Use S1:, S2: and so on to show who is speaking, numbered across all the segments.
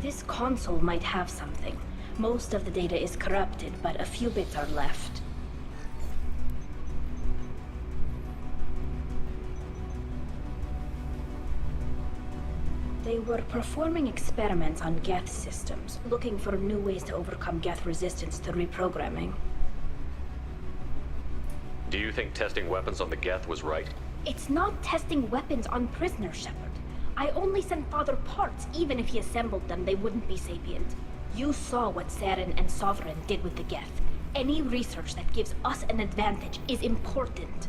S1: This console might have something. Most of the data is corrupted, but a few bits are left. They were performing experiments on Geth systems, looking for new ways to overcome Geth resistance to reprogramming.
S2: Do you think testing weapons on the Geth was right?
S1: It's not testing weapons on prisoners, Shepard. I only sent Father parts. Even if he assembled them, they wouldn't be sapient. You saw what Saren and Sovereign did with the Geth. Any research that gives us an advantage is important.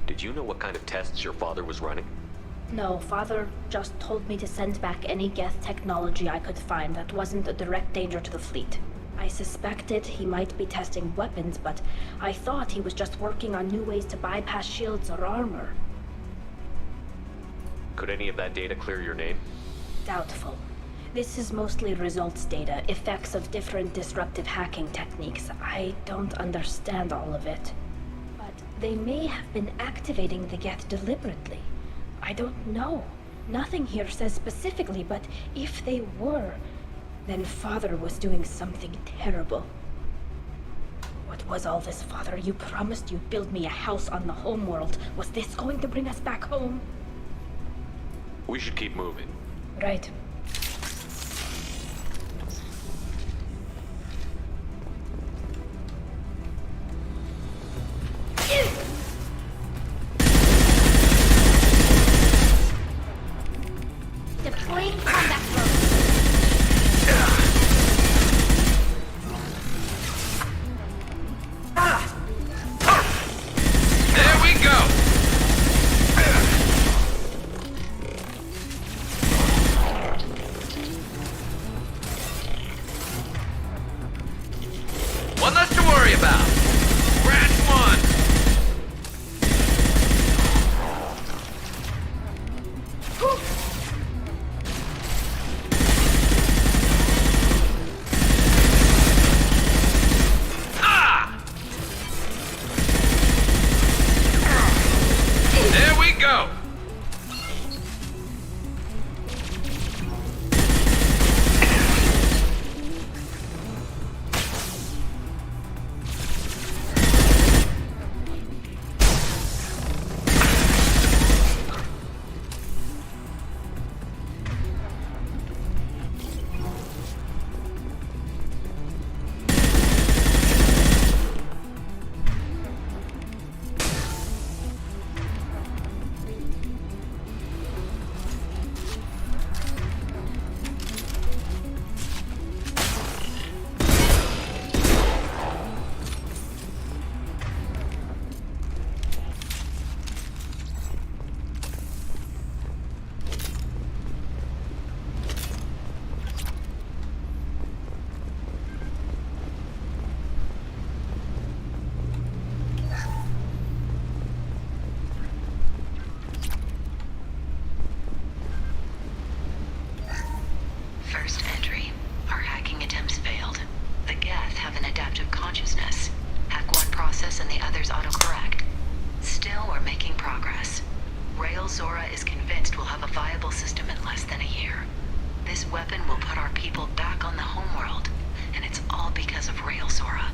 S2: Did you know what kind of tests your father was running?
S1: No, Father just told me to send back any Geth technology I could find that wasn't a direct danger to the fleet. I suspected he might be testing weapons, but I thought he was just working on new ways to bypass shields or armor.
S2: Could any of that data clear your name?
S1: Doubtful. This is mostly results data, effects of different disruptive hacking techniques. I don't understand all of it. But they may have been activating the Geth deliberately. I don't know. Nothing here says specifically, but if they were, then Father was doing something terrible. What was all this, Father? You promised you'd build me a house on the homeworld. Was this going to bring us back home?
S2: We should keep moving.
S1: Right. Main combat mode.
S3: There we go! One less to worry about. Branch one. There we go!
S4: First entry. Our hacking attempts failed. The Geth have an adaptive consciousness. Hack one process and the others autocorrect. Still, we're making progress. Rail Zora is convinced we'll have a viable system in less than a year. This weapon will put our people back on the homeworld, and it's all because of Rail Zora.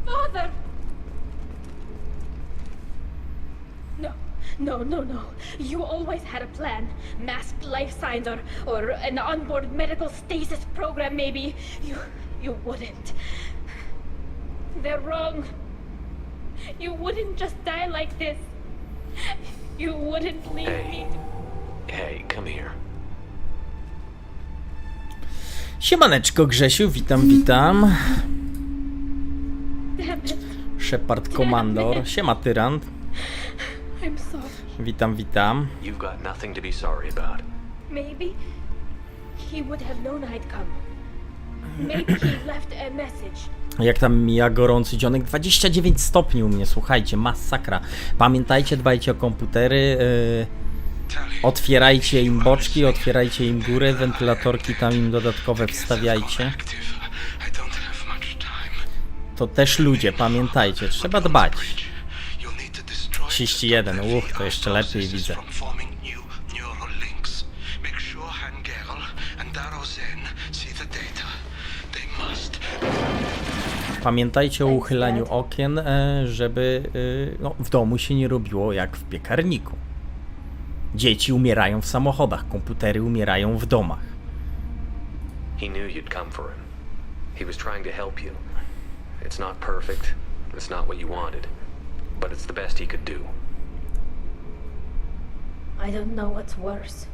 S1: Father! No. You always had a plan. Masked life signs or an onboard medical stasis program maybe. You wouldn't. They're wrong. You wouldn't just die like this. You wouldn't leave me.
S2: Hey, come here.
S5: Siemaneczko Grzesiu, witam.
S1: Damn it.
S5: Shepard Komandor, siema Tyrant.
S1: I'm sorry.
S5: Witam.
S2: You've got nothing to be sorry about.
S1: Maybe he would have known I'd come. Maybe he left a message.
S5: Jak tam mija gorący dzionek? 29 stopni u mnie, słuchajcie, masakra. Pamiętajcie, dbajcie o komputery, otwierajcie im boczki, otwierajcie im góry, wentylatorki tam im dodatkowe wstawiajcie. To też ludzie, pamiętajcie, trzeba dbać. 31, to jeszcze lepiej widzę. Pamiętajcie o uchylaniu okien, żeby w domu się nie robiło jak w piekarniku. Dzieci umierają w samochodach, komputery umierają w domach.
S2: He knew you'd come for him. He was trying to help you. It's not perfect. It's not what you wanted. But it's the best he could do.
S1: I don't know what's worse.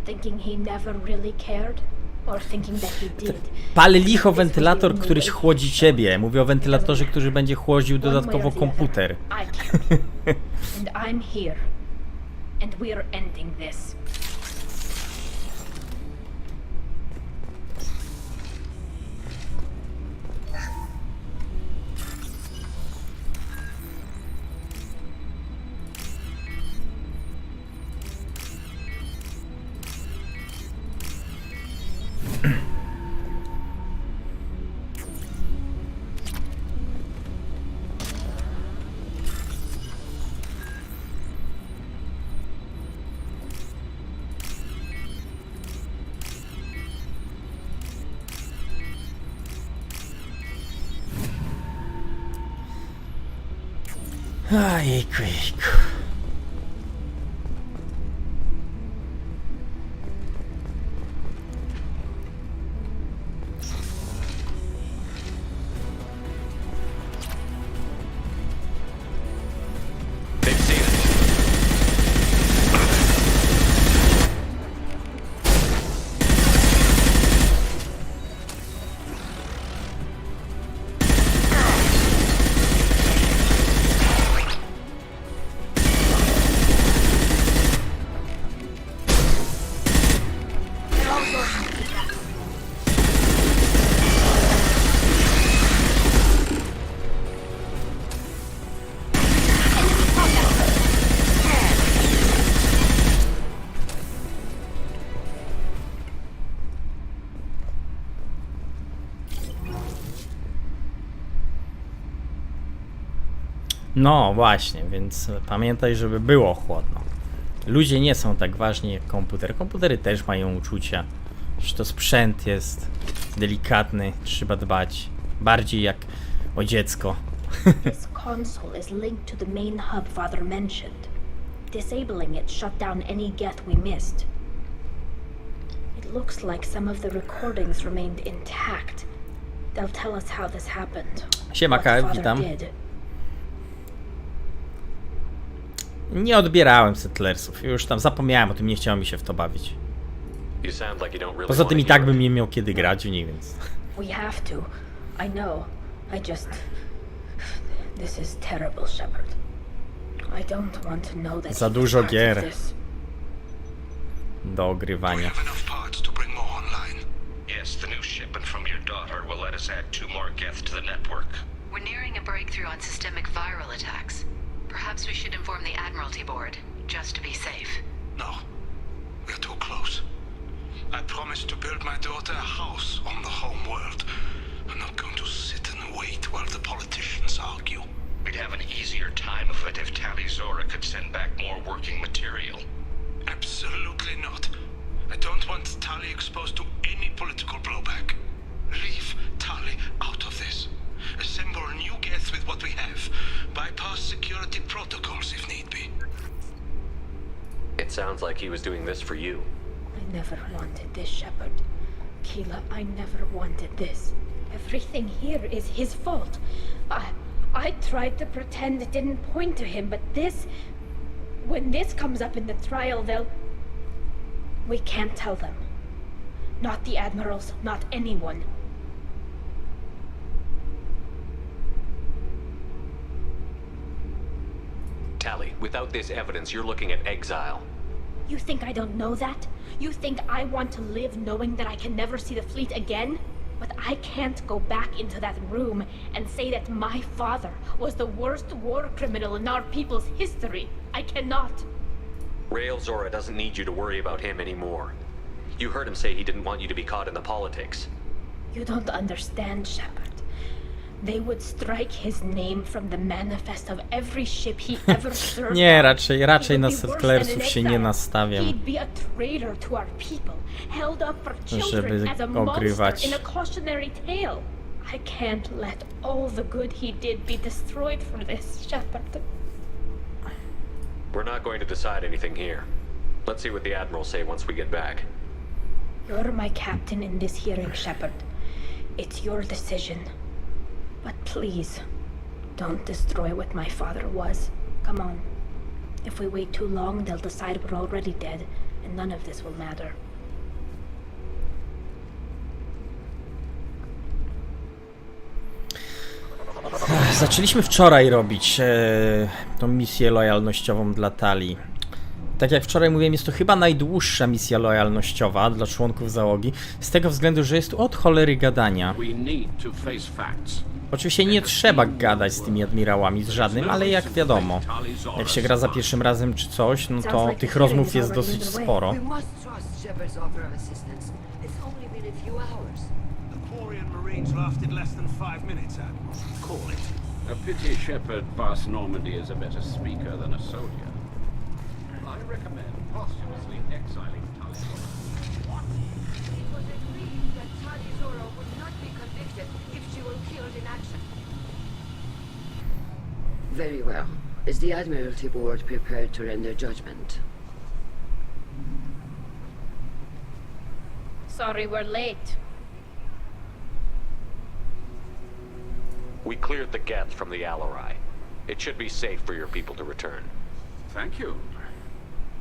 S1: Thinking he never really cared, or thinking that he did.
S5: Pal licho wentylator, któryś chłodzi ciebie. Mówię o wentylatorze, który będzie chłodził dodatkowo komputer.
S1: And I'm here. And we're ending this.
S5: Jejku. No właśnie, więc pamiętaj, żeby było chłodno. Ludzie nie są tak ważni jak komputer. Komputery też mają uczucia. Że to sprzęt jest delikatny, trzeba dbać. Bardziej jak o dziecko.
S1: This console is linked to the main hub Father mentioned. Disabling it shut down any geth we missed. It looks like some of the recordings remained intact. They'll tell us how this happened.
S5: Siema,
S1: What
S5: Kael,
S1: Father
S5: witam.
S1: did.
S5: Nie odbierałem Settlersów. Już tam zapomniałem o tym, nie chciało mi się w to bawić.
S2: You sound like you don't really
S5: Poza tym i
S2: wanna
S5: tak
S2: hear
S5: bym
S2: it.
S5: nie miał kiedy grać w niej, więc...
S1: We have to. I know. I just... This is terrible, Shepard. I don't want to know that
S5: Za
S1: he was
S5: dużo
S1: part of
S5: gier
S1: this.
S5: do ogrywania.
S6: have enough parts to bring more online.
S3: Yes, the new shipment from your daughter will let us add 2 more geth to the network.
S4: We're nearing a breakthrough on systemic viral attacks. Perhaps we should inform the Admiralty Board, just to be safe.
S6: No, we're too close. I promised to build my daughter a house on the home world. I'm not going to sit and wait while the politicians argue.
S3: We'd have an easier time of it if Tali Zora could send back more working material.
S6: Absolutely not. I don't want Tali exposed to any political blowback. Leave Tali out of this. Assemble new geth with what we have. Bypass security protocols if need be.
S2: It sounds like he was doing this for you.
S1: I never wanted this, Shepard. Keela, I never wanted this. Everything here is his fault. I tried to pretend it didn't point to him, but this... When this comes up in the trial, they'll... We can't tell them. Not the admirals, not anyone.
S2: Tally, without this evidence, you're looking at exile.
S1: You think I don't know that? You think I want to live knowing that I can never see the fleet again? But I can't go back into that room and say that my father was the worst war criminal in our people's history. I cannot.
S2: Rail Zora doesn't need you to worry about him anymore. You heard him say he didn't want you to be caught in the politics.
S1: You don't understand, Shepard. They would strike his name from the manifest of every ship he ever served.
S5: Nie,
S1: on.
S5: raczej
S1: He
S5: na
S1: would be worse
S5: Settlersów
S1: than
S5: się
S1: an
S5: nie
S1: exile.
S5: nastawiam.
S1: He'd be a traitor to our people, held up for children
S5: Żeby
S1: as a
S5: ogrywać.
S1: monster in a cautionary tale. I can't let all the good he did be destroyed for this, Shepard.
S2: We're not going to decide anything here. Let's see what the Admirals say once we get back.
S1: You're my captain in this hearing, Shepard. It's your decision. But please, don't destroy what my father was. Come on. If we wait too long, they'll decide we're already dead, and none of this will matter.
S5: Zaczęliśmy wczoraj robić tą misję lojalnościową dla Tali. Tak jak wczoraj mówiłem, jest to chyba najdłuższa misja lojalnościowa dla członków załogi, z tego względu, że jest tu od cholery gadania.
S7: We need to face facts.
S5: Oczywiście nie trzeba gadać z tymi admirałami, z żadnym, ale jak wiadomo, jak się gra za pierwszym razem czy coś, no to tych rozmów jest dosyć sporo.
S8: We must trust Shepard's offer of assistance. It's only been a few hours.
S6: The Quarian Marines lasted less than 5 minutes, Admiral. Call it.
S7: A pity Shepard past Normandy is a better speaker than a soldier. I recommend posthumously exiling Tali.
S8: It was agreed that Tali Zora would not be convicted if she were killed in action. Very well. Is the Admiralty Board prepared to render judgment?
S1: Sorry we're late.
S2: We cleared the Geth from the Alarai. It should be safe for your people to return.
S7: Thank you.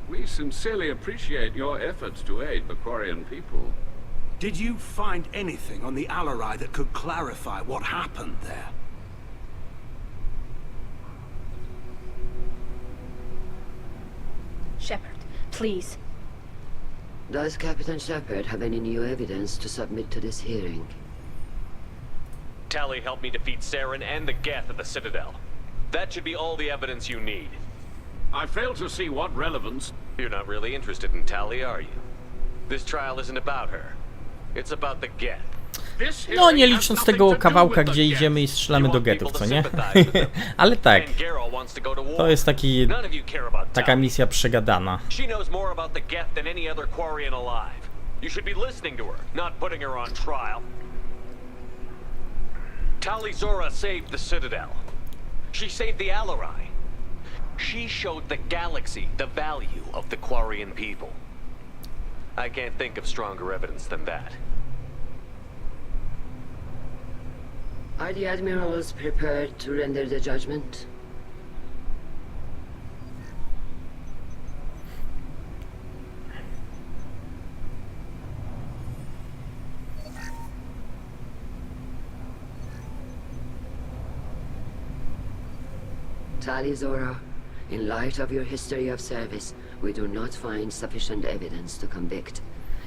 S7: We sincerely appreciate your efforts to aid the Quarian people.
S6: Did you find anything on the Alarai that could clarify what happened there?
S1: Shepard, please.
S8: Does Captain Shepard have any new evidence to submit to this hearing?
S2: Tally helped me defeat Saren and the Geth at the Citadel. That should be all the evidence you need.
S7: I fail to see what relevance.
S2: You're not really interested in Tally, are you? This trial isn't about her. It's about the Geth.
S5: No, nie licząc tego kawałka, gdzie idziemy i strzelamy do getów, co nie? Ale tak, to jest taka misja przegadana.
S2: She knows more about the Geth than any other Quarian alive. You should be listening to her, not putting her on trial. Tali Zora saved the Citadel. She saved the Alarai. She showed the galaxy the value of the Quarian people. I can't think of stronger evidence than that.
S8: Are the admirals prepared to render the judgment? Tali Zora, in light of your history of service, we do not find sufficient evidence to convict.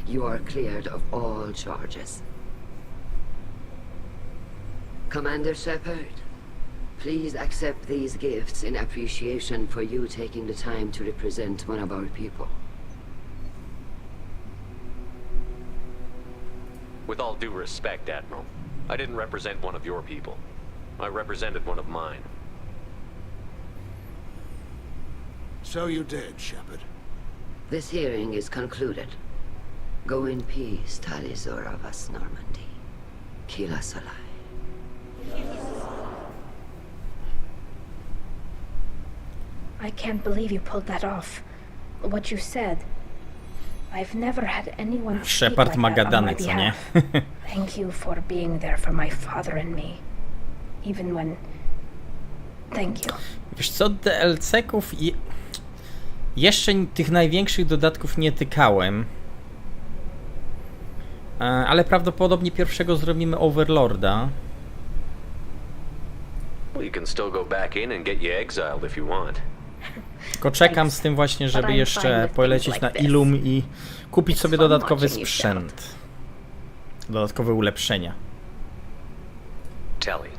S8: You are cleared of all charges. Commander Shepard, please accept these gifts in appreciation for you taking the time to represent one of our people.
S2: With all due respect, Admiral, I didn't represent one of your people. I represented one of mine.
S6: So you did, Shepard.
S8: This hearing is concluded. Go in peace, Tali Zora vas Normandy. Kila Solai.
S1: I can't believe you pulled that off. What you said. I've never had anyone speak
S5: Shepard
S1: like
S5: ma
S1: that on my
S5: gadane, co nie?
S1: behalf. Thank you for being there for my father and me. Even when... Thank you.
S5: Wiesz co, DLC-ków jeszcze tych największych dodatków nie tykałem. Ale prawdopodobnie pierwszego zrobimy Overlorda.
S2: Well, you can still go back in and get you exiled if you want.
S5: Tylko czekam z tym właśnie, żeby jeszcze polecieć na Illum i kupić sobie dodatkowy sprzęt. Dodatkowe ulepszenia.
S2: Tali,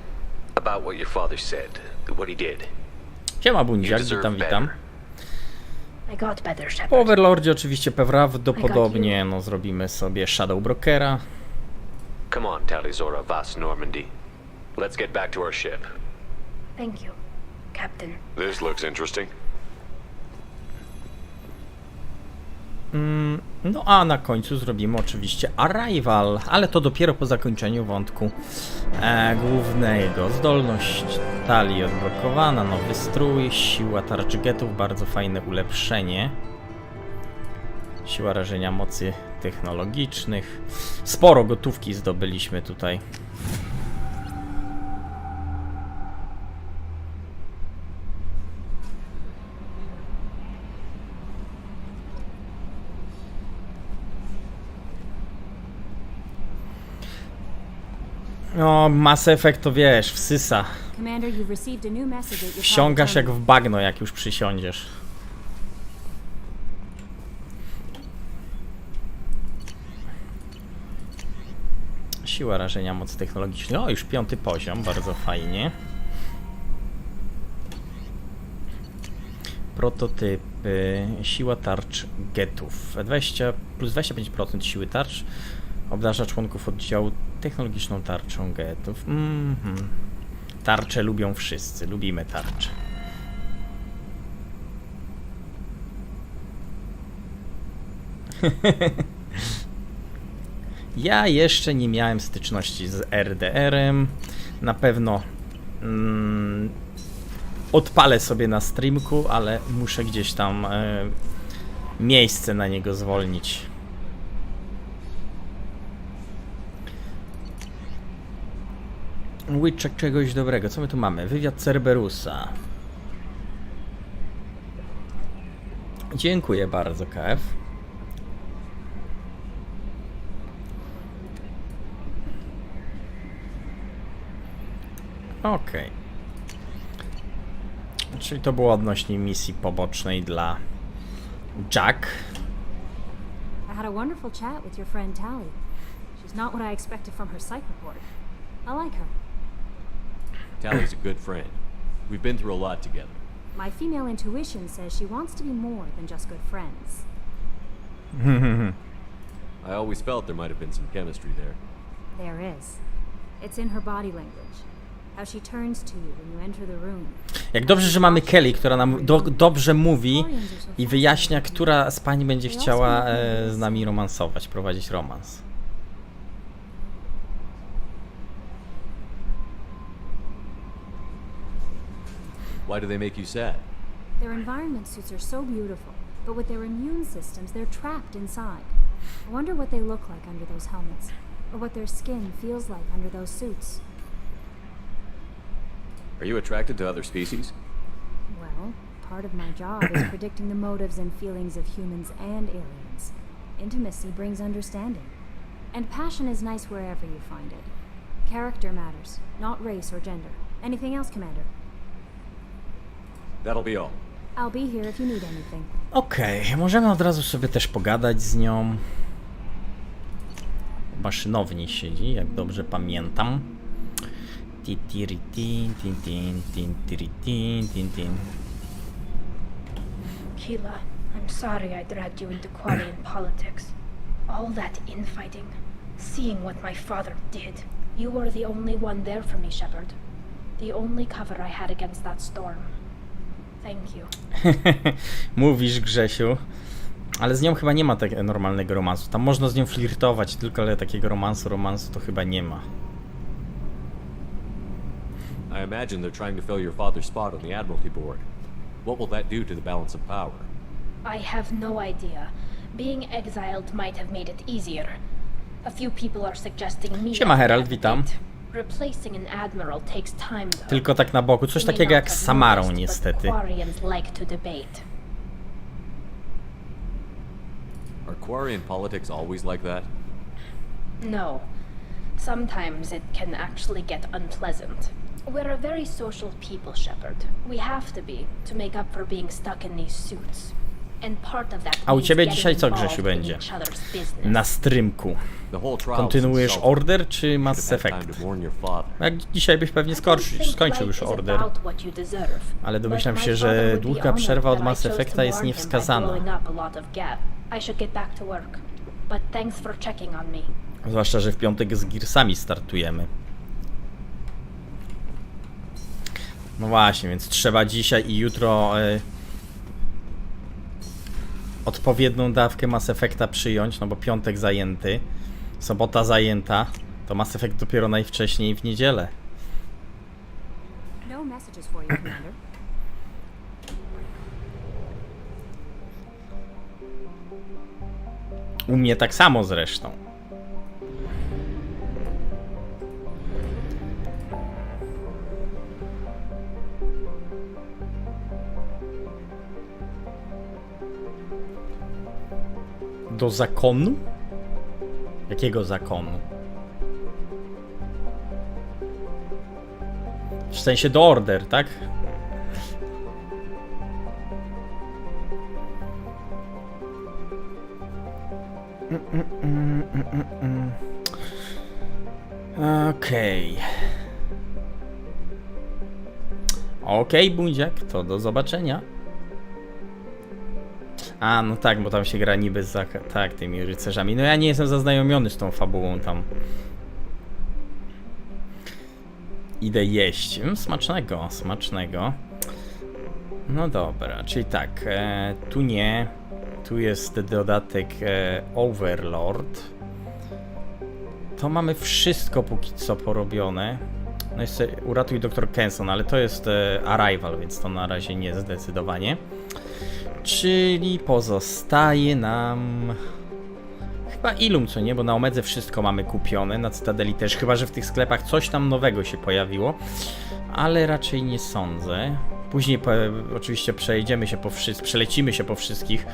S2: about what your father said, what he did.
S5: Siema Bundziak, witam, witam.
S1: I got better,
S5: Po
S1: Shepard.
S5: Overlordzie oczywiście prawdopodobnie zrobimy sobie Shadow Brokera.
S2: Come on, Tali Zora vas Normandy. Let's get back to our ship.
S1: Thank you, Captain.
S3: This looks interesting.
S5: No a na końcu zrobimy oczywiście Arrival, ale to dopiero po zakończeniu wątku głównego. Zdolność Tali odblokowana, nowy strój, siła tarcz getów, bardzo fajne ulepszenie. Siła rażenia mocy technologicznych. Sporo gotówki zdobyliśmy tutaj. No, Mass Effect to wiesz, wsysa. Wsiągasz jak w bagno, jak już przysiądziesz. Siła rażenia mocy technologicznej. O, już 5. poziom, bardzo fajnie. Prototypy. Siła tarcz getów. 20 plus 25% siły tarcz. Obdarza członków oddziału technologiczną tarczą getów. Tarcze lubią wszyscy. Lubimy tarcze. Ja jeszcze nie miałem styczności z RDR-em. Na pewno odpalę sobie na streamku, ale muszę gdzieś tam miejsce na niego zwolnić. Łyczek czegoś dobrego. Co my tu mamy? Wywiad Cerberusa. Dziękuję bardzo, KF. Okej. Czyli to było odnośnie misji pobocznej dla Jack.
S9: I had a wonderful chat with your friend Tali. She's not what I expected from her psych report. I like her.
S10: Tally's a good friend. We've been through a lot together.
S9: My female intuition says she wants to be more than just good friends.
S10: I always felt there might have been some chemistry there.
S9: There is. It's in her body language. How she turns to you when you enter the room.
S5: Jak dobrze, że mamy Kelly, która nam dobrze mówi i wyjaśnia, która z pań będzie chciała z nami romansować, prowadzić romans.
S10: Why do they make you sad?
S9: Their environment suits are so beautiful, but with their immune systems, they're trapped inside. I wonder what they look like under those helmets, or what their skin feels like under those suits.
S10: Are you attracted to other species?
S9: Well, part of my job is predicting the motives and feelings of humans and aliens. Intimacy brings understanding. And passion is nice wherever you find it. Character matters, not race or gender. Anything else, Commander?
S10: That'll be all.
S9: I'll be here if you need anything.
S5: Okej, możemy od razu sobie też pogadać z nią. W maszynowni siedzi, jak dobrze pamiętam.
S1: Keela, I'm sorry I dragged you into Quarian politics. All that infighting, seeing what my father did. You were the only one there for me, Shepard. The only cover I had against that storm. Thank you.
S5: Mówisz, Grzesiu. Ale z nią chyba nie ma tak normalnego romansu. Tam można z nią flirtować, tylko ale takiego romansu to chyba nie ma.
S10: I imagine they're trying to fill your father's spot on the Admiralty Board. What will that do to the balance of power?
S1: I have no idea. Being exiled might have made it easier. A few people are suggesting me.
S5: Siema, Herald, witam.
S1: Replacing an admiral takes time though.
S5: Tylko tak na boku, coś takiego jak z Samarą niestety.
S1: Quarians like to debate.
S10: Are Quarian politics always like that?
S1: No. Sometimes it can actually get unpleasant. We're a very social people, Shepard. We have to be, to make up for being stuck in these suits. And part of that
S5: A u
S1: means
S5: ciebie
S1: getting
S5: dzisiaj co,
S1: involved
S5: Grzesiu,
S1: in
S5: będzie?
S1: each other's business.
S5: Na strymku.
S10: The whole trial
S5: Kontynuujesz
S10: was insulting.
S5: Order czy Mass
S10: Should have had
S5: Effect?
S10: time to warn your father.
S5: Jak dzisiaj byś pewnie skończył już Order. Ale domyślam się, że długa przerwa od Mass Effecta jest niewskazana. Zwłaszcza, że w piątek z Gearsami startujemy. No właśnie, więc trzeba dzisiaj i jutro odpowiednią dawkę Mass Effecta przyjąć, no bo piątek zajęty, sobota zajęta, to Mass Effect dopiero najwcześniej w niedzielę.
S9: No messages for you, Commander.
S5: U mnie tak samo zresztą. Do zakonu? Jakiego zakonu? W sensie do Order, tak? Okej. Okej, Bundziak, to do zobaczenia. A, no tak, bo tam się gra niby z tak, tymi rycerzami. No ja nie jestem zaznajomiony z tą fabułą tam. Idę jeść. Smacznego, smacznego. No dobra, czyli tak, tu nie. Tu jest dodatek Overlord. To mamy wszystko póki co porobione. No jeszcze uratuj Dr. Kenson, ale to jest Arrival, więc to na razie nie zdecydowanie. Czyli pozostaje nam chyba Illum, co nie? Bo na Omedze wszystko mamy kupione, na Cytadeli też, chyba że w tych sklepach coś tam nowego się pojawiło, ale raczej nie sądzę. Później oczywiście przelecimy się po wszystkich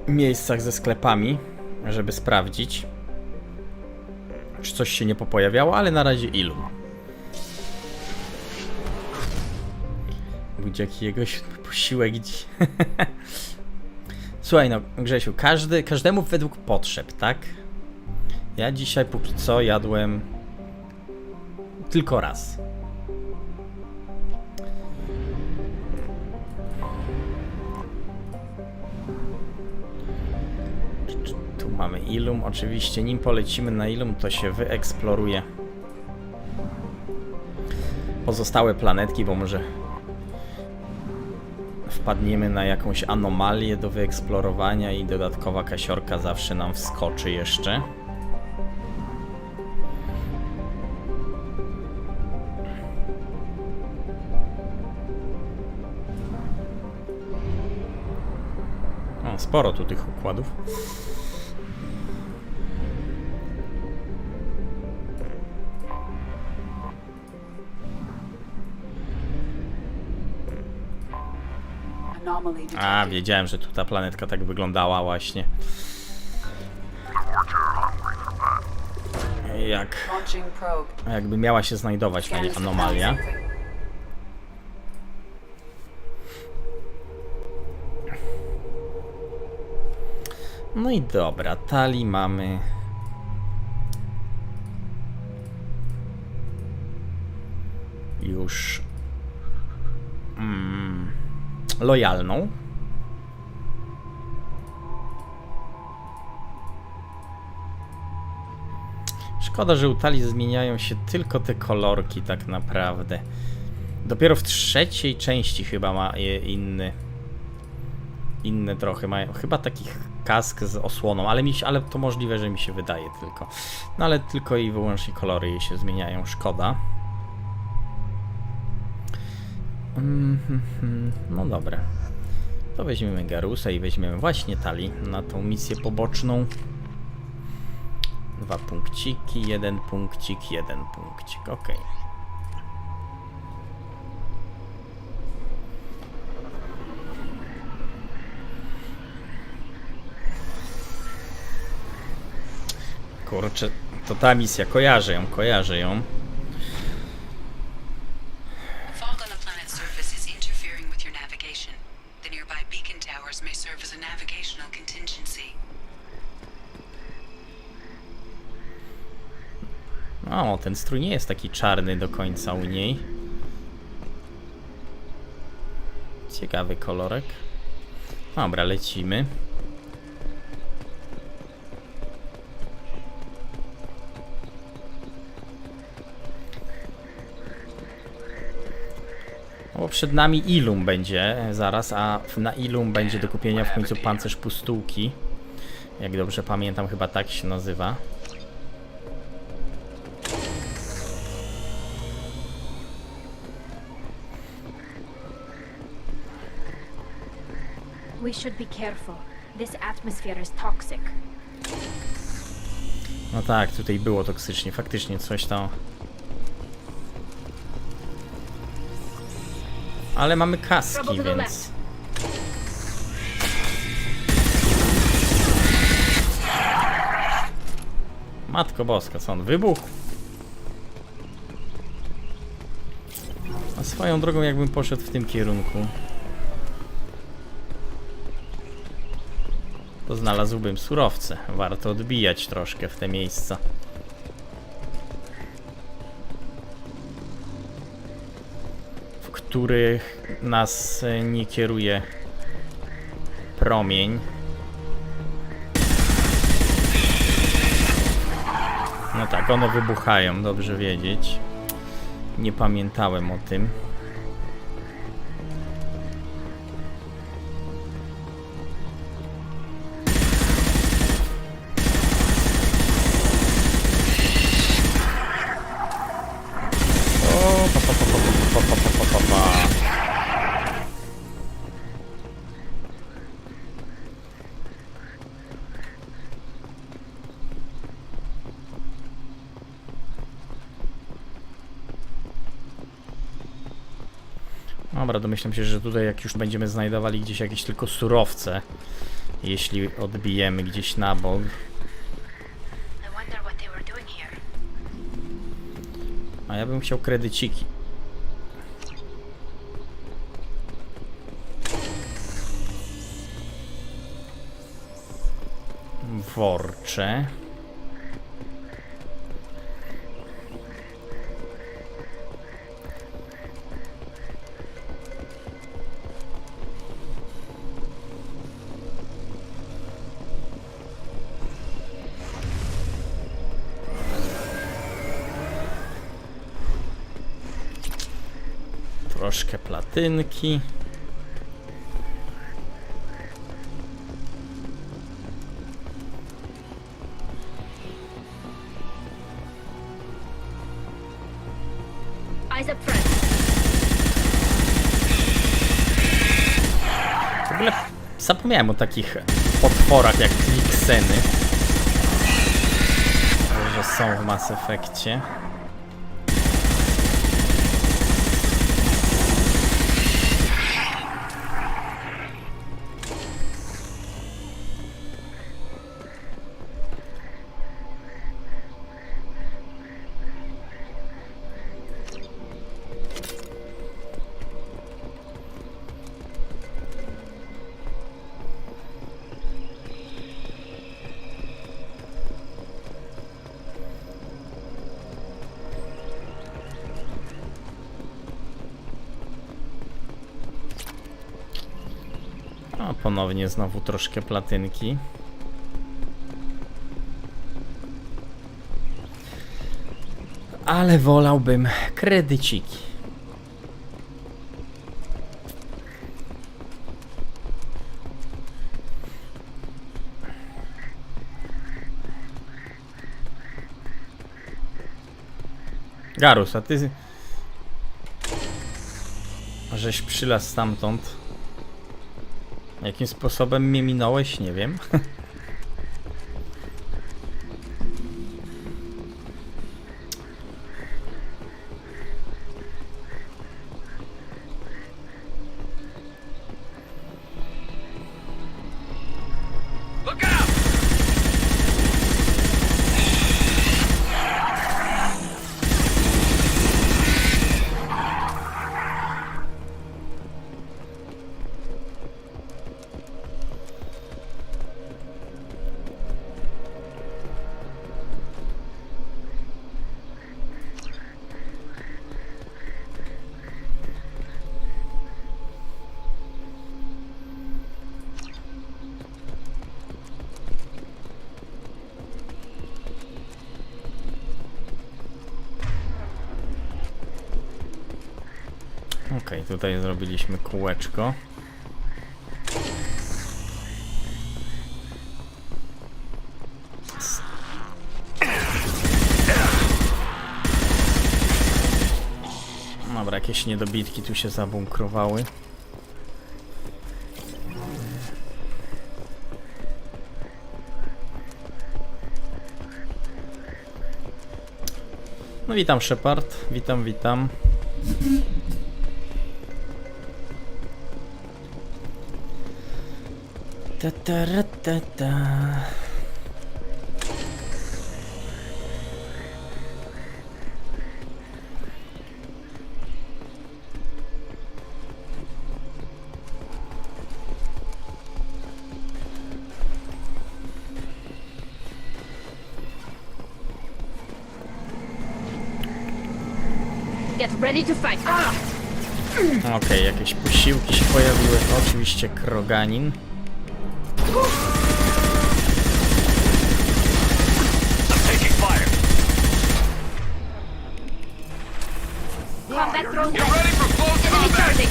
S5: miejscach ze sklepami, żeby sprawdzić, czy coś się nie pojawiało, ale na razie Illum. Budziak jego posiłek. Słuchaj, no Grzesiu, każdemu według potrzeb, tak? Ja dzisiaj póki co jadłem tylko raz. Tu mamy Ilum. Oczywiście nim polecimy na Ilum, to się wyeksploruje pozostałe planetki, bo może wpadniemy na jakąś anomalię do wyeksplorowania i dodatkowa kasiorka zawsze nam wskoczy jeszcze. O, sporo tu tych układów. A, wiedziałem, że tu ta planetka tak wyglądała właśnie. Jakby miała się znajdować na niej anomalia. No i dobra, Tali mamy... już... lojalną. Szkoda, że u Tali zmieniają się tylko te kolorki tak naprawdę. Dopiero w trzeciej części chyba ma je inne trochę mają. Chyba takich kask z osłoną, ale to możliwe, że mi się wydaje tylko. No ale tylko i wyłącznie kolory jej się zmieniają. Szkoda. No dobra. To weźmiemy Garusa i weźmiemy właśnie Tali na tą misję poboczną. 2 punkciki, 1 punkcik, 1 punkcik. Ok. Kurczę, to ta misja, kojarzę ją. O, ten strój nie jest taki czarny do końca u niej. Ciekawy kolorek. Dobra, lecimy. Bo przed nami Ilum będzie zaraz, a na Ilum będzie do kupienia w końcu pancerz pustułki. Jak dobrze pamiętam, chyba tak się nazywa.
S1: We should be careful. This atmosphere is toxic.
S5: No tak, tutaj było toksycznie, faktycznie coś tam. Ale mamy kaski, więc... Matko Boska, co on wybuchł? A swoją drogą, jakbym poszedł w tym kierunku, to znalazłbym surowce. Warto odbijać troszkę w te miejsca. W których nas nie kieruje promień. No tak, one wybuchają, dobrze wiedzieć. Nie pamiętałem o tym. Dobra, domyślam się, że tutaj jak już będziemy znajdowali gdzieś jakieś tylko surowce, jeśli odbijemy gdzieś na bok. A ja bym chciał kredyciki. Worcze. troszkę platynki.
S1: Eyes up front.
S5: W ogóle zapomniałem o takich potworach jak Twikseny, że są w Mass Effectie. A ponownie znowu troszkę platynki. Ale wolałbym kredyciki. Garus, a ty... żeś przylazł stamtąd. Jakim sposobem mnie minąłeś? Nie wiem. Okej, tutaj zrobiliśmy kółeczko. Dobra, jakieś niedobitki tu się zabunkrowały. No witam Shepard, witam. Ta.
S1: Get ready to fight.
S5: Okej, jakieś posiłki się pojawiły. Oczywiście kroganin.
S1: Combat drone ready. Enemy charging.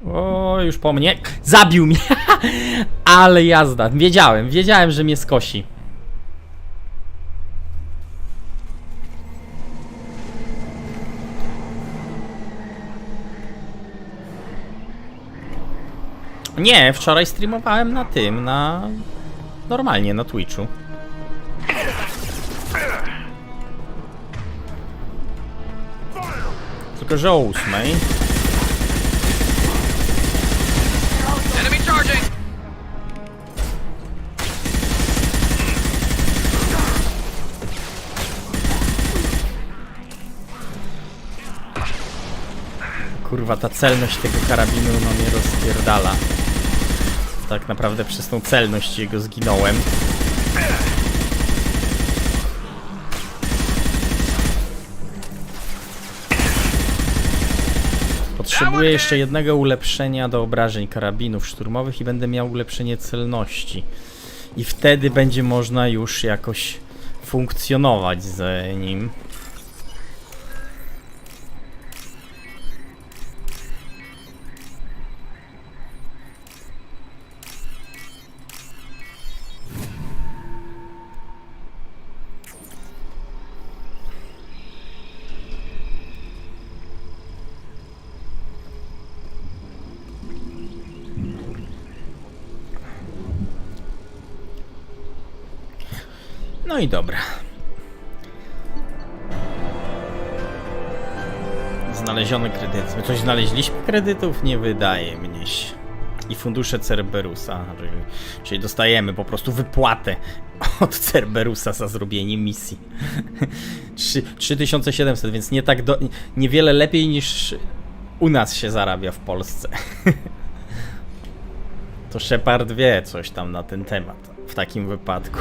S5: O, już po mnie. Zabił mnie. Ale jazda. Wiedziałem, że mnie skosi. Nie, wczoraj streamowałem na tym, normalnie na Twitchu. Tylko że o 8.
S2: Enemy charging!
S5: Kurwa, ta celność tego karabinu no mnie rozpierdala. Tak naprawdę przez tą celność jego zginąłem. Potrzebuję jeszcze jednego ulepszenia do obrażeń karabinów szturmowych i będę miał ulepszenie celności. I wtedy będzie można już jakoś funkcjonować z nim. No i dobra. Znaleziony kredyt. My coś znaleźliśmy kredytów? Nie wydaje mnie się. I fundusze Cerberusa. Czyli dostajemy po prostu wypłatę od Cerberusa za zrobienie misji. 3700, więc nie tak niewiele lepiej niż u nas się zarabia w Polsce. To Shepard wie coś tam na ten temat w takim wypadku.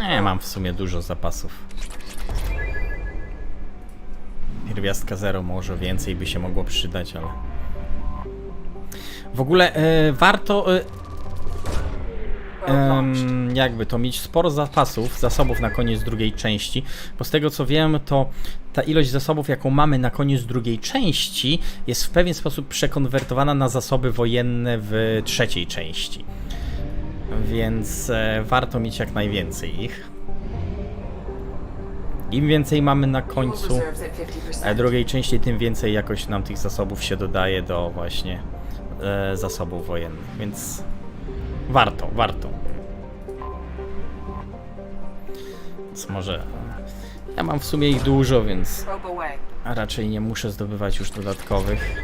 S5: Nie, mam w sumie dużo zapasów. Pierwiastka 0 może więcej by się mogło przydać, ale... W ogóle warto jakby to mieć sporo zasobów na koniec drugiej części, bo z tego co wiem, to ta ilość zasobów, jaką mamy na koniec drugiej części, jest w pewien sposób przekonwertowana na zasoby wojenne w trzeciej części. Więc warto mieć jak najwięcej ich. Im więcej mamy na końcu drugiej części, tym więcej jakoś nam tych zasobów się dodaje do właśnie zasobów wojennych, więc warto. Więc może ja mam w sumie ich dużo, więc raczej nie muszę zdobywać już dodatkowych.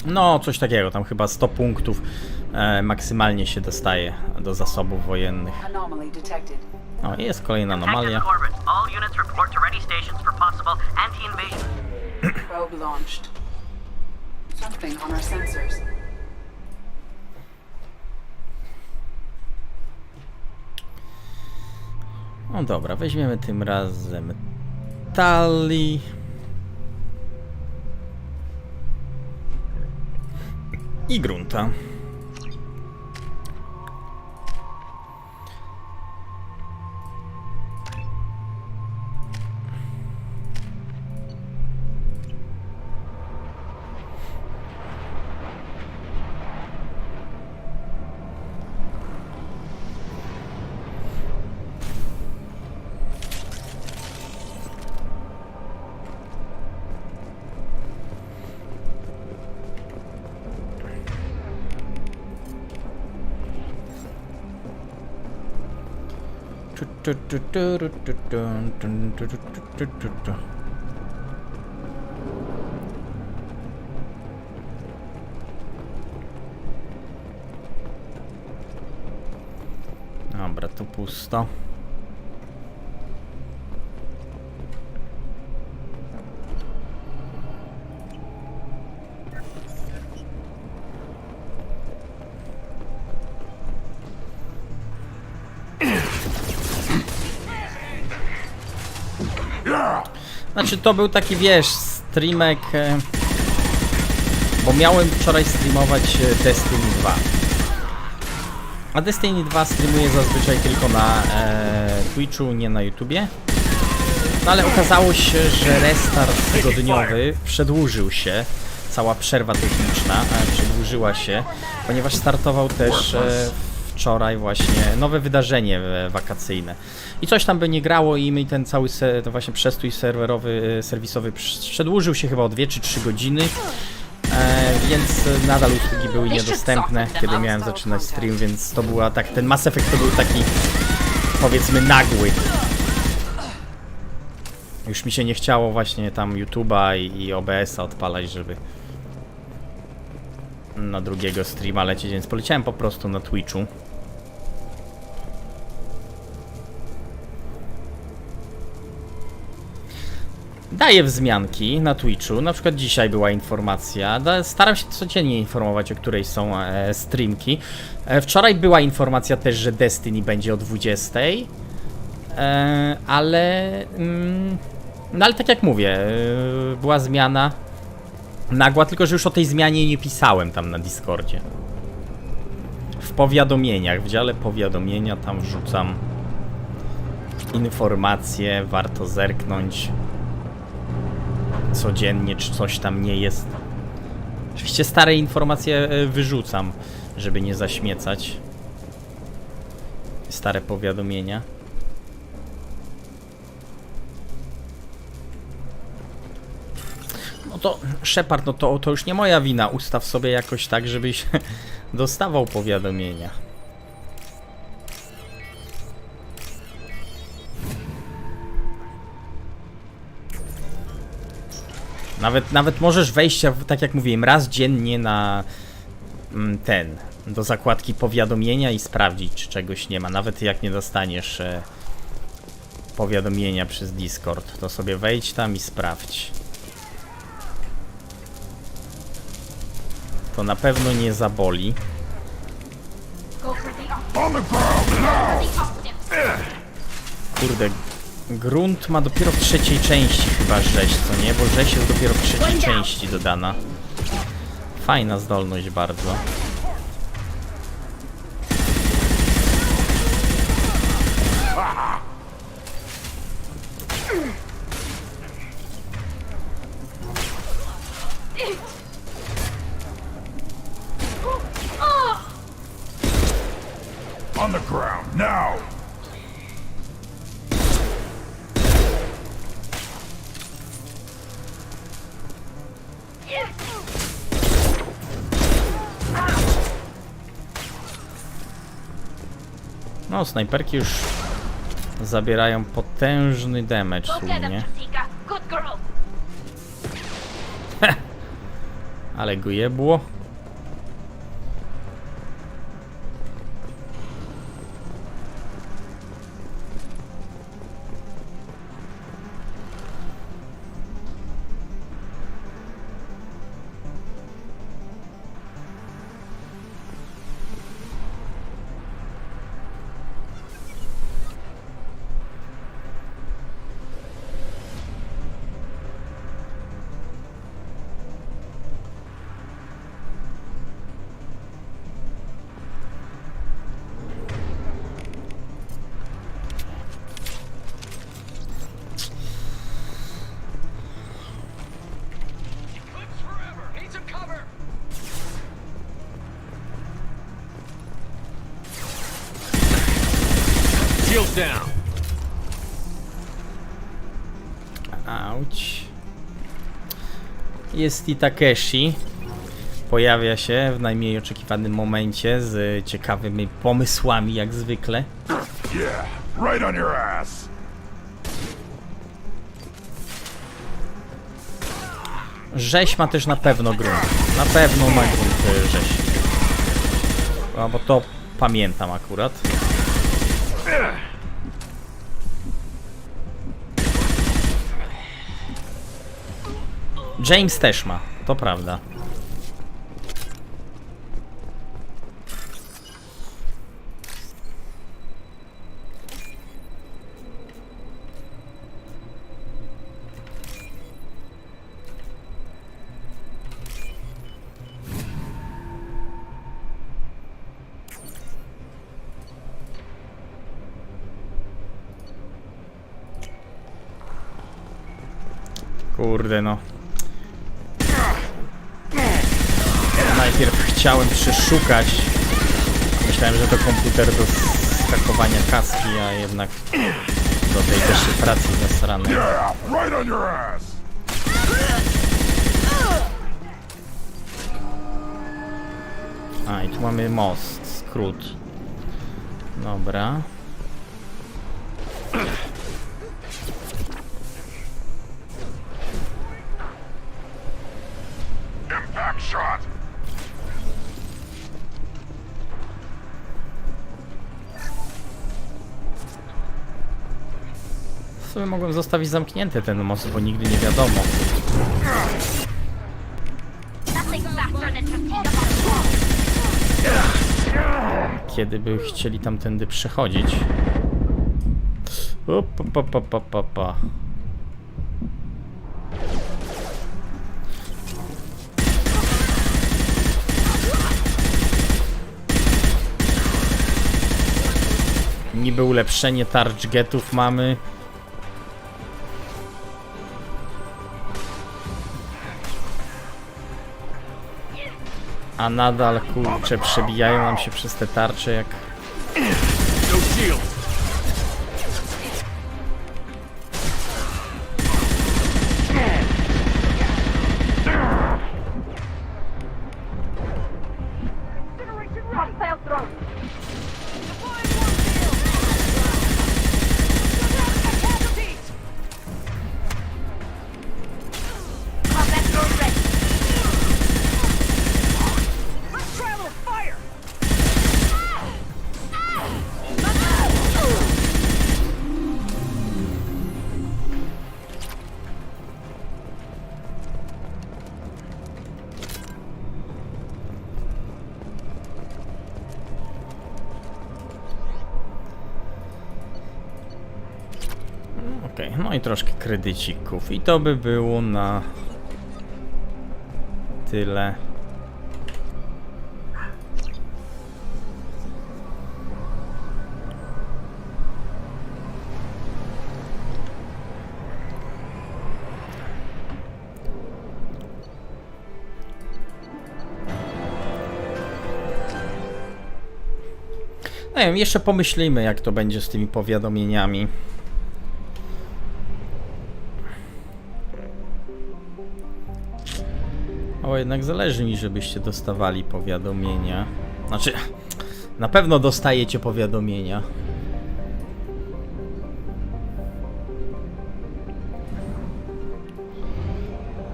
S5: No, coś takiego, tam chyba 100 punktów maksymalnie się dostaje do zasobów wojennych. O, jest kolejna anomalia. No dobra, weźmiemy tym razem Tali. I grunta. Dobra, to pusto. Znaczy to był taki, wiesz, streamek, bo miałem wczoraj streamować Destiny 2. A Destiny 2 streamuję zazwyczaj tylko na Twitchu, nie na YouTubie. No ale okazało się, że restart tygodniowy przedłużył się. Cała przerwa techniczna przedłużyła się, ponieważ startował też w wczoraj właśnie nowe wydarzenie wakacyjne. I coś tam by nie grało i mi ten cały to właśnie przestój serwisowy przedłużył się chyba o 2 czy 3 godziny. Więc nadal usługi były niedostępne, kiedy miałem zaczynać stream, więc to była tak, ten Mass Effect to był taki, powiedzmy, nagły. Już mi się nie chciało właśnie tam YouTube'a i OBS-a odpalać, żeby na drugiego streama lecieć, więc poleciałem po prostu na Twitchu. Daję wzmianki na Twitchu, na przykład dzisiaj była informacja, staram się codziennie informować, o której są streamki. Wczoraj była informacja też, że Destiny będzie o 20, ale tak jak mówię, była zmiana nagła, tylko że już o tej zmianie nie pisałem tam na Discordzie. W powiadomieniach, w dziale powiadomienia tam wrzucam informacje, warto zerknąć codziennie, czy coś tam nie jest. Oczywiście stare informacje wyrzucam, żeby nie zaśmiecać. Stare powiadomienia. No to Shepard, no to już nie moja wina. Ustaw sobie jakoś tak, żebyś dostawał powiadomienia. Nawet możesz wejść, tak jak mówiłem, raz dziennie na do zakładki powiadomienia i sprawdzić, czy czegoś nie ma. Nawet jak nie dostaniesz powiadomienia przez Discord, to sobie wejdź tam i sprawdź. To na pewno nie zaboli. Kurde, grunt ma dopiero w 3. części chyba rzeź, co nie? Bo rzeź jest dopiero w 3. części dodana. Fajna zdolność bardzo.
S6: On the ground, now!
S5: No, snajperki już zabierają potężny damage słownie. Ale go jebło.
S10: Down.
S5: Auć. Jest i Takeshi. Pojawia się w najmniej oczekiwanym momencie z ciekawymi pomysłami, jak zwykle.
S6: Yeah, right on your ass.
S5: Rzeź ma też na pewno grunt. Na pewno ma grunt rzeź. No, bo to pamiętam akurat. James też ma, to prawda. Kurde no. Najpierw chciałem przeszukać Myślałem, że to komputer do skakowania kaski, a jednak do tej deszyfracji zasranej.
S6: Right on your ass!
S5: A, i tu mamy most, skrót. Dobra.
S6: Impact shot!
S5: W sumie mogłem zostawić zamknięty ten most, bo nigdy nie wiadomo. Kiedy by chcieli tamtędy przechodzić. Opa. Niby ulepszenie tarcz getów mamy. A nadal, kurczę, przebijają nam się przez te tarcze jak... Okej, no i troszkę kredycików. I to by było na tyle. Nie wiem, jeszcze pomyślimy, jak to będzie z tymi powiadomieniami. O, jednak zależy mi, żebyście dostawali powiadomienia. Znaczy, na pewno dostajecie powiadomienia.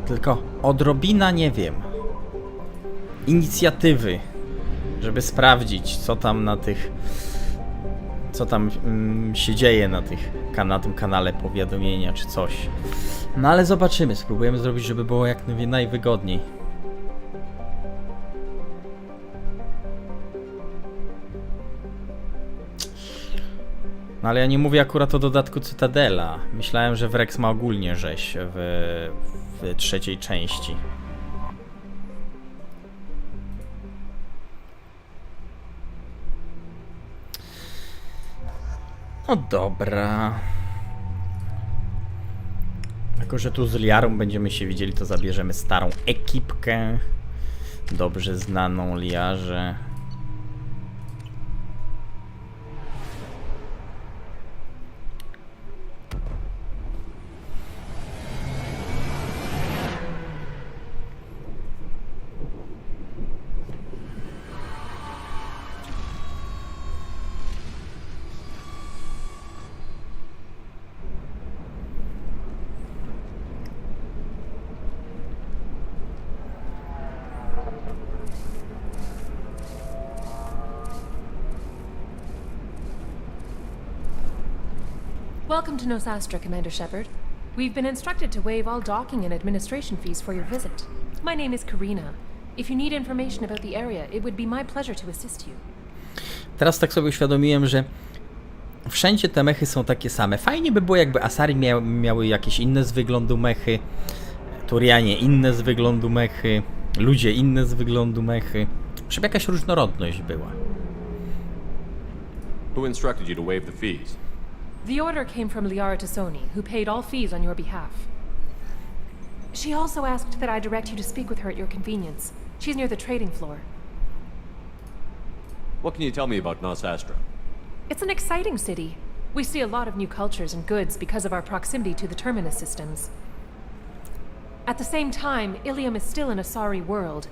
S5: Tylko odrobina, nie wiem, inicjatywy, żeby sprawdzić, co tam na tych... Co tam się dzieje na tym kanale powiadomienia, czy coś. No ale zobaczymy, spróbujemy zrobić, żeby było jak najwygodniej. No ale ja nie mówię akurat o dodatku Cytadela. Myślałem, że Wrex ma ogólnie rzeź w trzeciej części. No dobra. Jako że tu z Liarą będziemy się widzieli, to zabierzemy starą ekipkę. Dobrze znaną Liarze.
S11: Welcome to Nosastra, Commander Shepard. We've been instructed to waive all docking and administration fees for your visit. My name is Karina. If you need information about the area, it would be my pleasure to assist you.
S5: Teraz tak sobie uświadomiłem, że wszędzie te mechy są takie same. Fajnie by było, jakby Asari miały jakieś inne z wyglądu mechy, Turianie inne z wyglądu mechy, ludzie inne z wyglądu mechy. Żeby jakaś różnorodność była.
S10: Who instructed you to waive the fees?
S11: The order came from Liara Tassoni, who paid all fees on your behalf. She also asked that I direct you to speak with her at your convenience. She's near the trading floor.
S10: What can you tell me about Nos Astra?
S11: It's an exciting city. We see a lot of new cultures and goods because of our proximity to the terminus systems. At the same time, Ilium is still an Asari world.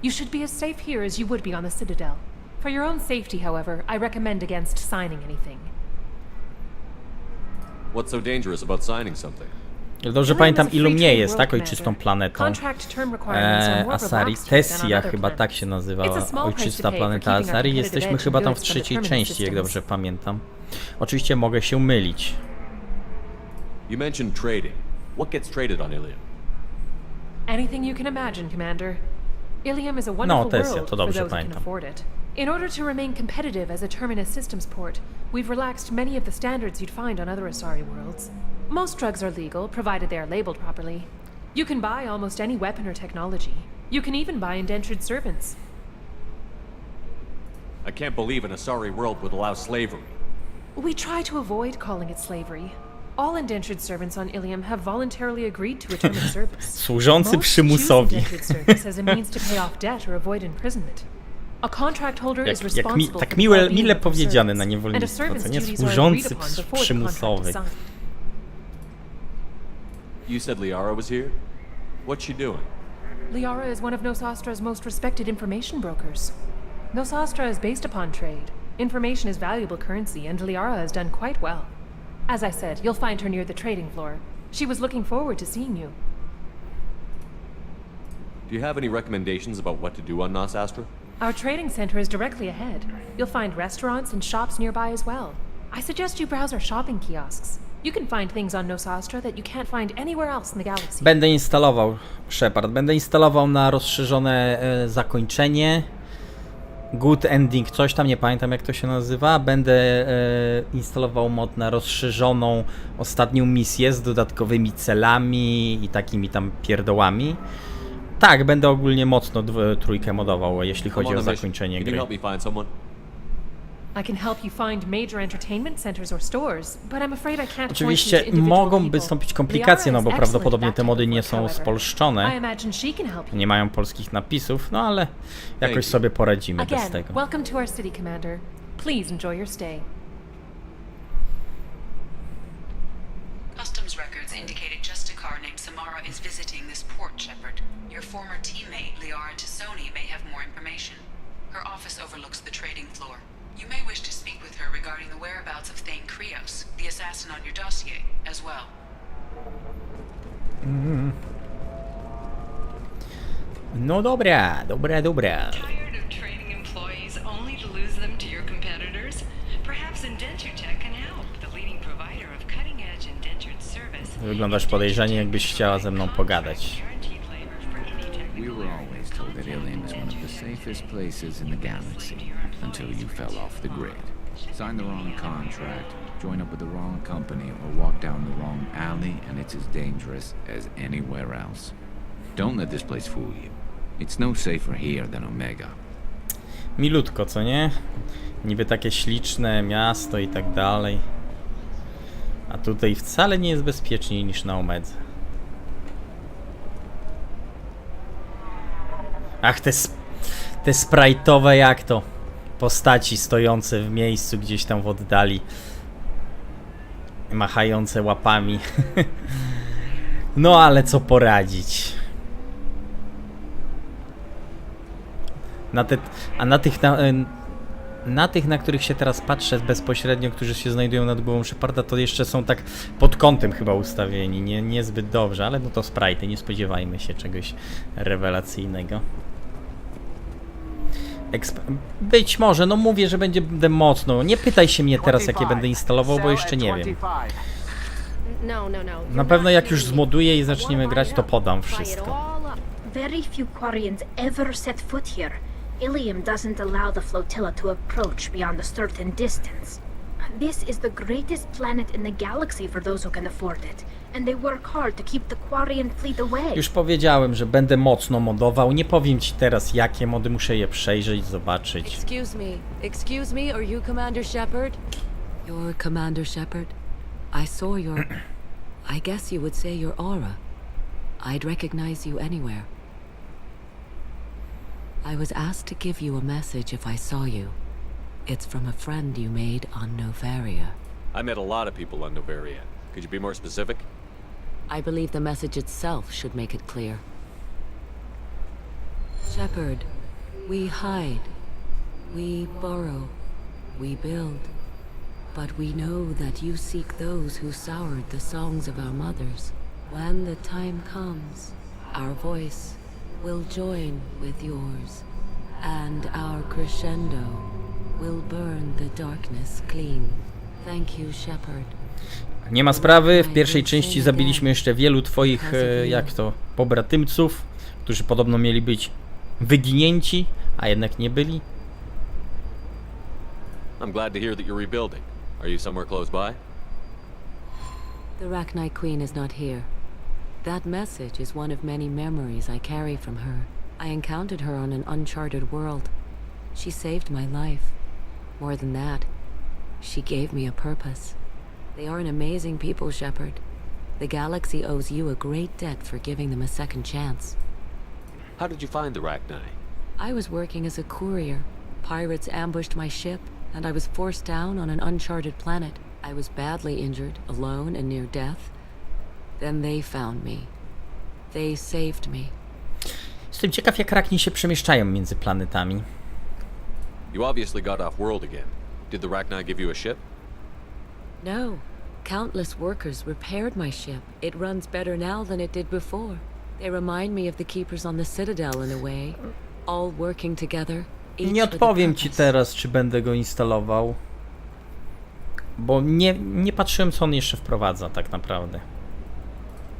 S11: You should be as safe here as you would be on the Citadel. For your own safety, however, I recommend against signing anything.
S10: What's so dangerous about signing something?
S5: Dobrze pamiętam, Ilum nie jest tak ojczystą planetą. Asari, Tessia chyba tak się nazywała, ojczysta planeta Asari. Jesteśmy chyba tam w trzeciej części, jak dobrze pamiętam. Oczywiście mogę się mylić.
S10: You mentioned trading. What gets traded on Ilium?
S11: Anything you can imagine, Commander. Ilium is a wonderful world for those who can afford it. In order to remain competitive as a terminus systems port, we've relaxed many of the standards you'd find on other Asari worlds. Most drugs are legal, provided they are labeled properly. You can buy almost any weapon or technology. You can even buy indentured servants.
S10: I can't believe an Asari world would allow slavery.
S11: We try to avoid calling it slavery. All indentured servants on Ilium have voluntarily agreed to return to service.
S5: Służący przymusowi.
S11: Indentured service as a means to pay off debt or avoid imprisonment. A contract holder is responsible
S5: tak
S11: for
S5: mile powiedziane na niewolnictwo, co nie? Służący przymusowy.
S10: You said Liara was here? What's she doing?
S11: Liara is one of Nos Astra's most respected information brokers. Nos Astra is based upon trade. Information is valuable currency, and Liara has done quite well. As I said, you'll find her near the trading floor. She was looking forward to seeing you.
S10: Do you have any recommendations about what to do on Nos Astra?
S11: Our trading center is directly ahead. You'll find restaurants and shops nearby as well. I suggest you browse our shopping kiosks. You can find things on Nos Astra that you can't find anywhere else in the galaxy.
S5: Będę instalował, Shepard, będę instalował na rozszerzone zakończenie. Good Ending, coś tam, nie pamiętam jak to się nazywa. Będę instalował mod na rozszerzoną ostatnią misję z dodatkowymi celami i takimi tam pierdołami. Tak, będę ogólnie mocno trójkę modował, jeśli chodzi o zakończenie gry. Oczywiście mogą wystąpić komplikacje, no bo prawdopodobnie te mody nie są spolszczone. Nie mają polskich napisów, no ale jakoś sobie poradzimy bez tego.
S11: Welcome to our city, Commander. Please enjoy your stay.
S4: Customs records indicated just a car named Samara is visiting this port, Shepard. Your former teammate, Liara Tassoni, may have more information. Her office overlooks the trading floor. You may wish to speak with her regarding the whereabouts of Thane Krios, the assassin on your dossier, as well.
S5: No dobra.
S4: Tired of training employees only to lose them to your competitors? Perhaps Indenture Tech can help, the leading provider of cutting-edge indentured service.
S5: Wyglądasz podejrzanie, jakbyś chciała ze mną pogadać.
S12: We were always told that Ilium is one of the safest places in the galaxy, until you fell off the grid. Sign the wrong contract, join up with the wrong company, or walk down the wrong alley, and it's as dangerous as anywhere else. Don't let this place fool you. It's no safer here than Omega.
S5: Milutko, co nie? Niby takie śliczne miasto i tak dalej. A tutaj wcale nie jest bezpieczniej niż na Omedze. Ach, te sprite'owe jak to postaci stojące w miejscu gdzieś tam w oddali, machające łapami. No ale co poradzić. Na tych, na których się teraz patrzę bezpośrednio, którzy się znajdują nad głową Sheparda, to jeszcze są tak pod kątem chyba ustawieni, niezbyt dobrze, ale no to sprite'y, nie spodziewajmy się czegoś rewelacyjnego. Być może, no mówię, że będę mocno. Nie pytaj się mnie teraz, jakie będę instalował, bo jeszcze nie wiem. Na pewno jak już zmoduję i zaczniemy grać, to podam wszystko.
S1: Very few Quarians ever set foot here. Ilium doesn't allow the flotilla to approach beyond a certain distance. This is the greatest planet in the galaxy for those who can afford it, and they work hard to keep the Quarian fleet away.
S5: Już powiedziałem, że będę mocno modował. Nie powiem ci teraz, jakie mody, muszę je przejrzeć, zobaczyć.
S13: Excuse me, are you Commander Shepard? You're Commander Shepard? I saw your... I guess you would say your aura. I'd recognize you anywhere. I was asked to give you a message if I saw you. It's from a friend you made on Novaria.
S10: I met a lot of people on Novaria. Could you be more specific?
S13: I believe the message itself should make it clear. Shepard, we hide, we borrow, we build. But we know that you seek those who soured the songs of our mothers. When the time comes, our voice will join with yours, and our crescendo will burn the darkness clean. Thank you, Shepard.
S5: Nie ma sprawy, w pierwszej części zabiliśmy jeszcze wielu twoich, jak to, pobratymców, którzy podobno mieli być wyginięci, a jednak nie byli.
S10: I'm glad to hear that you're rebuilding. Are you somewhere close by?
S13: The Rachni Queen is not here. That message is one of many memories I carry from her. I encountered her on an uncharted world. She saved my life. More than that, she gave me a purpose. They are an amazing people, Shepard. The galaxy owes you a great debt for giving them a second chance.
S10: How did you find the Rachni?
S13: I was working as a courier. Pirates ambushed my ship, and I was forced down on an uncharted planet. I was badly injured, alone and near death. Then they found me. They saved me.
S5: Jestem ciekaw, jak Rachni się przemieszczają między planetami.
S10: You obviously got off world again. Did the Rachni give you a ship?
S13: No. Countless workers repaired my ship. It runs better now than it did before. They remind me of the keepers on the Citadel in a way. All working together.
S5: Nie odpowiem ci teraz, czy będę go instalował. Bo nie patrzyłem, co on jeszcze wprowadza tak naprawdę.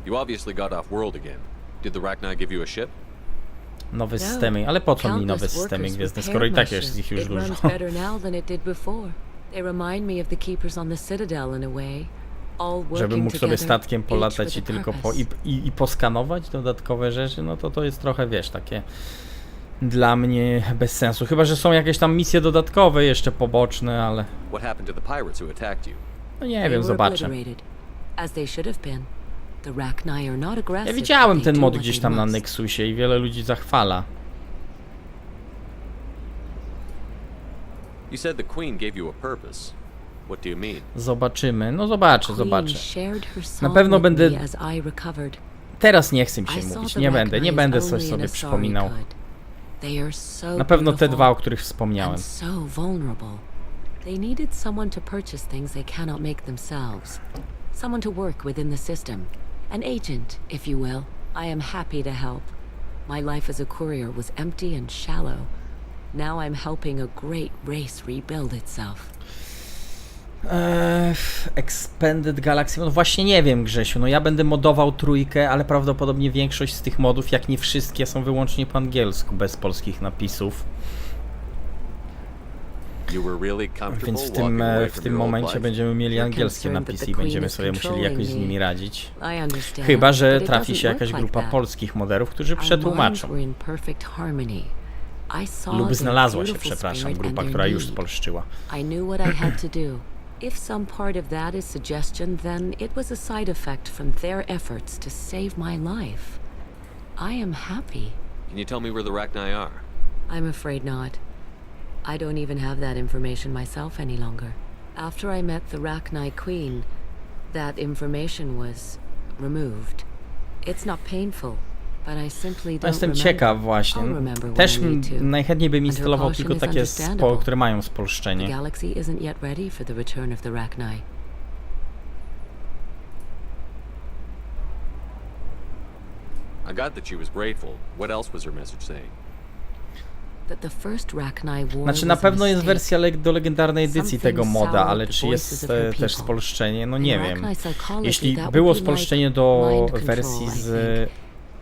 S10: You obviously got off world again. Did the Rachni give you a ship?
S5: Nowe systemy, ale po co mi nowe systemy gwiezdne, skoro i tak jest ich już dużo. Żebym mógł sobie statkiem polatać i tylko poskanować dodatkowe rzeczy, no to jest trochę, wiesz, takie dla mnie bez sensu. Chyba że są jakieś tam misje dodatkowe jeszcze poboczne, ale no nie wiem, zobaczę. Ja widziałem ten mod gdzieś tam na Nexusie i wiele ludzi zachwala.
S10: You said the Queen gave you a purpose. What do you mean?
S5: Zobaczymy. No zobaczę. Na pewno będę... Teraz nie chcę mi się mówić. Nie będę coś sobie przypominał. Na pewno te dwa, o których wspomniałem.
S13: They needed someone to purchase things they cannot make themselves. Someone to work within the system. An agent, if you will. I am happy to help. My life as a courier was empty and shallow. Now I'm helping a great race rebuild itself.
S5: Expanded Galaxy. No właśnie nie wiem, Grzesiu. No ja będę modował trójkę, ale prawdopodobnie większość z tych modów, jak nie wszystkie, są wyłącznie po angielsku, bez polskich napisów. Więc w tym momencie będziemy mieli angielskie napisy i będziemy sobie musieli jakoś z nimi radzić. Chyba że trafi się jakaś grupa polskich moderów, którzy przetłumaczą. Lub znalazła się, przepraszam, grupa, która już spolszczyła.
S13: If some part of that is suggestion, then it was a side effect from their efforts to save my life. I am happy.
S10: Can you tell me where the Rachni are?
S13: I'm afraid not. I don't even have that information myself any longer. After I met the Rachni Queen, that information was removed. It's not painful, but I simply don't
S5: Jestem ciekaw właśnie. Też najchętniej bym instalował tylko takie, które mają spolszczenie.
S13: The galaxy isn't yet ready for the return of the Rachni.
S10: I got that she was grateful. What else was her message saying?
S5: Znaczy na pewno jest wersja do legendarnej edycji tego moda, ale czy jest też spolszczenie? No nie wiem. Jeśli było spolszczenie do wersji z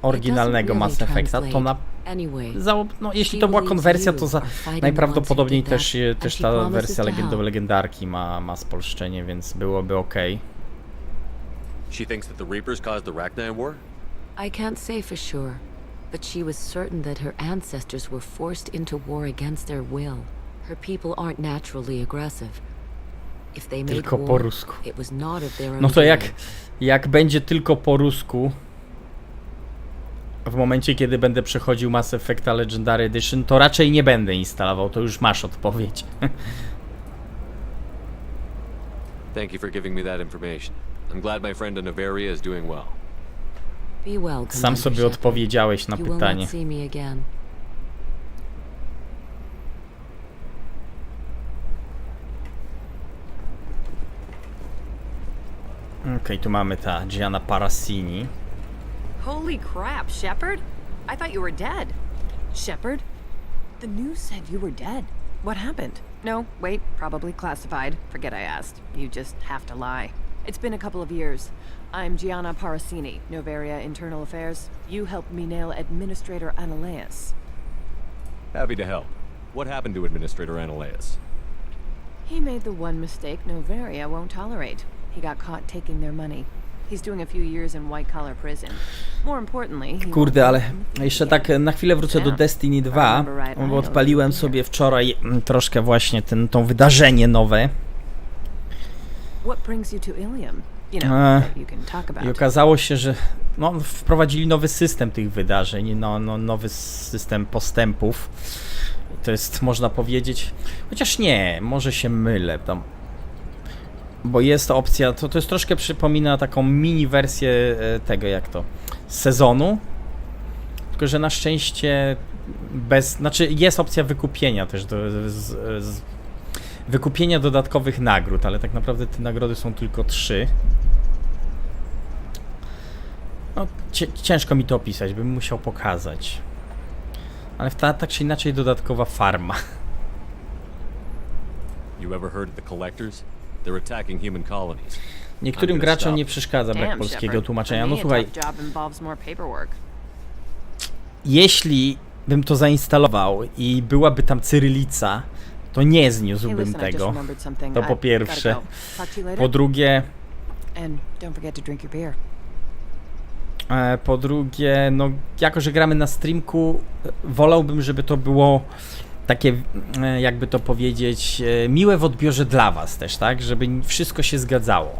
S5: oryginalnego Mass Effecta, to no, jeśli to była konwersja, to najprawdopodobniej też ta wersja legendarki ma spolszczenie, więc byłoby ok.
S10: She thinks that the Reapers caused the Rachni War?
S13: I can't say for sure. But she was certain that her ancestors were forced into war against their will. Her people aren't naturally aggressive. If they made war, it was not of their own.
S5: No to jak będzie tylko po rusku w momencie, kiedy będę przechodził Mass Effecta Legendary Edition, to raczej nie będę instalował, to już masz odpowiedź.
S10: Thank you for giving me that information. I'm glad my friend in Noveria is doing well.
S13: Be well,
S5: Sam sobie odpowiedziałeś na pytanie.
S13: See me again.
S5: Okej, tu mamy ta Gianna Parassini.
S14: Holy crap, Shepard? I thought you were dead. Shepard? The news said you were dead. What happened? No, wait, probably classified. Forget I asked. You just have to lie. It's been a couple of years. I'm Gianna Parassini, Noveria Internal Affairs. You helped me nail Administrator Analeas.
S10: Happy to help. What happened to Administrator Analeas?
S14: He made the one mistake Noveria won't tolerate. He got caught taking their money. He's doing a few years in white-collar prison. More importantly,
S5: kurde, ale jeszcze tak na chwilę wrócę do Destiny 2, bo odpaliłem sobie wczoraj troszkę właśnie to wydarzenie nowe. I okazało się, że wprowadzili nowy system tych wydarzeń, nowy system postępów. To jest, można powiedzieć, chociaż nie, może się mylę tam. Bo jest opcja, to jest troszkę przypomina taką mini wersję tego, jak to, sezonu, tylko że na szczęście jest opcja wykupienia też, wykupienia dodatkowych nagród, ale tak naprawdę te nagrody są tylko 3. No, ciężko mi to opisać, bym musiał pokazać. Ale tak czy inaczej dodatkowa farma.
S10: You ever heard of the Collectors? They're attacking human colonies.
S5: Niektórym graczom nie przeszkadza brak polskiego tłumaczenia. No słuchaj, jeśli bym to zainstalował i byłaby tam cyrylica, to nie zniósłbym tego. To po pierwsze. Po drugie, no jako że gramy na streamku, wolałbym, żeby to było takie, jakby to powiedzieć, miłe w odbiorze dla was też, tak? Żeby wszystko się zgadzało.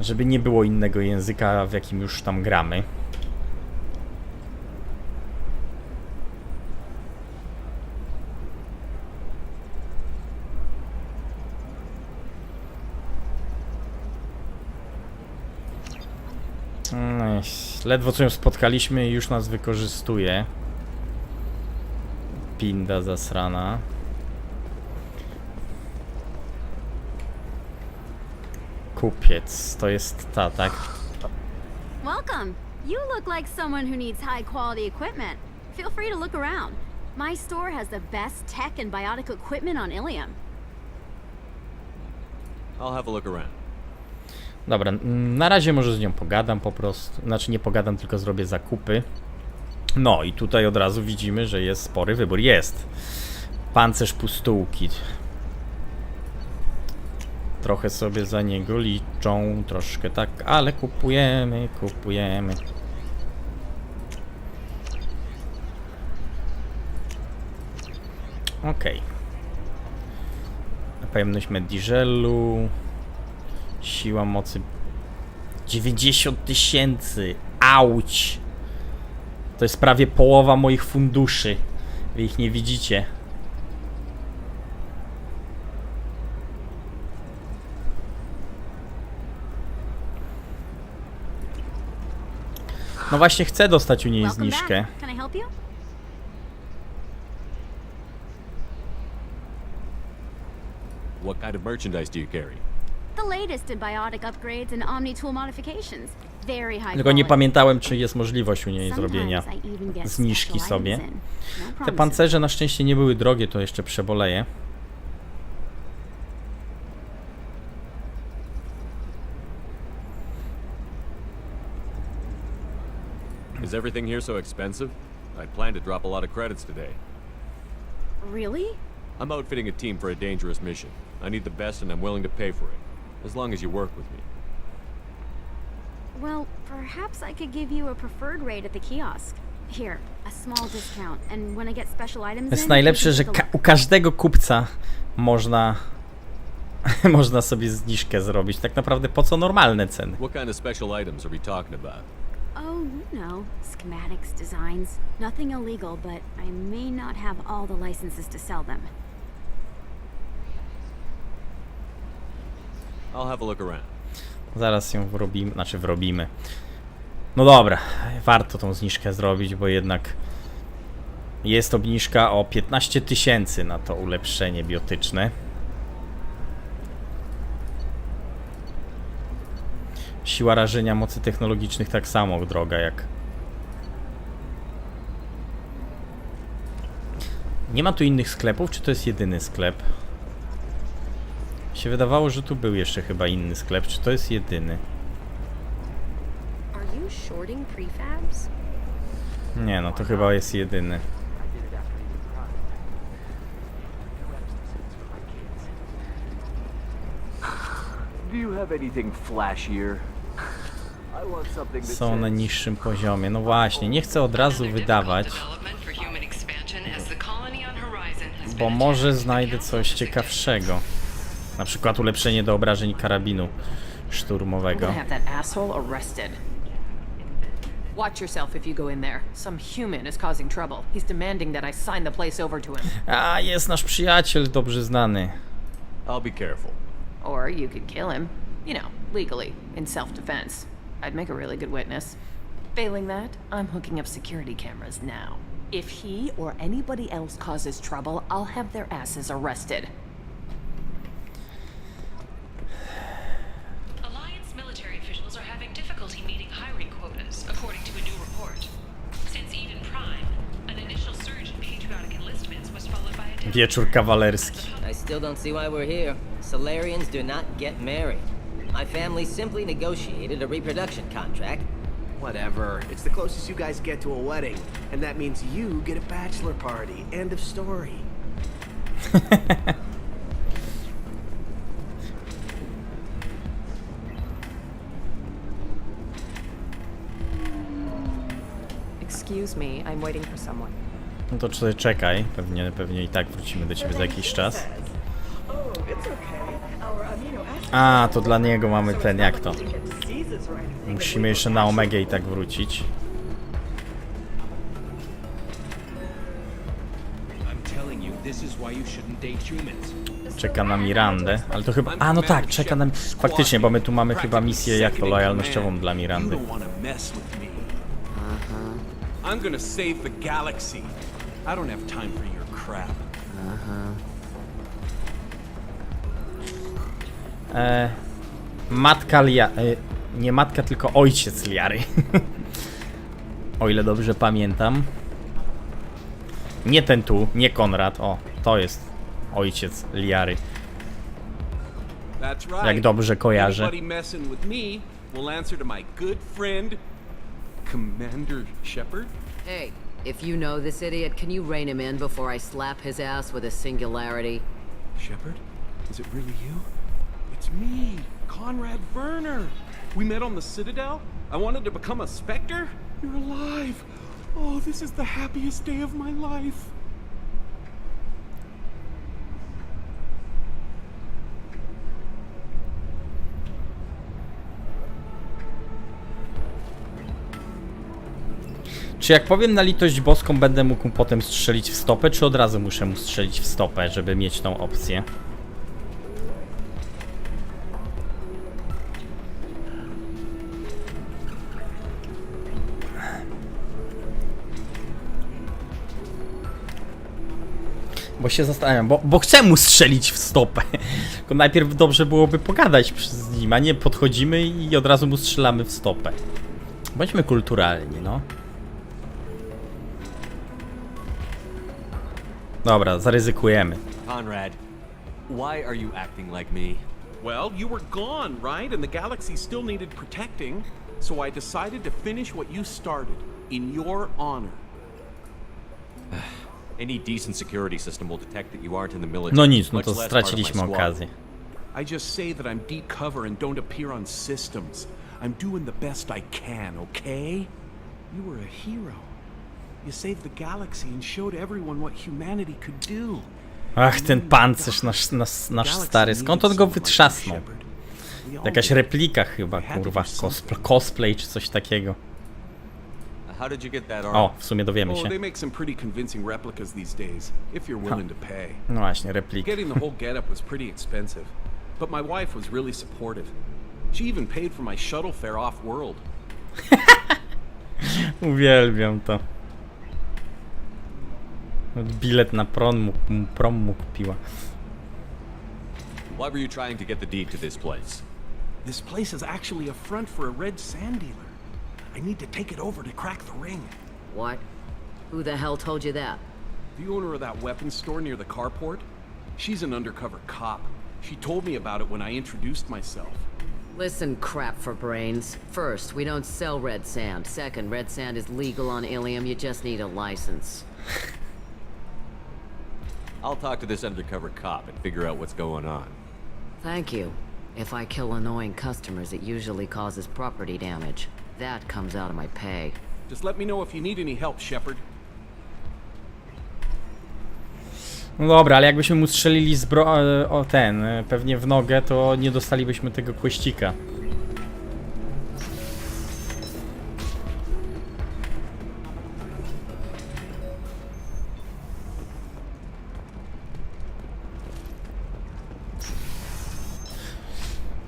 S5: Żeby nie było innego języka, w jakim już tam gramy. Ledwo co ją spotkaliśmy i już nas wykorzystuje. Pinda zasrana. Kupiec, to jest ta, tak?
S15: Welcome. You look like someone who needs high quality equipment. Feel free to look around. My store has the best tech and biotic equipment on Ilium.
S10: I'll have a look around.
S5: Dobra, na razie może z nią pogadam po prostu. Znaczy nie pogadam, tylko zrobię zakupy. No i tutaj od razu widzimy, że jest spory wybór. Jest pancerz pustułki. Trochę sobie za niego liczą, troszkę tak, ale kupujemy. Okej. Pojemność mediżelu. Siła mocy 90 000. Auć! To jest prawie połowa moich funduszy. Wy ich nie widzicie. No właśnie chcę dostać u niej zniżkę.
S10: What kind of merchandise do you carry?
S15: The latest in biotic upgrades and omni-tool modifications. Very high.
S5: Tylko nie pamiętałem, czy jest możliwość u niej zrobienia zniżki sobie. Te pancerze na szczęście nie były drogie, to jeszcze przeboleję.
S10: Is everything here so expensive? I plan to drop a lot of credits today.
S15: Really?
S10: I'm outfitting a team for a dangerous mission. I need the best and I'm willing to pay for it. As long as you work with me.
S15: Well, perhaps I could give you a preferred rate at the kiosk. Here, a small discount, and when I get special items.
S5: Jest najlepsze, że u każdego kupca można można sobie zniżkę zrobić. Tak naprawdę po co normalne ceny?
S10: What kind of special items are we talking about?
S15: Oh, you know, schematics, designs. Nothing illegal, but I may not have all the licenses to sell them.
S10: I'll have a look around.
S5: Zaraz ją wrobimy, znaczy wrobimy. No dobra, warto tą zniżkę zrobić, bo jednak jest obniżka o 15 000 na to ulepszenie biotyczne. Siła rażenia mocy technologicznych tak samo droga jak... Nie ma tu innych sklepów, czy to jest jedyny sklep? Się wydawało, że tu był jeszcze chyba inny sklep, czy to jest jedyny? Nie, no to chyba jest jedyny. Są na niższym poziomie. No właśnie, nie chcę od razu wydawać, bo może znajdę coś ciekawszego. Na przykład ulepszenie do obrażeń karabinu szturmowego.
S11: Watch yourself if you go in there. Some human is causing trouble. He's demanding that I sign the place over to him.
S5: A, jest nasz przyjaciel dobrze znany.
S10: I'll be careful.
S11: Or you could kill him. You know, legally, in self-defense. I'd make a really good witness. Failing that, I'm hooking up security cameras now. If he or anybody else causes trouble, I'll have their asses arrested.
S16: Alliance military officials are having difficulty meeting hiring quotas, according to a new report. Since Eden Prime, an initial surge in patriotic enlistments was followed by a
S5: Wieczór kawalerski.
S17: I still don't see why we're here. Solarians do not get married. My family simply negotiated a reproduction contract.
S18: Whatever. It's the closest you guys get to a wedding. And that means you get a bachelor party. End of story.
S14: Excuse me, I'm waiting for someone.
S5: No to czekaj, pewnie i tak wrócimy do ciebie za jakiś czas. A, to dla niego mamy ten, jak to? Musimy jeszcze na Omegę i tak wrócić. Czeka na Mirandę, ale to chyba... A, no tak, czeka na... Faktycznie, bo my tu mamy chyba misję jak to lojalnościową dla Mirandy.
S6: I'm gonna save the galaxy. I don't have time for your crap.
S5: Matka nie matka, tylko ojciec Liary. O ile dobrze pamiętam. Nie ten tu, nie Konrad. O, to jest ojciec Liary. Jak dobrze kojarzę.
S6: Anybody messing with me will answer to my good friend, Commander Shepard.
S8: Hey, if you know this idiot, can you rein him in before I slap his ass with a singularity?
S6: Shepard? Is it really you? It's me, Conrad Werner. We met on the Citadel. I wanted to become a Spectre. You're alive. Oh, this is the happiest day of my life.
S5: Czy jak powiem na litość boską, będę mógł potem strzelić w stopę, czy od razu muszę mu strzelić w stopę, żeby mieć tą opcję? Bo się zastanawiam, bo chcę mu strzelić w stopę. Tylko najpierw dobrze byłoby pogadać z nim, a nie podchodzimy i od razu mu strzelamy w stopę. Bądźmy kulturalni, no. Dobra, zaryzykujemy.
S10: Conrad, why are you acting like me?
S6: Well, you were gone, right? And the galaxy still needed protecting. So I decided to finish what you started, in your honor.
S10: Any decent security system will detect that you aren't in the military.
S5: No nic, no to straciliśmy okazję.
S6: I just say that I'm deep cover and don't appear on systems. I'm doing the best I can, okay? You were a hero. You saved the galaxy and showed everyone what humanity could do.
S5: Ach, ten pancerz nasz stary, skąd on go wytrzasnął? Jakaś replika chyba, kurwa, cosplay czy coś takiego.
S10: How did you get that arm?
S5: O, w sumie dowiemy się.
S6: They make some pretty convincing replicas these days, if you're willing to pay.
S5: No właśnie, replika.
S6: Getting the whole getup was pretty expensive.
S19: But my wife was really supportive. She even paid for my shuttle fare off-world.
S5: Uwielbiam to. Bilet na prom mu kupiła.
S10: Why were you trying to get the deed to this place?
S19: This place is actually a front for a red sand dealer. I need to take it over to crack the ring.
S13: What? Who the hell told you that?
S19: The owner of that weapons store near the carport? She's an undercover cop. She told me about it when I introduced myself.
S13: Listen, crap for brains. First, we don't sell red sand. Second, red sand is legal on Ilium. You just need a license.
S10: I'll talk to this undercover cop and figure out what's going on.
S13: Thank you. If I kill annoying customers, it usually causes property damage. That comes out of my pay.
S19: Just let me know if you need any help, Shepard.
S5: No dobra, ale jakbyśmy mu strzelili pewnie w nogę, to nie dostalibyśmy tego kłeścika.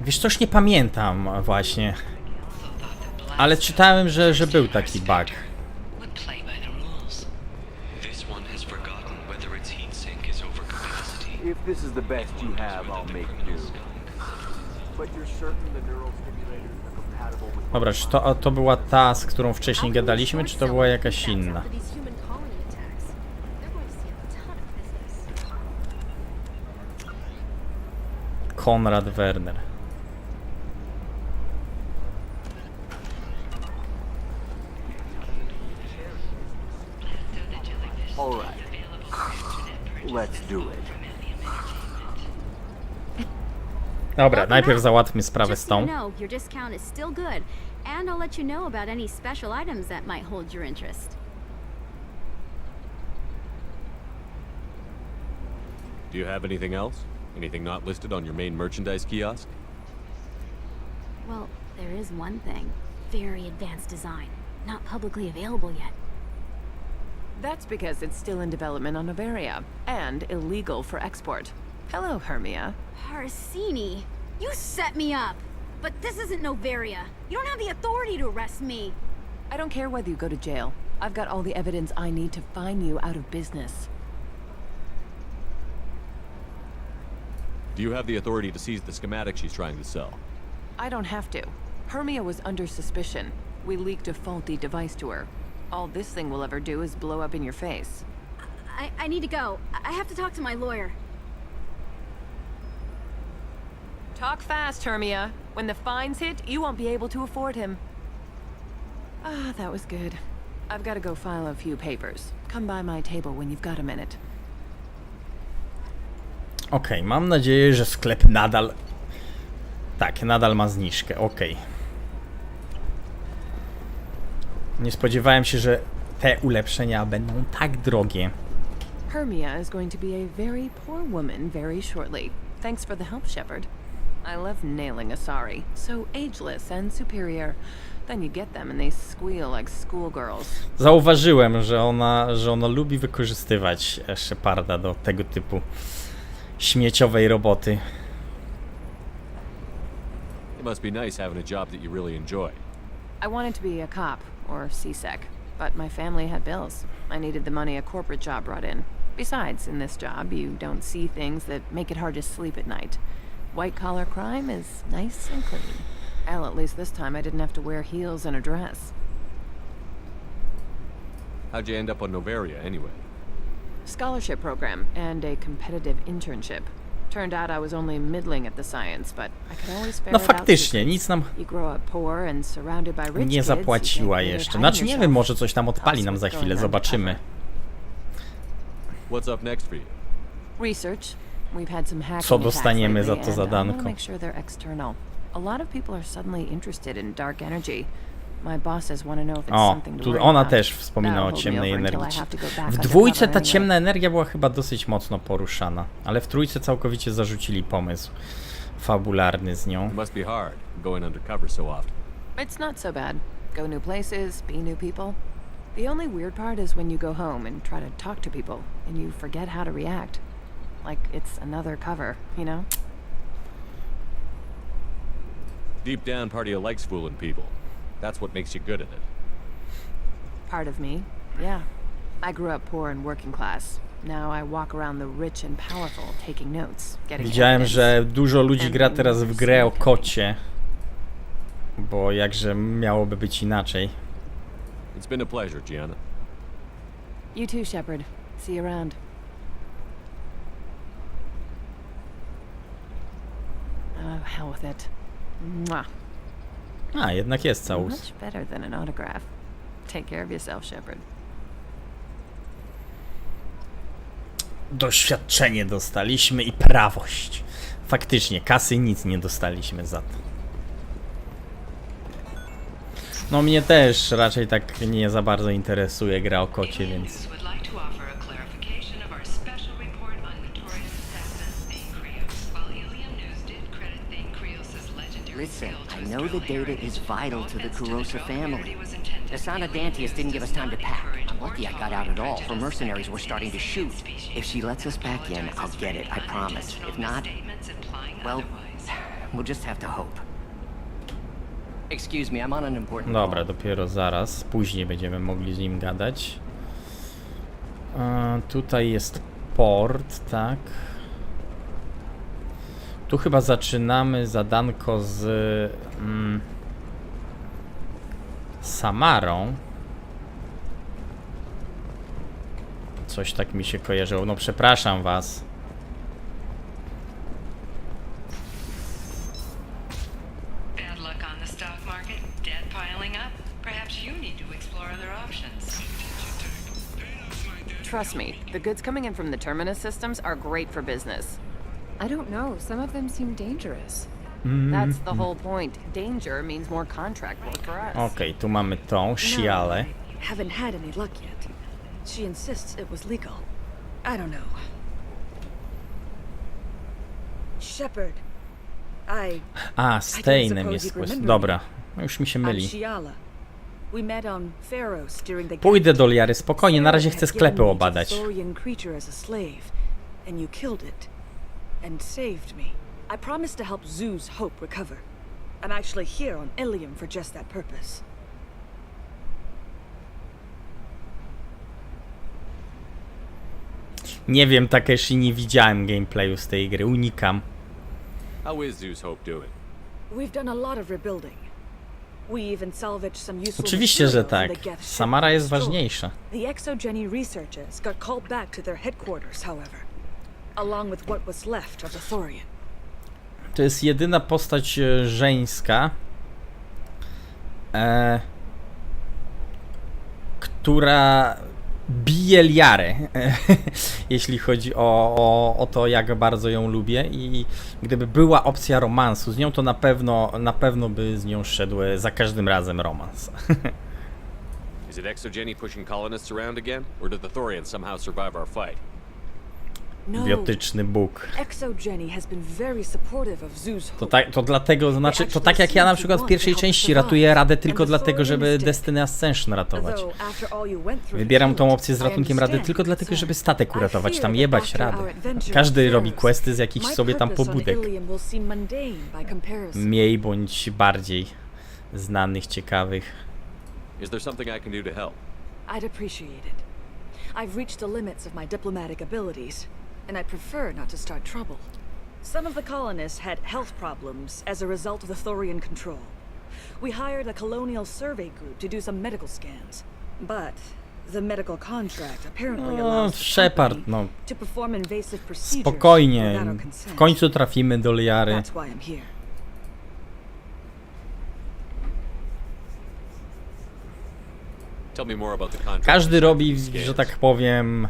S5: Wiesz, coś nie pamiętam właśnie. Ale czytałem, że był taki bug.
S20: If this is the best you have, I'll make do. But you're certain the neural stimulators are compatible with...
S5: Dobra, czy to była ta, z którą wcześniej gadaliśmy, czy to była jakaś inna? Konrad Werner.
S20: All right. Let's do it.
S5: Dobra, najpierw załatwmy sprawę z tą.
S15: Your discount is still good, and I'll let you know about any special items that might hold your interest.
S10: Do you have anything else? Anything not listed on your main merchandise kiosk?
S15: Well, there is one thing. Very advanced design. Not publicly available yet.
S14: That's because it's still in development on Noveria, and illegal for export. Hello, Hermia.
S15: Parsini, you set me up! But this isn't Noveria. You don't have the authority to arrest me!
S14: I don't care whether you go to jail. I've got all the evidence I need to find you out of business.
S10: Do you have the authority to seize the schematic she's trying to sell?
S14: I don't have to. Hermia was under suspicion. We leaked a faulty device to her. All this thing will ever do is blow up in your face.
S15: I need to go. I have to talk to my lawyer.
S14: Talk fast, Hermia. When the fines hit, you won't be able to afford him. Ah, that was good. I've got to go file a few papers. Come by my table when you've got a minute.
S5: Okej, mam nadzieję, że sklep nadal... Tak, nadal ma zniżkę, okej. Nie spodziewałem się, że te ulepszenia będą tak drogie.
S14: Hermia is going to be a very poor woman very shortly. Thanks for the help, Shepard. I love nailing Asari. So ageless and superior. Then you get them and they squeal like schoolgirls.
S5: Zauważyłem, że ona lubi wykorzystywać Sheparda do tego typu śmieciowej roboty.
S10: It must be nice having a job that you really enjoy.
S14: I wanted to be a cop or CSEC, but my family had bills. I needed the money a corporate job brought in. Besides, in this job, you don't see things that make it hard to sleep at night. White-collar crime is nice and clean. Hell, at least this time I didn't have to wear heels and a dress.
S10: How'd you end up on Noveria, anyway?
S14: Scholarship program and a competitive internship. Turned out I was only middling at the science, but I could always ferret
S5: No faktycznie, nic nam nie zapłaciła jeszcze. Znaczy nie wiem, może coś tam odpali nam za chwilę, zobaczymy.
S10: What's up next for you?
S14: Research. We've had some hacking
S5: Co dostaniemy za to
S14: lately,
S5: zadanko?
S14: make sure they're external. A lot of people are suddenly interested in dark energy. My bosses want to know if it's
S5: O,
S14: something to
S5: tu
S14: worry
S5: ona
S14: about.
S5: też wspomina o
S14: That'll
S5: ciemnej
S14: hold me over
S5: energii.
S14: until I have to go back
S5: W
S14: undercover
S5: dwójce ta
S14: anyway.
S5: ciemna energia była chyba dosyć mocno poruszana, ale w trójce całkowicie zarzucili pomysł fabularny z nią.
S10: It must be hard, going undercover so often.
S14: It's not so bad. Go new places, be new people. The only weird part is when you go home and try to talk to people, and you forget how to react. Like it's another cover, you know?
S10: Deep down, part of you likes fooling people. That's what makes you good at it.
S14: Part of me, yeah. I grew up poor and working class. Now I walk around the rich and powerful, taking notes, getting
S5: Widziałem, że dużo ludzi gra teraz w grę o kocie. Bo jakże miałoby być inaczej.
S10: It's been a pleasure, Gianna.
S14: You too, Shepard. See you around. Oh, hell with it. Mwah.
S5: A, jednak jest całus.
S14: Much better than an autograph. Take care of yourself, Shepard.
S5: Doświadczenie dostaliśmy i prawość. Faktycznie, kasy nic nie dostaliśmy za to. No mnie też raczej tak nie za bardzo interesuje gra o kocie, więc...
S21: Listen, I know the data is vital to the Kurosa family. The son of Dantius didn't give us time to pack. I'm lucky I got out at all, for mercenaries were starting to shoot. If she lets us back in, I'll get it, I promise. If not, well, we'll just have to hope. Excuse me, I'm on an important call.
S5: Dobra, dopiero zaraz, później będziemy mogli z nim gadać. Tutaj jest port, tak. Tu chyba zaczynamy zadanko z Samarą. Coś tak mi się kojarzyło. No przepraszam was.
S16: Bad luck on the stock market, debt piling up. Perhaps you need to explore other options.
S14: Trust me, the goods coming in from the Terminus systems are great for business. I don't know, some of them seem dangerous. That's the whole point. Danger means more contract work for us.
S5: Okej, tu mamy tą, Shiale.
S22: Haven't had any luck yet. She insists it was legal. I don't know. Shepard,
S5: z Tejnem jest quest. Dobra, już mi się myli. Pójdę do Liary, spokojnie, na razie chcę sklepy obadać.
S22: And saved me. I promised to help Zoo's Hope recover. I'm actually here on Ilium for just that purpose.
S5: Nie wiem, Takeshi, nie widziałem gameplayu z tej gry, unikam.
S10: How is Zoo's Hope doing?
S22: We've done a lot of rebuilding. We even salvaged some useful
S5: Oczywiście, że tak. Samara jest ważniejsza.
S22: The Exogeny researchers got called back to their headquarters, however. Along with what was left of the Thorian.
S5: To jest jedyna postać żeńska, która bije Liarę, jeśli chodzi o to, jak bardzo ją lubię, i gdyby była opcja romansu z nią, to na pewno by z nią szedł za każdym razem romans.
S10: Is it Exogeny pushing colonists around again, or did the Thorians somehow survive our fight?
S5: Biotyczny Bóg.
S22: To
S5: dlatego, znaczy, to tak jak ja na przykład w pierwszej części ratuję Radę tylko dlatego, żeby Destiny Ascension ratować. Wybieram tą opcję z ratunkiem Rady tylko dlatego, żeby statek uratować, tam jebać Radę. Każdy robi questy z jakichś sobie tam pobudek. Mniej bądź bardziej znanych, ciekawych.
S10: Is there something I can do to help?
S22: I'd appreciate it. I've reached the limits of my diplomatic abilities, and I'd prefer not to start trouble. Some of the colonists had health problems as a result of the Thorian control. We hired a colonial survey group to do some medical scans, but the medical contract apparently allows
S5: Shepard,
S22: to perform invasive procedures
S5: spokojnie,
S22: without our consent.
S5: w końcu trafimy do Liary.
S22: That's why I'm here.
S5: Każdy robi, że tak powiem,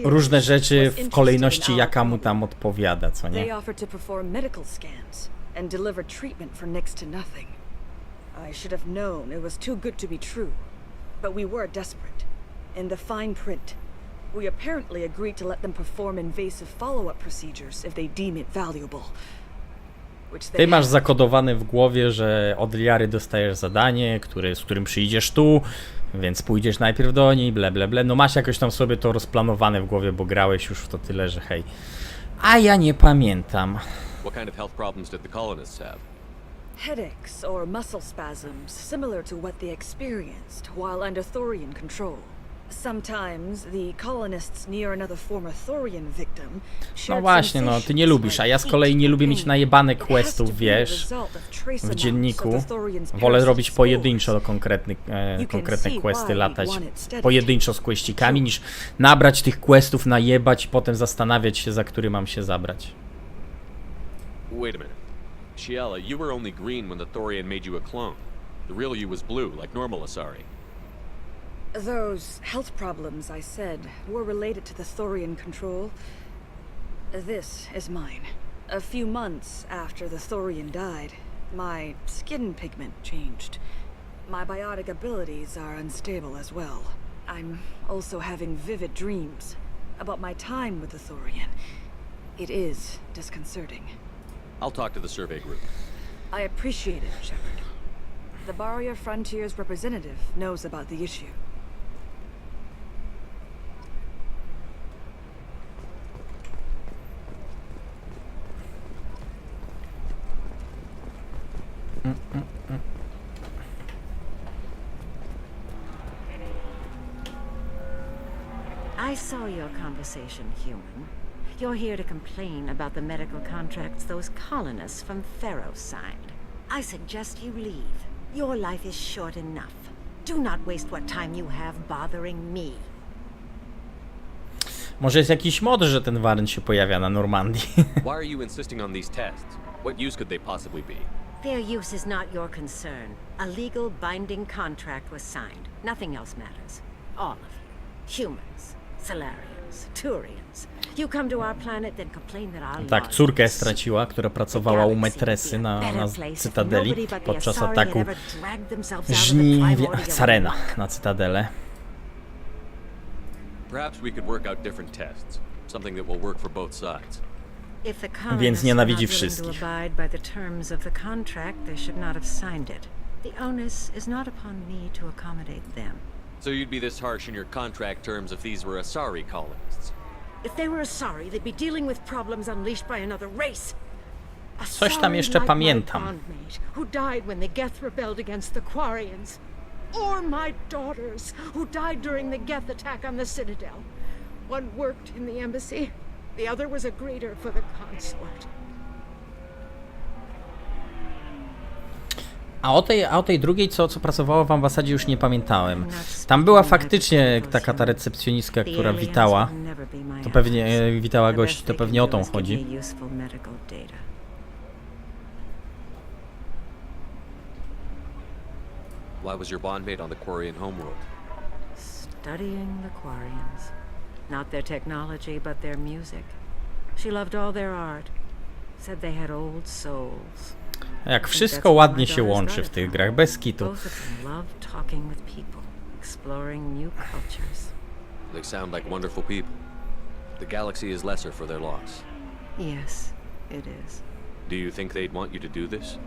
S5: różne rzeczy w kolejności, jaka mu tam odpowiada, co nie?
S22: I should have known it was too good to be true, but we were desperate. In the fine print, we apparently agreed to let them perform invasive follow-up procedures if they deem it valuable.
S5: Ty masz zakodowane w głowie, że od Liary dostajesz zadanie, z którym przyjdziesz tu, więc pójdziesz najpierw do niej, ble ble ble. No masz jakoś tam sobie to rozplanowane w głowie, bo grałeś już w to tyle, że hej. A ja nie pamiętam.
S10: What kind of health problems did the colonists have?
S22: Headaches or muscle spasms similar to what they experienced while under Thorian control. Sometimes the colonists near another former Thorian victim
S5: No właśnie, no ty nie lubisz, a ja z kolei nie lubię mieć najebane questów, wiesz, w dzienniku. Wolę robić pojedynczo konkretne questy, latać pojedynczo z questikami, niż nabrać tych questów, najebać i potem zastanawiać się, za który mam się zabrać.
S10: Wait a minute. Shiela, you were only green when the Thorian made you a clone. The real you was blue, like normal Asari.
S22: Those health problems I said were related to the Thorian control. This is mine. A few months after the Thorian died, my skin pigment changed. My biotic abilities are unstable as well. I'm also having vivid dreams about my time with the Thorian. It is disconcerting.
S10: I'll talk to the survey group.
S22: I appreciate it, Shepard. The Barrier Frontiers representative knows about the issue.
S3: I saw your conversation, human. You're here to complain about the medical contracts those colonists from Pharaoh signed. I suggest you leave. Your life is short enough. Do not waste what time you have bothering me.
S5: Może jest jakiś mod, że ten Warren się pojawia na Normandii.
S10: Why are you insisting on these tests? What use could they possibly be?
S3: Their use is not your concern. A legal binding contract was signed. Nothing else matters. All of you. Humans, Salarians, Turians. You come to our planet, then complain that our
S5: Tak, córkę straciła, która pracowała u metresy na Cytadeli podczas ataku Sarena na Cytadelę.
S10: Perhaps we could work out different tests. Something that will work for both sides.
S5: Więc nienawidzi wszystkich.
S10: So you'd be this harsh in your contract terms if these were Asari colonists?
S3: If they were Asari, they'd be dealing with problems unleashed by another race.
S5: Coś tam jeszcze pamiętam.
S3: Who died when the Geth rebelled against the Quarians. Or my daughters, who died during the Geth attack on the Citadel. One worked in the embassy, the other was a greeter for the consort.
S5: A o tej drugiej, co pracowała w ambasadzie, już nie pamiętałem. Tam była faktycznie taka ta recepcjonistka, która witała. To pewnie witała gości, to pewnie o tą chodzi.
S10: Why was your bondmate on the Quarian homeworld?
S3: Studying the Quarians. Not their technology, but their music. She loved all their art. Said they had old souls.
S5: Jak wszystko ładnie się łączy w tych grach, bez kitu.
S10: They sound like wonderful people. The galaxy is lesser for their loss.
S3: Yes, it is.
S10: Do you think they'd want you to do this?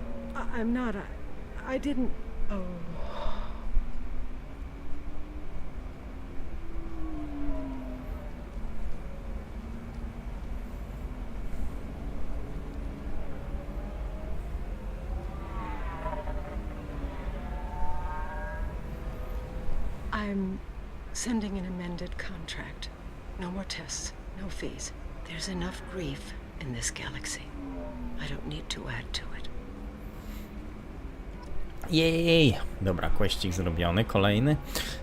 S3: I'm not. I didn't. Oh. I'm sending an amended contract. No more tests, no fees. There's enough grief in this galaxy. I don't need to add to it.
S5: Jej! Dobra, questik zrobiony, kolejny.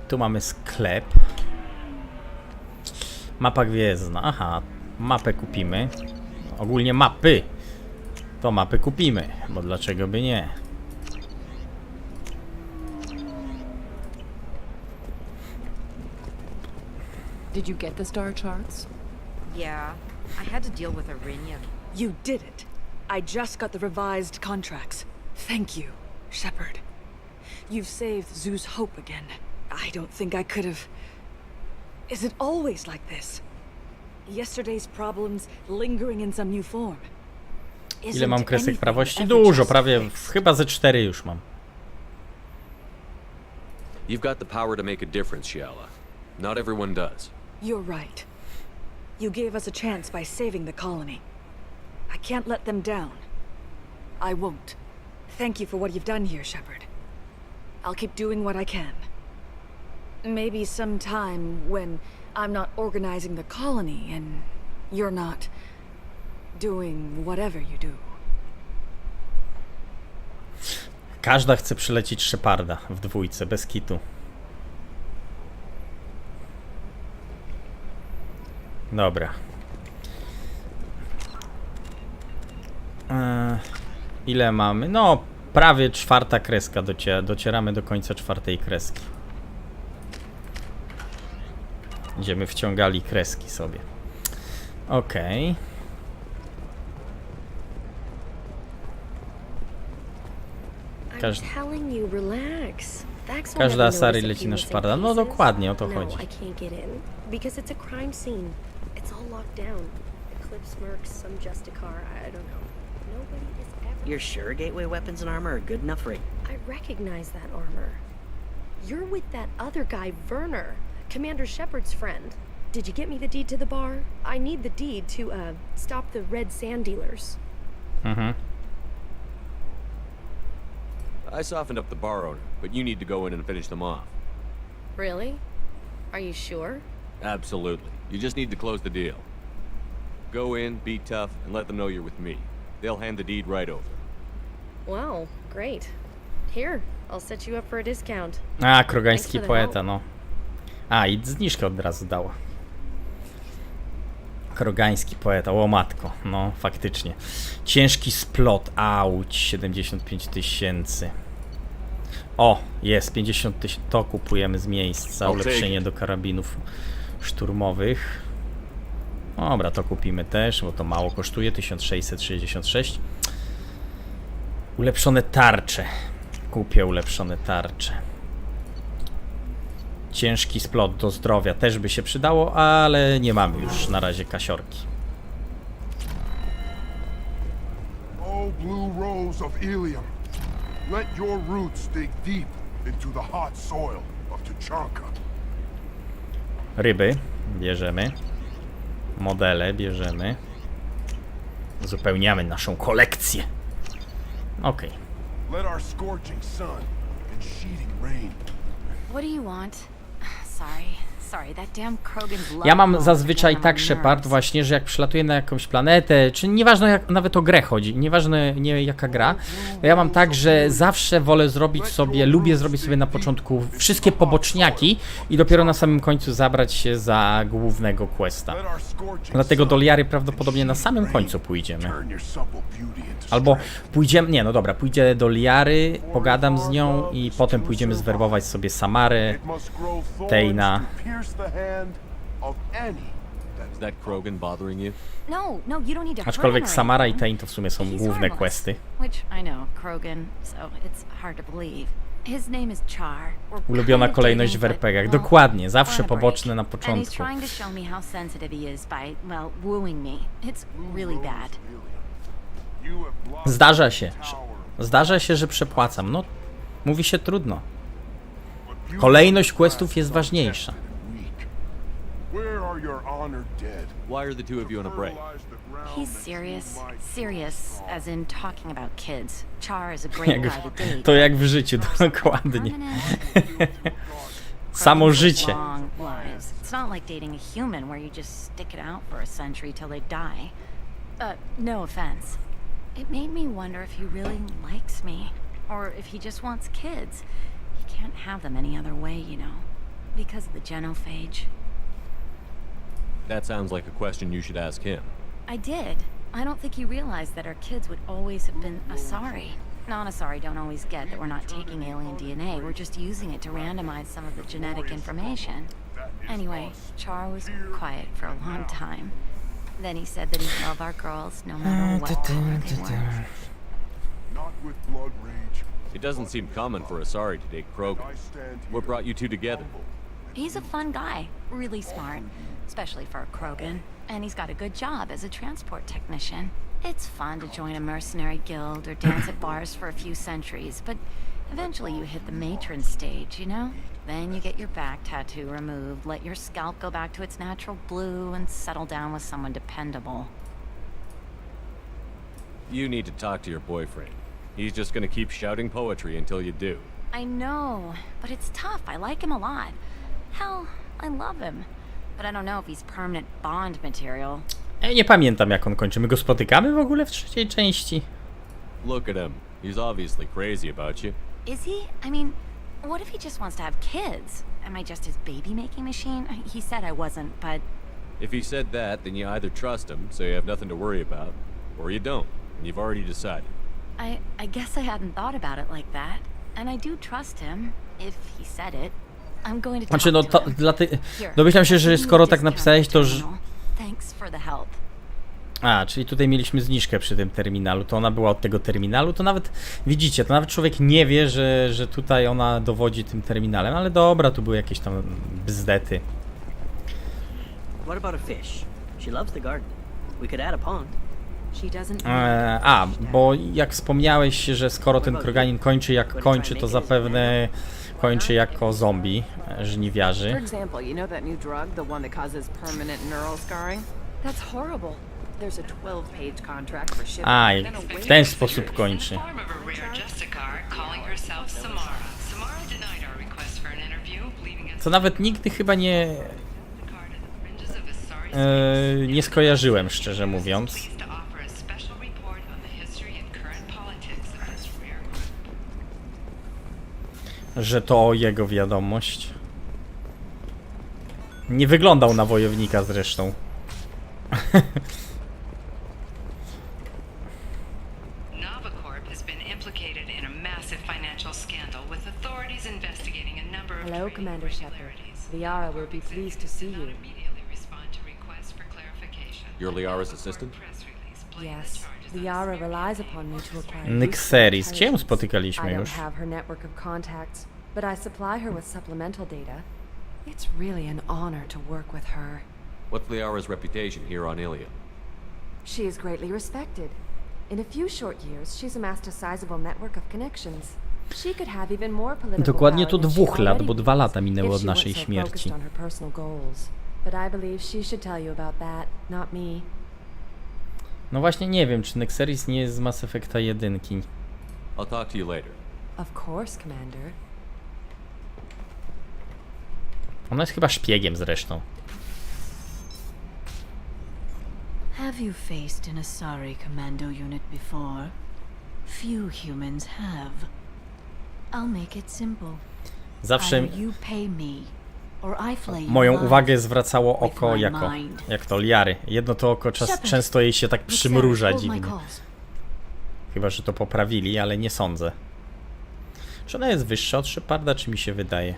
S5: Tu mamy sklep. Mapa gwiezdna. Aha, mapę kupimy. Ogólnie mapy. To mapy kupimy, bo dlaczego by nie?
S11: Did you get the star charts?
S22: Yeah, I had to deal with Arinia. You did it. I just got the revised contracts. Thank you, Shepard. You've saved Zoo's hope again. I don't think I could have... Is it always like this? Yesterday's problems lingering in some new form.
S5: Ile mam kresek prawości? Dużo, prawie chyba ze 4 już mam.
S10: You've got the power to make a difference, Shiela. Not everyone does.
S22: You're right. You gave us a chance by saving the colony. I can't let them down. I won't. Thank you for what you've done here, Shepard. I'll keep doing what I can. Maybe sometime when I'm not organizing the colony and you're not doing whatever you do.
S5: Każda chce przylecieć Sheparda w dwójce, bez kitu. Dobra. Ile mamy? No, prawie 4. kreska. Docieramy do końca 4. kreski. Będziemy wciągali kreski sobie. Okej. Każda Asari leci na Sheparda. No dokładnie, o to chodzi.
S7: You're sure gateway weapons and armor are good enough for it?
S1: I recognize that armor. You're with that other guy, Werner, Commander Shepard's friend. Did you get me the deed to the bar? I need the deed to, stop the red sand dealers.
S10: I softened up the bar owner, but you need to go in and finish them off.
S1: Really? Are you sure?
S10: Absolutely. You just need to close the deal. Go in, be tough, and let them know you're with me. They'll hand the deed right over.
S1: Wow, great. Here, I'll set you up for a discount.
S5: A, krogański poeta, no. A, i zniżkę od razu dała. Krogański poeta, o matko, no faktycznie. Ciężki splot, auć, 75 000. O, jest 50 000, to kupujemy z miejsca, ulepszenie do karabinów szturmowych. Dobra, to kupimy też, bo to mało kosztuje, 1666. Ulepszone tarcze. Kupię ulepszone tarcze. Ciężki splot do zdrowia też by się przydało, ale nie mamy już na razie kasiorki.
S9: Oh, blue rose of Ilium, let your roots dig deep into the hot soil of Tuchanka.
S5: Ryby bierzemy. Modele bierzemy. Uzupełniamy naszą kolekcję. Okej.
S9: Let our scorching sun and sheeting rain.
S15: What do you want? Sorry, that damn Krogan's
S5: Ja mam zazwyczaj tak, Shepard, właśnie, że jak przylatuję na jakąś planetę, czy nieważne jak nawet o grę chodzi, nieważne nie jaka gra, to ja mam tak, że zawsze wolę zrobić sobie, lubię zrobić sobie na początku wszystkie poboczniaki i dopiero na samym końcu zabrać się za głównego questa. Dlatego do Liary prawdopodobnie na samym końcu pójdziemy. Albo pójdziemy, nie no dobra, pójdę do Liary, pogadam z nią i potem pójdziemy zwerbować sobie Samarę, Tejna. Aczkolwiek Samara i Tain to w sumie są główne questy. Ulubiona kolejność w RPGach. Dokładnie, zawsze poboczne na początku. Zdarza się, że przepłacam. No, mówi się trudno. Kolejność questów jest ważniejsza.
S10: Why are the two of you on a break?
S15: He's serious, as in talking about kids. Char is a great guy to date.
S5: To jak w życiu, dokładnie. Samo życie.
S15: It's not like dating a human where you just stick it out for a century till they die. No offense. It made me wonder if he really likes me, or if he just wants kids. He can't have them any other way, you know, because of the genophage.
S10: That sounds like a question you should ask him.
S15: I did. I don't think he realized that our kids would always have been Asari. Non-Asari don't always get that we're not taking alien DNA, we're just using it to randomize some of the genetic information. Anyway, Char was quiet for a long time. Then he said that he'd love our girls no matter what color they were.
S10: It doesn't seem common for Asari to date Krogan. What brought you two together?
S15: He's a fun guy, really smart, especially for a Krogan. And he's got a good job as a transport technician. It's fun to join a mercenary guild or dance at bars for a few centuries, but eventually you hit the matron stage, you know? Then you get your back tattoo removed, let your scalp go back to its natural blue, and settle down with someone dependable.
S10: You need to talk to your boyfriend. He's just gonna keep shouting poetry until you do.
S15: I know, but it's tough. I like him a lot. Hell, I love him. But I don't know if he's permanent Bond material.
S5: Nie pamiętam jak on kończy. My go spotykamy w ogóle w trzeciej części?
S10: Look at him. He's obviously crazy about you.
S15: Is he? I mean, what if he just wants to have kids? Am I just his baby-making machine? He said I wasn't, but...
S10: If he said that, then you either trust him, so you have nothing to worry about, or you don't, and you've already decided.
S15: I guess I hadn't thought about it like that. And I do trust him, if he said it. I'm going to
S5: Znaczy, no, domyślam się, że skoro tak napisałeś, to...
S15: Thanks for the help.
S5: A, czyli tutaj mieliśmy zniżkę przy tym terminalu, to ona była od tego terminalu, to nawet, widzicie, to nawet człowiek nie wie, że tutaj ona dowodzi tym terminalem, ale dobra, tu były jakieś tam bzdety.
S7: What about a fish? She loves the garden. We could add a pond.
S5: Bo jak wspomniałeś, że skoro ten kroganin kończy jak kończy, to zapewne kończy jako zombie, żniwiarzy.
S14: For example, you know that new drug, the one that causes permanent neural scarring? That's horrible. There's a 12-page contract for shipping.
S5: A, i w ten sposób kończy. Co nawet nigdy chyba nie skojarzyłem, szczerze mówiąc. Że to jego wiadomość. Nie wyglądał na wojownika zresztą.
S2: Hello, Commander Shepard. Liara will be pleased to see you.
S10: You're Liara's assistant?
S2: Yes. Liara relies upon me to acquire
S5: Nixeris. Gdzie ją spotykaliśmy
S2: I don't
S5: już?
S2: have her network of contacts, but I supply her with supplemental data. It's really an honor to work with her.
S10: What's Liara's reputation here on Ilium?
S2: She is greatly respected. In a few short years, she's amassed a sizable network of connections. She could have even more political
S5: Dokładnie to
S2: power than she
S5: 2 lat,
S2: already
S5: bo 2 lata minęły
S2: if
S5: od
S2: she
S5: naszej
S2: weren't so
S5: śmierci.
S2: focused on her personal goals. But I believe she should tell you about that, not me.
S5: No właśnie nie wiem, czy Nexeris nie jest z Mass Effecta 1.
S10: I'll talk to you later.
S2: Of course, Commander.
S5: Ona jest chyba szpiegiem zresztą.
S13: Have you faced an Asari commando unit before? Few humans have. I'll make it simple.
S5: Zawsze
S13: You pay me, or I flay
S5: moją
S13: you
S5: uwagę zwracało oko
S13: my
S5: jako
S13: mind.
S5: jak to Liary. Jedno to oko często jej się tak przymruża dziwnie. Chyba, że to poprawili, ale nie sądzę. Czy ona jest wyższa od Sheparda, czy mi się wydaje?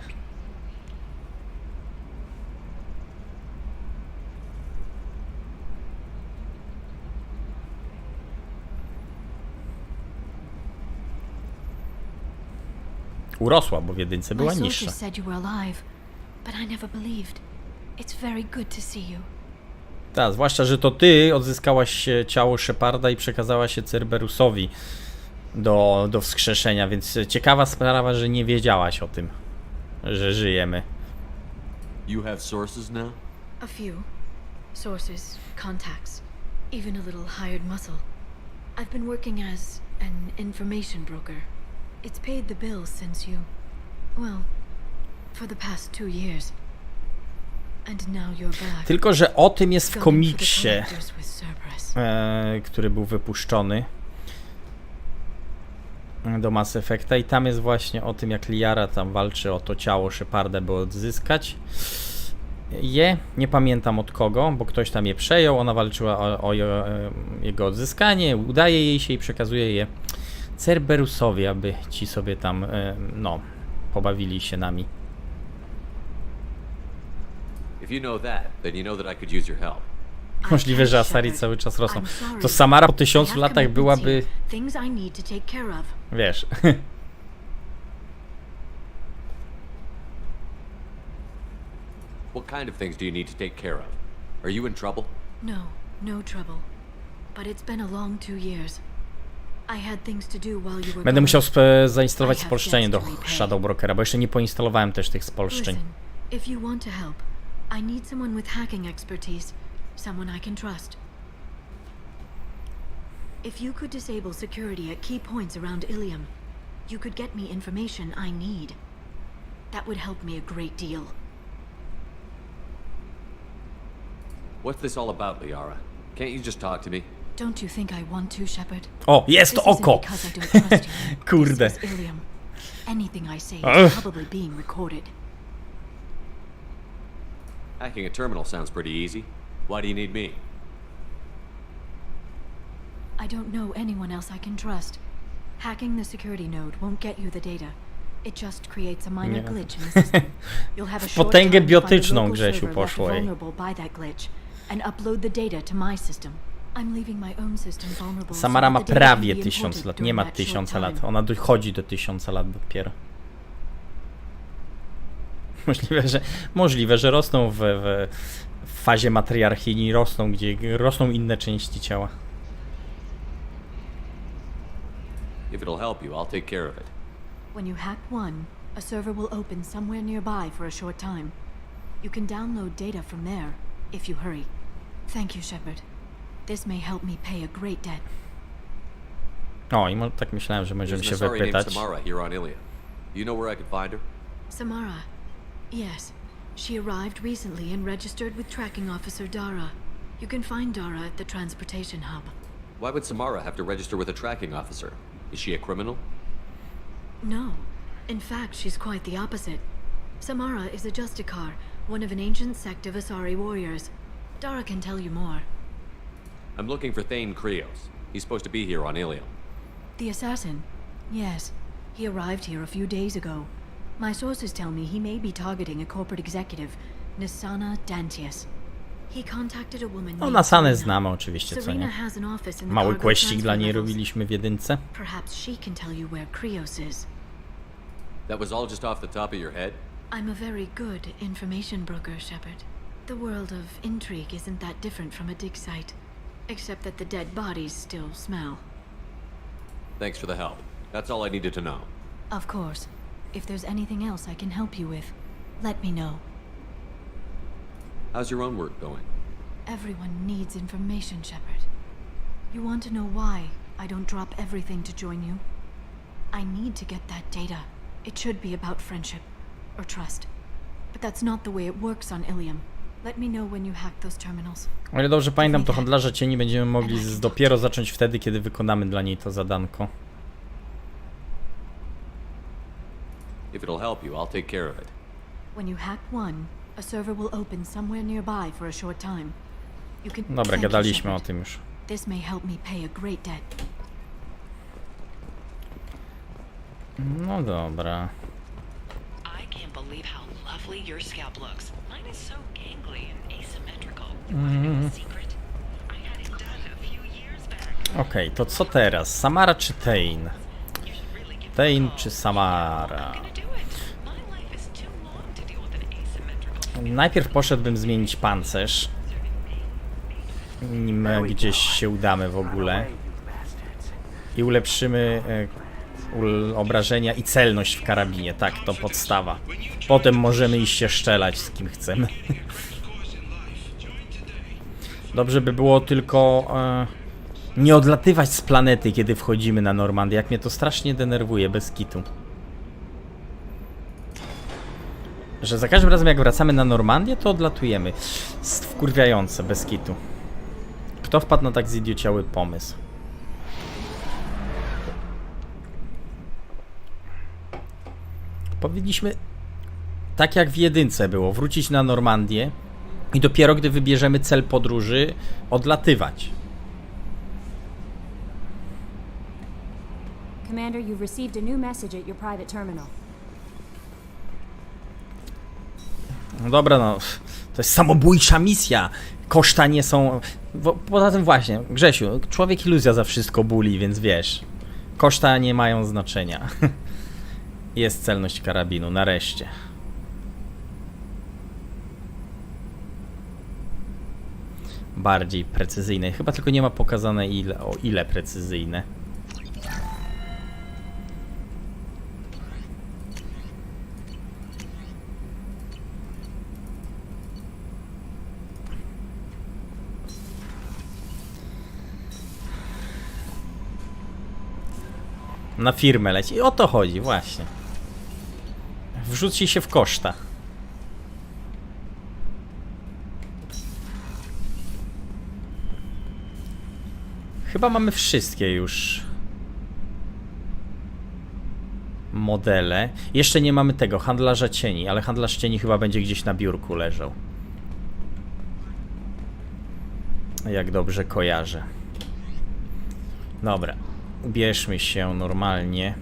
S5: Urosła, bo w jedynce była niższa. Tak, zwłaszcza, że to ty odzyskałaś ciało Sheparda i przekazałaś je Cerberusowi do wskrzeszenia, więc ciekawa sprawa, że nie wiedziałaś o tym, że żyjemy.
S10: You have sources now?
S13: A few. Sources, contacts, even a little hired muscle. I've been working as an information broker. It's paid the bills since you... well, for the past 2 years. And now you're back.
S5: Tylko, że o tym jest w komiksie, który był wypuszczony do Mass Effecta i tam jest właśnie o tym, jak Liara tam walczy o to ciało Sheparda, by odzyskać je. Nie pamiętam od kogo, bo ktoś tam je przejął, ona walczyła o jego odzyskanie, udaje jej się i przekazuje je Cerberusowi, aby ci sobie tam, no, pobawili się nami. Możliwe, że Asari cały czas rosną. To Samara po 1000 latach byłaby... Wiesz...
S10: What kind of things do you need to take care of? Are you in trouble?
S13: No trouble. But it's been a long 2 years. I had things to do while you were
S5: Będę musiał zainstalować spolszczenie do Shadow Brokera, bo jeszcze nie poinstalowałem też tych spolszczeń.
S13: If you want to help, I need someone with hacking expertise, someone I can trust.
S4: If you could disable security at key points around Ilium, you could get me information I need. That would help me a great deal.
S10: What's this all about, Liara? Can't you just talk to me?
S4: Don't you think I want to, Shepard?
S5: O, jest to oko! Kurde.
S4: Anything I say is probably being recorded.
S10: Hacking a terminal sounds pretty easy. Why do you need me?
S4: I don't know anyone else I can trust. Hacking the security node won't get you the data. It just creates a minor glitch in the system. You'll have a short time to find a local server left vulnerable by that glitch and upload the data to my system. I'm leaving my own system vulnerable.
S5: Samara ma prawie 1000 lat, nie ma 1000 lat. Ona dochodzi do 1000 lat dopiero. Możliwe, że rosną w fazie matriarchii, rosną, gdzie rosną inne części ciała.
S10: If it'll help you, I'll take care of it.
S4: When you hack one, a server will open somewhere nearby for a short time. You can download data from there, if you hurry. Thank you, Shepard. This may help me pay a great debt.
S5: O, i tak myślałem, że możemy się wypytać.
S10: Samara here on Ilium. You know where I could find her?
S4: Samara. Yes. She arrived recently and registered with tracking officer Dara. You can find Dara at the transportation hub.
S10: Why would Samara have to register with a tracking officer? Is she a criminal?
S4: No. In fact, she's quite the opposite. Samara is a Justicar, one of an ancient sect of Asari warriors. Dara can tell you more.
S10: I'm looking for Thane Krios. He's supposed to be here on Ilium.
S4: The assassin? Yes. He arrived here a few days ago. My sources tell me he may be targeting a corporate executive, Nisana Dantius. He contacted a woman
S5: No, Nasanę znamy oczywiście, co nie?
S4: has an office in the
S5: Mały
S4: cargo
S5: questik dla niej
S4: transfer
S5: robiliśmy w jedynce.
S4: Perhaps she can tell you where Krios is.
S10: That was all just off the top of your head?
S4: I'm a very good information broker, Shepard. The world of intrigue isn't that different from a dig site, except that the dead bodies still smell.
S10: Thanks for the help. That's all I needed to know.
S4: Of course. If there's anything else I can help you with, let me know.
S10: How's your own work going?
S4: Everyone needs information, Shepard. You want to know why I don't drop everything to join you? I need to get that data. It should be about friendship, or trust. But that's not the way it works on Ilium. Let me know when you hack those terminals.
S5: O ile dobrze pamiętam, to handlarza cieni będziemy mogli dopiero zacząć wtedy, kiedy wykonamy dla niej to zadanko.
S10: If it'll help you, I'll take care of it.
S4: When you hack one, a server will open somewhere nearby for a short time. You can...
S5: Dobra, gadaliśmy o tym już.
S4: This may help me pay a great debt.
S5: No dobra.
S16: I can't believe how lovely your scalp looks. Mine is so gangly and asymmetrical. Secret? I had it done a few years back.
S5: Okej, to co teraz? Samara czy Thane? Thane czy Samara? Najpierw poszedłbym zmienić pancerz, nim gdzieś się udamy w ogóle. I ulepszymy obrażenia i celność w karabinie. Tak, to podstawa. Potem możemy iść się szczelać z kim chcemy. Dobrze by było tylko nie odlatywać z planety, kiedy wchodzimy na Normandię. Jak mnie to strasznie denerwuje, bez kitu. Że za każdym razem jak wracamy na Normandię, to odlatujemy. Jest wkurwiające, bez kitu. Kto wpadł na tak zidiociały pomysł? Powinniśmy, tak jak w jedynce było, wrócić na Normandię i dopiero gdy wybierzemy cel podróży, odlatywać.
S12: Commander, you've received a new message at your private terminal.
S5: No dobra, no, to jest samobójcza misja. Koszta nie są... Poza tym właśnie, Grzesiu, człowiek iluzja za wszystko buli, więc wiesz. Koszta nie mają znaczenia. Jest celność karabinu, nareszcie. Bardziej precyzyjne. Chyba tylko nie ma pokazane o ile precyzyjne. na firmę leci. I o to chodzi, właśnie. Wrzuci się w koszta. Chyba mamy wszystkie już modele. Jeszcze nie mamy tego, handlarza cieni, ale handlarz cieni chyba będzie gdzieś na biurku leżał. Jak dobrze kojarzę. Dobra, ubierzmy się normalnie.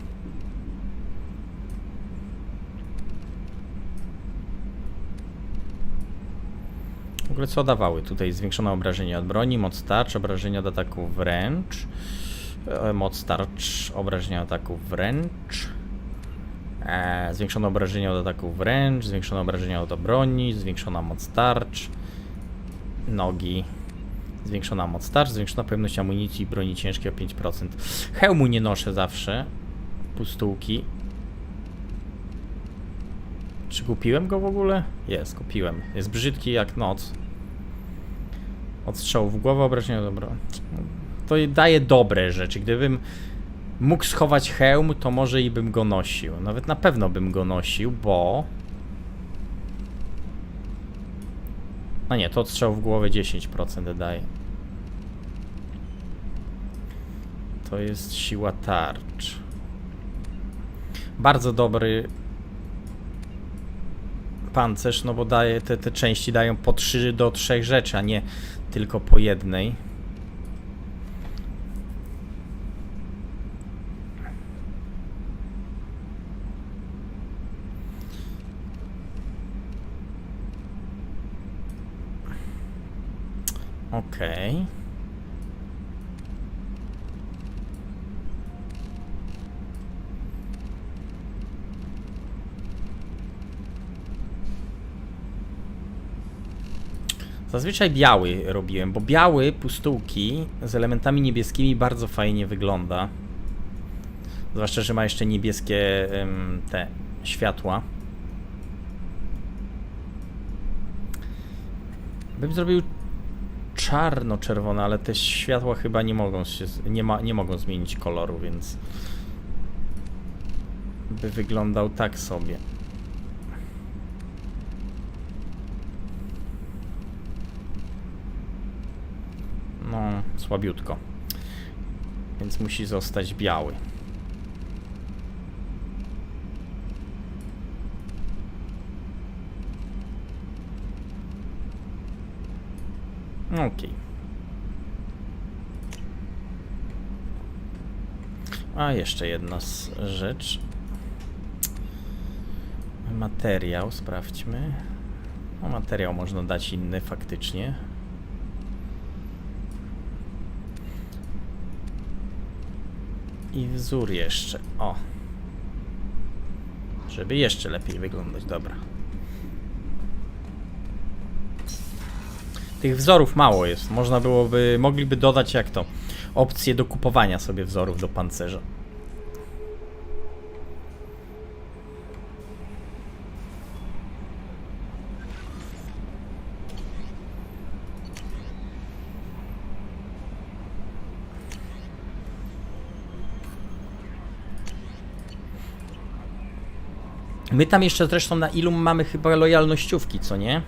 S5: W ogóle co dawały? Tutaj zwiększone obrażenie od broni, moc tarcz, obrażenia od ataku wręcz. Moc tarcz, obrażenia od ataku wręcz. Zwiększone obrażenia od ataku wręcz, zwiększone obrażenia od broni, zwiększona moc tarcz. Nogi. Zwiększona moc tarcz, zwiększona pojemność amunicji i broni ciężkiej o 5%. Hełmu nie noszę zawsze. Pustułki. Czy kupiłem go w ogóle? Jest, kupiłem. Jest brzydki jak noc. Odstrzał w głowę, obrażenia dobra. To daje dobre rzeczy. Gdybym mógł schować hełm, to może i bym go nosił. Nawet na pewno bym go nosił, bo... A nie, to odstrzał w głowę 10% daje. To jest siła tarcz. Bardzo dobry pancerz, no bo daje, te części dają po 3 do 3 rzeczy, a nie tylko po jednej. Okej. Zazwyczaj biały robiłem, bo biały pustułki z elementami niebieskimi bardzo fajnie wygląda. Zwłaszcza, że ma jeszcze niebieskie te światła. Bym zrobił czarno-czerwone, ale te światła chyba nie mogą się, nie mogą zmienić koloru, więc by wyglądał tak sobie. No, słabiutko. Więc musi zostać biały. Okej. A jeszcze jedna rzecz. Materiał, sprawdźmy. O, materiał można dać inny faktycznie. I wzór jeszcze. O. Żeby jeszcze lepiej wyglądać. Dobra. Tych wzorów mało jest. Mogliby dodać jak to opcję do kupowania sobie wzorów do pancerza. My tam jeszcze zresztą na ilu mamy chyba lojalnościówki, co nie?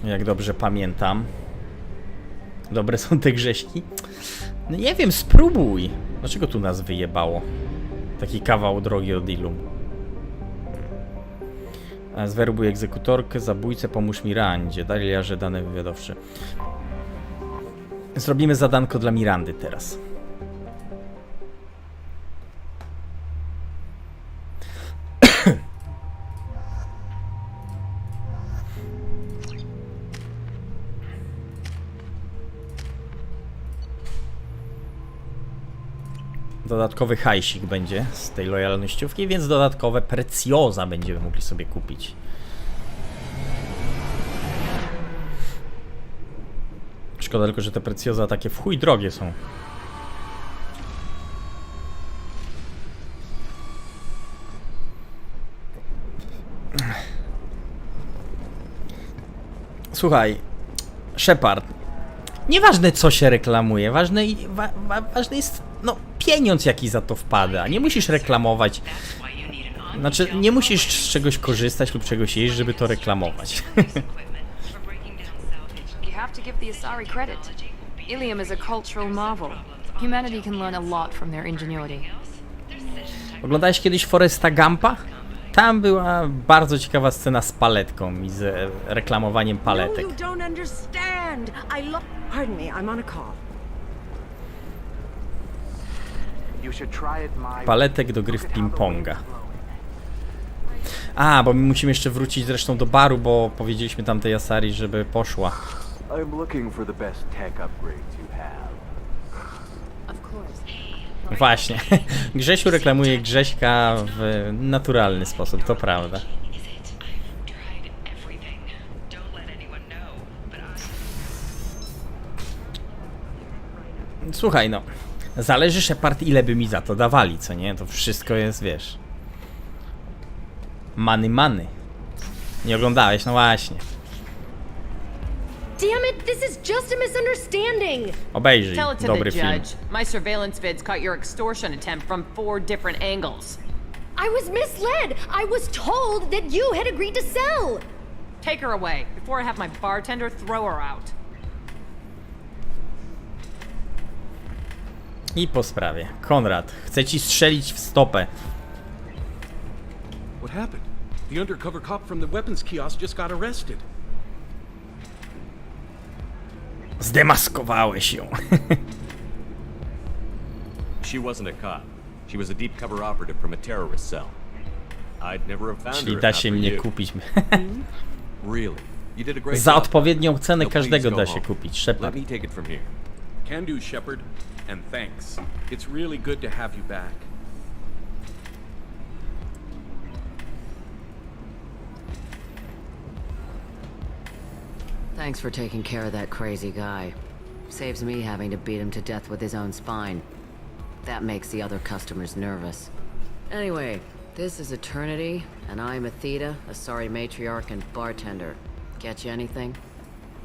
S5: Jak dobrze pamiętam. Dobre są te grześki? No nie wiem, spróbuj. Dlaczego tu nas wyjebało? Taki kawał drogi od Ilum. Zwerbuj egzekutorkę, zabójcę, pomóż Mirandzie. Daliarze dane wywiadowcze. Zrobimy zadanko dla Mirandy teraz. Dodatkowy hajsik będzie z tej lojalnościówki, więc dodatkowe precjoza będziemy mogli sobie kupić. Szkoda tylko, że te precjoza takie w chuj drogie są. Słuchaj, Shepard, nieważne co się reklamuje, ważne jest no pieniądz jaki za to wpada. Nie musisz reklamować. Znaczy, nie musisz z czegoś korzystać lub czegoś jeść, żeby to reklamować.
S11: You have to give the Asari credit. Ilium is a cultural marvel. Humanity can learn a lot from their ingenuity.
S5: Oglądałeś kiedyś Foresta Gumpa? Tam była bardzo ciekawa scena z paletką i z reklamowaniem paletek.
S3: No, you don't understand. Pardon me, I'm on a call.
S5: Paletek do gry w ping-ponga. A, bo my musimy jeszcze wrócić zresztą do baru, bo powiedzieliśmy tamtej Asari, żeby poszła. Właśnie. Grzesiu reklamuje Grześka w naturalny sposób, to prawda. Słuchaj, no. Zależy, Shepard, ile by mi za to dawali, co nie? To wszystko jest, wiesz... Money. Nie oglądałeś? No właśnie.
S1: Damn it, this is just a misunderstanding.
S5: Obejrzyj,
S14: Tell it to
S5: dobry
S14: the
S5: film.
S14: judge. My surveillance vids caught your extortion attempt from 4 different angles.
S1: I was misled. I was told that you had agreed to sell.
S14: Take her away before I have my bartender throw her out.
S5: I po sprawie. Konrad, chcę ci strzelić w stopę.
S19: What happened? The undercover cop from the weapons kiosk just got arrested.
S5: Zdemaskowałeś ją.
S10: She wasn't a cop. She was a deep cover operative from a terrorist cell. I'd never have found
S5: Czyli
S10: her
S5: da
S10: if not
S5: się
S10: for
S5: mnie
S10: you.
S5: kupić.
S10: Really? You did a great
S5: Za
S10: job.
S5: odpowiednią cenę
S10: Now please
S5: każdego
S10: go
S5: da się
S10: home.
S5: kupić.
S10: Let
S5: Shepard.
S10: me take it from here.
S19: Can do, Shepard, and thanks. It's really good to have you back.
S13: Thanks for taking care of that crazy guy. Saves me having to beat him to death with his own spine. That makes the other customers nervous. Anyway, this is Eternity, and I'm Athena, Asari matriarch and bartender. Get you anything?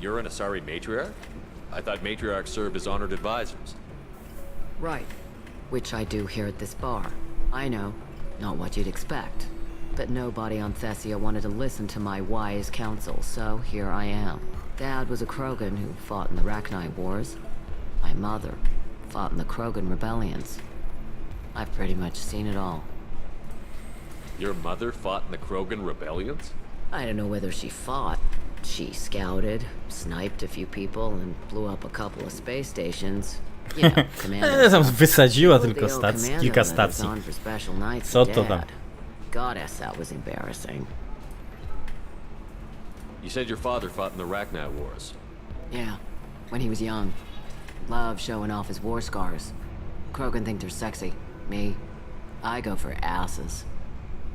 S10: You're an Asari matriarch? I thought matriarchs served as honored advisors.
S13: Right. Which I do here at this bar. I know, not what you'd expect. But nobody on Thessia wanted to listen to my wise counsel, so here I am. Dad was a Krogan who fought in the Rachni Wars. My mother fought in the Krogan rebellions. I've pretty much seen it all.
S10: Your mother fought in the Krogan rebellions?
S13: I don't know whether she fought. She scouted, sniped a few people, and blew up a couple of space stations. You know, commando
S5: Tam
S13: stuff.
S5: wysadziła
S13: Killed
S5: tylko
S13: the old
S5: stacji,
S13: commando
S5: kilka
S13: that was
S5: stacji.
S13: on for special nights
S5: Co
S13: with
S5: to tam?
S13: Dad. Goddess, that was embarrassing.
S10: You said your father fought in the Rachni Wars.
S13: Yeah, when he was young. Loved showing off his war scars. Krogan think they're sexy. Me, I go for asses.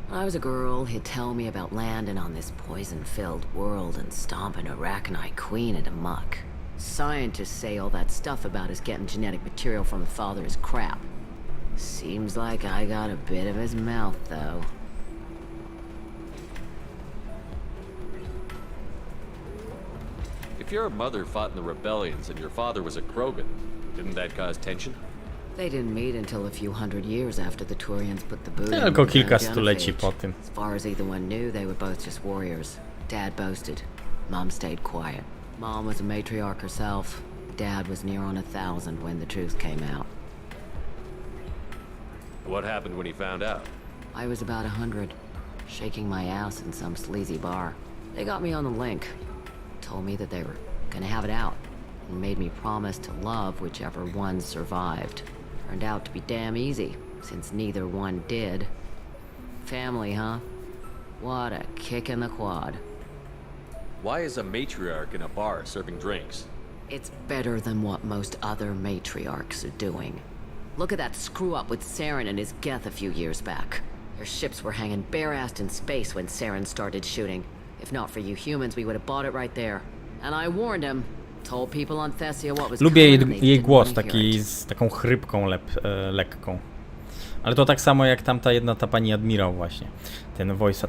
S13: When I was a girl, he'd tell me about landing on this poison-filled world and stomping a Rachni queen into muck. Scientists say all that stuff about us getting genetic material from the father is crap. Seems like I got a bit of his mouth, though.
S10: If your mother fought in the rebellions and your father was a Krogan, didn't that cause tension?
S13: They didn't meet until a few hundred years after the Turians put the boot
S5: Tylko
S13: in the
S5: kilka
S13: Jennifer
S5: stuleci
S13: age.
S5: po tym.
S13: As far as either one knew, they were both just warriors. Dad boasted. Mom stayed quiet. Mom was a matriarch herself. Dad was near on 1,000 when the truth came out.
S10: What happened when he found out?
S13: I was about 100, shaking my ass in some sleazy bar. They got me on the link. Told me that they were gonna have it out, and made me promise to love whichever one survived. Turned out to be damn easy, since neither one did. Family, huh? What a kick in the quad.
S10: Why is a matriarch in a bar serving drinks?
S13: It's better than what most other matriarchs are doing. Look at that screw-up with Saren and his Geth a few years back. Their ships were hanging bare-assed in space when Saren started shooting. If not for you humans, we would have bought it right there. And I warned him. Told people on Thessia what was
S5: Lubię
S13: coming, and they
S5: jej
S13: didn't
S5: głos,
S13: wanna hear
S5: taki
S13: it.
S5: z taką chrypką lekką. Ale to tak samo jak tamta jedna, ta pani admirał właśnie. Ten voice,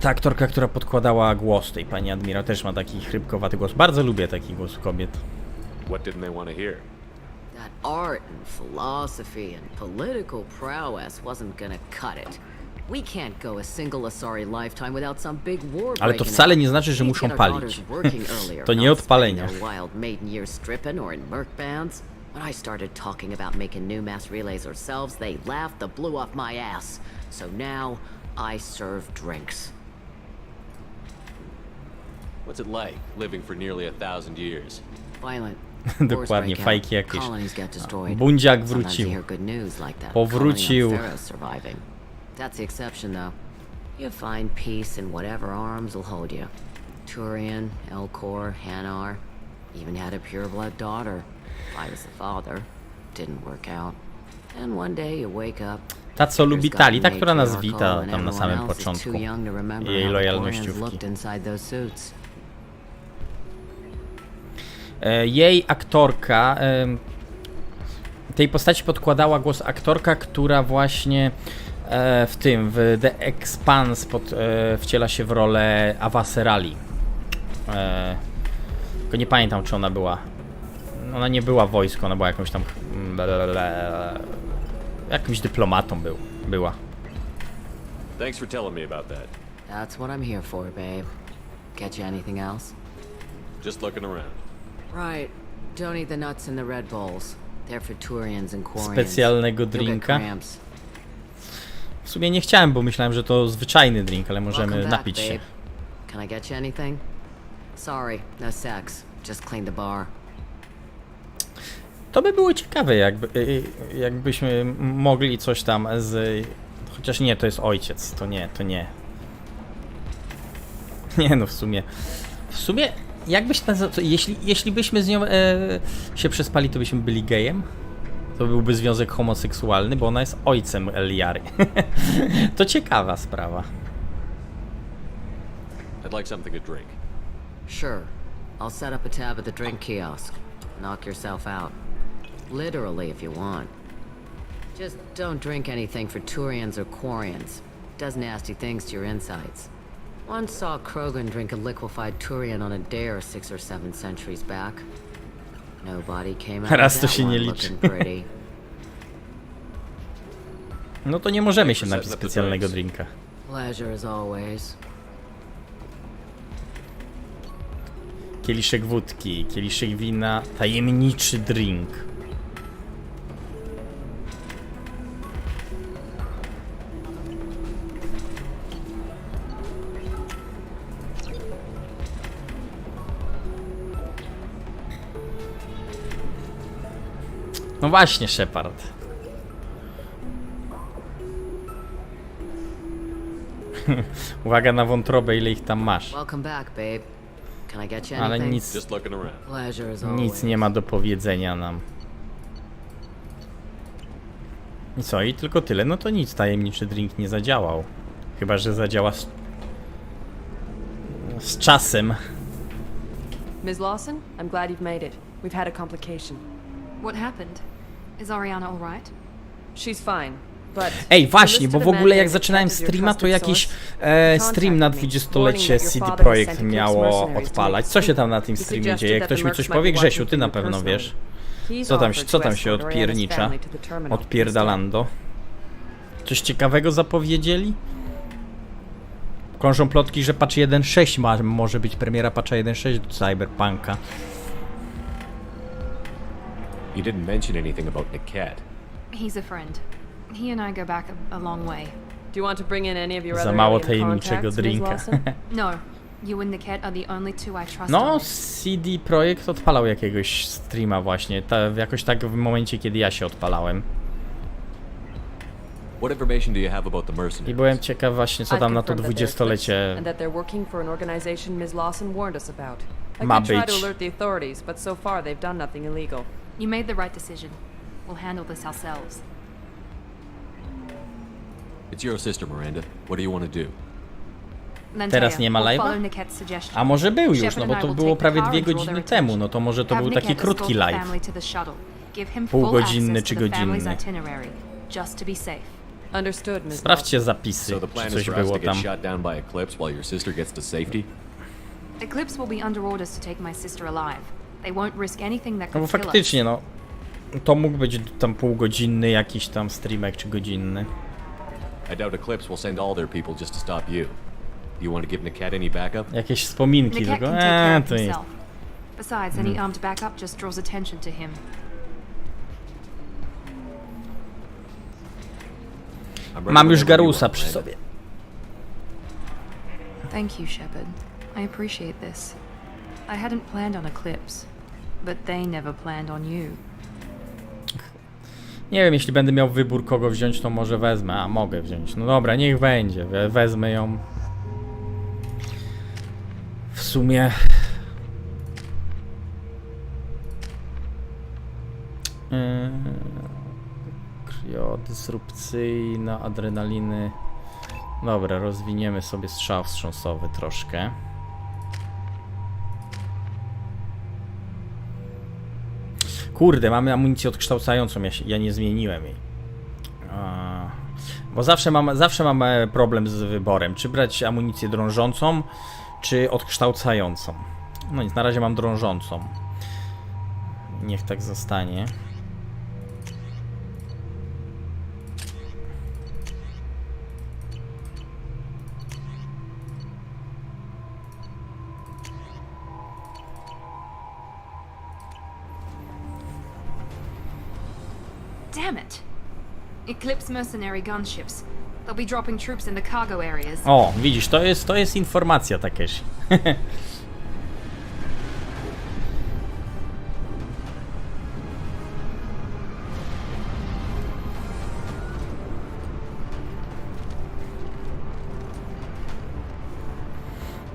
S5: ta aktorka, która podkładała głos tej pani admirał, też ma taki chrypkowaty głos. Bardzo lubię taki głos kobiet.
S10: What didn't they want to hear?
S13: That art and philosophy and political prowess wasn't gonna cut it. We can't go a single Asari lifetime without some big war.
S5: Ale to wcale nie znaczy, że muszą palić. To nie odpalenie.
S13: Wild maiden years stripping or in merc bands. When I started talking about making new mass relays ourselves, they laughed the blue off my ass. So now I serve drinks.
S10: What's it like living for nearly 1000 years?
S13: Violent.
S5: Dokładnie, fajki jakieś. Bundziak wrócił. Powrócił.
S13: That's the exception, though. You find peace in whatever arms will hold you. Turian, Elcor, Hanar, even had a pure-blood daughter. I was the father. Didn't work out. And one day you wake up.
S5: Ta, co lubi Tali, ta, która nas wita tam na samym początku. Jej lojalnościówki. Jej aktorka, tej postaci podkładała głos aktorka, która właśnie w The Expanse wciela się w rolę Awaserali. Tylko nie pamiętam, czy ona była. Ona nie była wojsko, ona była jakąś tam jakimś dyplomatą była.
S10: Thanks for telling me about that.
S13: That's what I'm here for, babe. Get you anything else?
S10: Just looking around.
S13: Right. Don't eat the nuts in the Red Bowls. They're for Turians and Quarians.
S5: Specjalnego drinka. W sumie nie chciałem, bo myślałem, że to zwyczajny drink, ale możemy napić się.
S13: Can I get you anything? Sorry, no sex. Just clean the bar.
S5: To by było ciekawe, jakbyśmy mogli coś tam z... Chociaż nie, to jest ojciec, to nie. Nie no, w sumie, jakbyś jeśli byśmy z nią się przespali, to byśmy byli gejem? To byłby związek homoseksualny, bo ona jest ojcem Eliary. To ciekawa sprawa.
S10: I'd like something to drink.
S13: Sure. I'll set up a tab at the drink kiosk. Knock yourself out. Literally, if you want. Just don't drink anything for Turians or Quarians. Does nasty things to your insides. Once saw Krogan drink a liquefied Turian on a dare 6 or 7 centuries back. Nobody came out of that one looking pretty.
S5: No to nie możemy się napić specjalnego drinka.
S13: Pleasure as always.
S5: Kieliszek wódki, kieliszek wina, tajemniczy drink. No właśnie, Shepard. Uwaga na wątrobę, ile ich tam masz. Ale nic nie ma do powiedzenia nam. I co? I tylko tyle? No to nic, tajemniczy drink nie zadziałał. Chyba że zadziała z czasem.
S2: Ms. Lawson, I'm glad you've made it. We've had a complication.
S4: What happened? Is Ariana all right?
S2: She's fine.
S5: Ej, właśnie, bo w ogóle jak zaczynałem streama, to jakiś stream na 20-lecie CD Projekt miało odpalać. Co się tam na tym streamie dzieje? Ktoś mi coś powie? Grzesiu, ty na pewno wiesz. Co tam się odpiernicza? Odpierdalando. Coś ciekawego zapowiedzieli? Krążą plotki, że patch 1.6 może być premiera patcha 1.6 do Cyberpunka.
S10: You didn't mention anything about Niket.
S4: He's a friend. He and I go back a long way.
S2: Do you want to bring in any of your other
S5: Za mało tajemniczego drinka.
S4: No. You and Niket are the only two I trust.
S5: No, CD Projekt odpalał jakiegoś streama właśnie, jakoś tak w momencie, kiedy ja się odpalałem.
S10: What information do you have about the mercenaries?
S5: I byłem ciekaw właśnie, co tam na to 20-lecie ma być.
S4: You made the right decision. We'll handle this ourselves.
S10: It's your sister, Miranda. What do you want to do?
S5: Teraz nie ma live'a? A może był już, no bo to było prawie 2 godziny temu, no to może to był taki krótki live. Półgodzinny czy godzinny. Sprawdźcie zapisy, czy coś było tam.
S4: Eclipse will be under orders to take my sister alive. They won't risk anything that
S5: No bo
S4: could kill us.
S5: faktycznie, no. To mógł być tam półgodzinny jakiś tam streamek, czy godzinny.
S10: I doubt Eclipse will send all their people just to stop you. You want to give Niket any backup?
S5: Jakieś wspominki,
S11: Niket
S5: tylko
S11: can take care of
S5: to jest.
S11: himself. Besides, any armed backup just draws attention to him.
S5: Mam już Garusa przy sobie.
S11: Thank you, Shepard. I appreciate this. I hadn't planned on Eclipse, but they never planned on you.
S5: Nie wiem, jeśli będę miał wybór kogo wziąć, to może wezmę. A, mogę wziąć. No dobra, niech będzie. Wezmę ją. W sumie... Kryodysrupcyjna, adrenaliny. Dobra, rozwiniemy sobie strzał wstrząsowy troszkę. Kurde, mamy amunicję odkształcającą, ja nie zmieniłem jej. Bo zawsze mam problem z wyborem, czy brać amunicję drążącą, czy odkształcającą. No nic, na razie mam drążącą. Niech tak zostanie.
S11: Damn it! Eclipse mercenary gunships. They'll be dropping troops in the cargo areas.
S5: O, widzisz, to jest informacja Takeshi.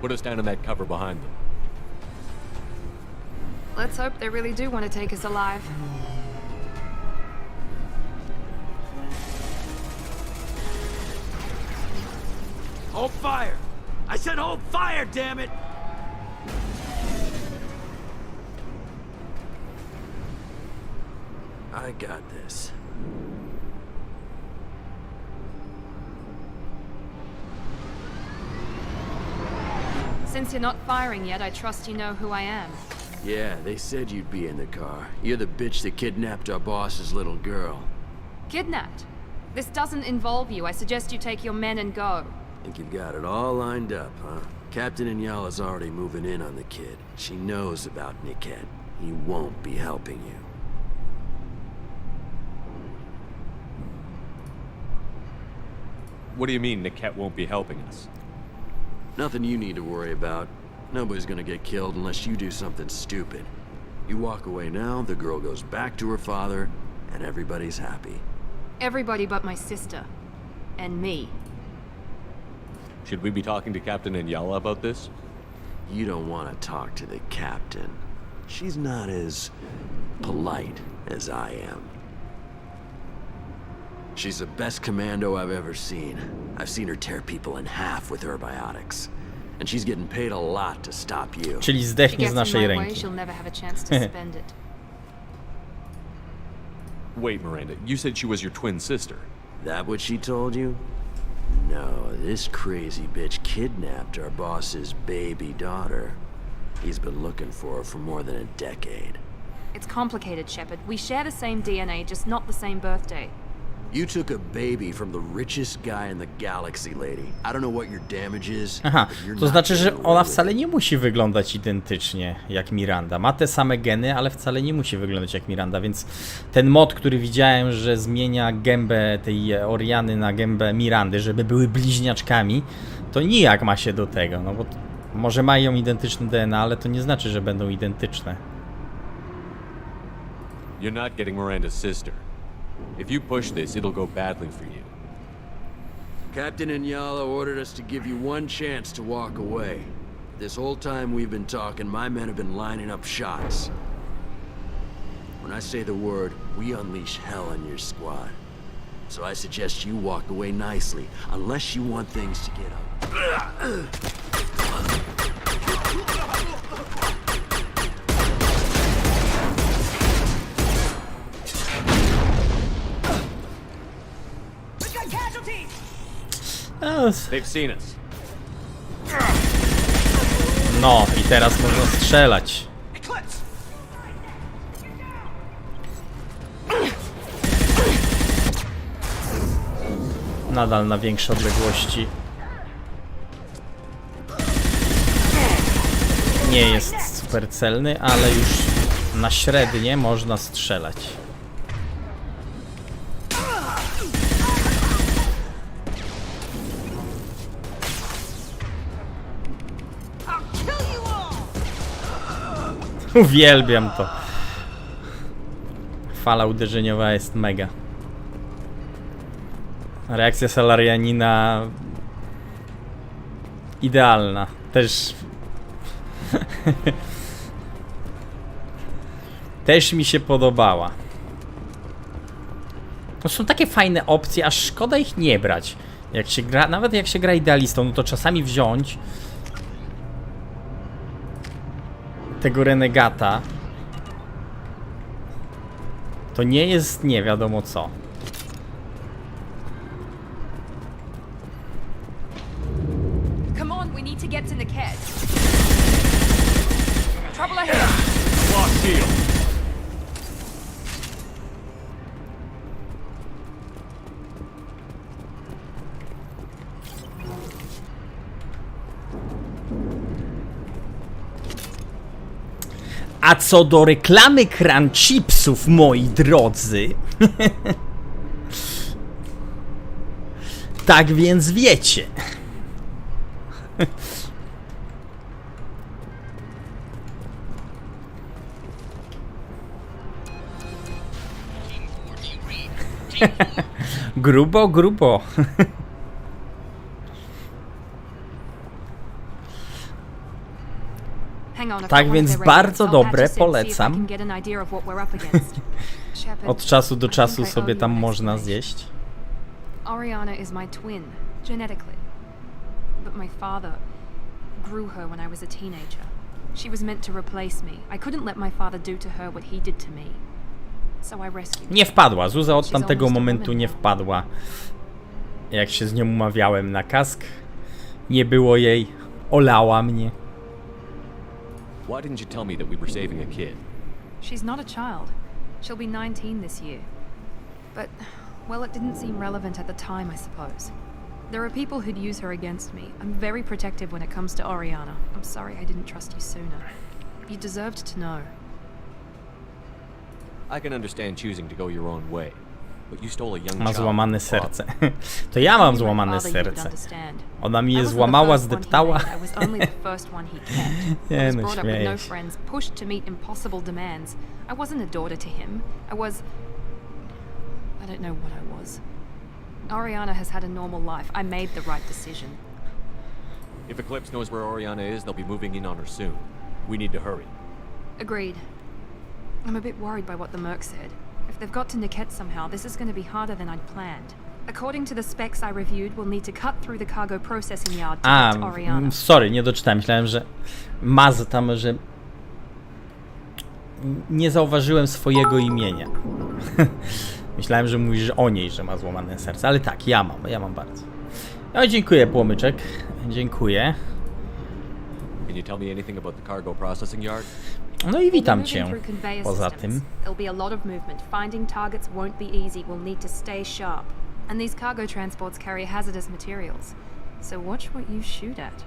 S10: Put us down in that cover behind them.
S11: Let's hope they really do want to take us alive.
S20: Hold fire! I said hold fire, damn it! I got this.
S11: Since you're not firing yet, I trust you know who I am.
S20: Yeah, they said you'd be in the car. You're the bitch that kidnapped our boss's little girl.
S11: Kidnapped? This doesn't involve you. I suggest you take your men and go.
S20: Think you've got it all lined up, huh? Captain Inyala's already moving in on the kid. She knows about Niket. He won't be helping you.
S10: What do you mean Niket won't be helping us?
S20: Nothing you need to worry about. Nobody's gonna get killed unless you do something stupid. You walk away now, the girl goes back to her father, and everybody's happy.
S11: Everybody but my sister. And me.
S10: Should we be talking to Captain Inyala about this?
S20: You don't want to talk to the captain. She's not as polite as I am. She's the best commando I've ever seen. I've seen her tear people in half with herbiotics. And she's getting paid a lot to stop you.
S5: Czyli zdechnie z naszej ręki.
S11: She'll never have a chance to spend it.
S10: Wait, Miranda, you said she was your twin sister.
S20: That what she told you? No, this crazy bitch kidnapped our boss's baby daughter. He's been looking for her for more than a decade.
S11: It's complicated, Shepard. We share the same DNA, just not the same birthday.
S20: You took a baby from the richest guy in the galaxy, lady. I don't know what your damage is.
S5: Aha, to znaczy, że ona wcale nie musi wyglądać identycznie jak Miranda. Ma te same geny, ale wcale nie musi wyglądać jak Miranda, więc ten mod, który widziałem, że zmienia gębę tej Oriany na gębę Mirandy, żeby były bliźniaczkami, to nijak ma się do tego, no bo może mają identyczne DNA, ale to nie znaczy, że będą identyczne.
S10: You're not getting Miranda's sister. If you push this, it'll go badly for you.
S20: Captain Inyala ordered us to give you one chance to walk away. This whole time we've been talking, my men have been lining up shots. When I say the word, we unleash hell on your squad. So I suggest you walk away nicely, unless you want things to get up.
S10: They've seen us.
S5: No i teraz można strzelać. nadal na większe odległości nie jest super celny, ale już na średnie można strzelać. Uwielbiam to. Fala uderzeniowa jest mega. Reakcja Salarianina idealna. Też też mi się podobała. To są takie fajne opcje, aż szkoda ich nie brać. Jak się gra, nawet jak się gra idealistą, no to czasami wziąć tego renegata to nie jest nie wiadomo co.
S2: Come on, we need to get to Naked. Trouble ahead.
S19: Lost deal.
S5: A co do reklamy crunchipsów, moi drodzy, tak więc wiecie. Grubo, grubo. Tak więc bardzo dobre, polecam. Od czasu do czasu sobie tam można zjeść.
S11: Oriana is my twin, genetically. But my father grew her when I was a teenager. She was meant to replace me. I couldn't let my father do to her what he did to me. So I rescued her.
S5: Nie wpadła, Zuza od tamtego momentu nie wpadła. Jak się z nią umawiałem na kask, nie było jej, olała mnie.
S10: Why didn't you tell me that we were saving a kid?
S11: She's not a child. She'll be 19 this year. But, well, it didn't seem relevant at the time, I suppose. There are people who'd use her against me. I'm very protective when it comes to Oriana. I'm sorry I didn't trust you sooner. You deserved to know.
S10: I can understand choosing to go your own way, but you stole a young
S5: Ma
S10: child.
S5: złamane serce. To ja mam złamane serce. Ona mi je złamała, zdeptała. Nie no, śmieję się.
S11: Pushed to meet impossible demands. I wasn't a daughter to him. I don't know what I was. Oriana has had a normal life. I made the right decision.
S10: If Eclipse knows where Oriana is, they'll be moving in on her soon. We need to hurry.
S11: Agreed. I'm a bit worried by what the Merc said. If they've got to Naked somehow, this is going to be harder than I'd planned. According to the specs I reviewed, we'll need to cut through the cargo processing yard to get to Oriana.
S5: Sorry, nie doczytałem. Myślałem, że Maz tam, że nie zauważyłem swojego imienia. Myślałem, że mówisz o niej, że ma złamane serce, ale tak, ja mam bardzo. No dziękuję, Płomyczek. Dziękuję.
S10: Can you tell me anything about the cargo processing yard?
S5: No i witam cię. Poza tym.
S11: There'll be a lot of movement. Finding targets won't be easy. We'll need to stay sharp. And these cargo transports carry hazardous materials. So watch what you shoot at.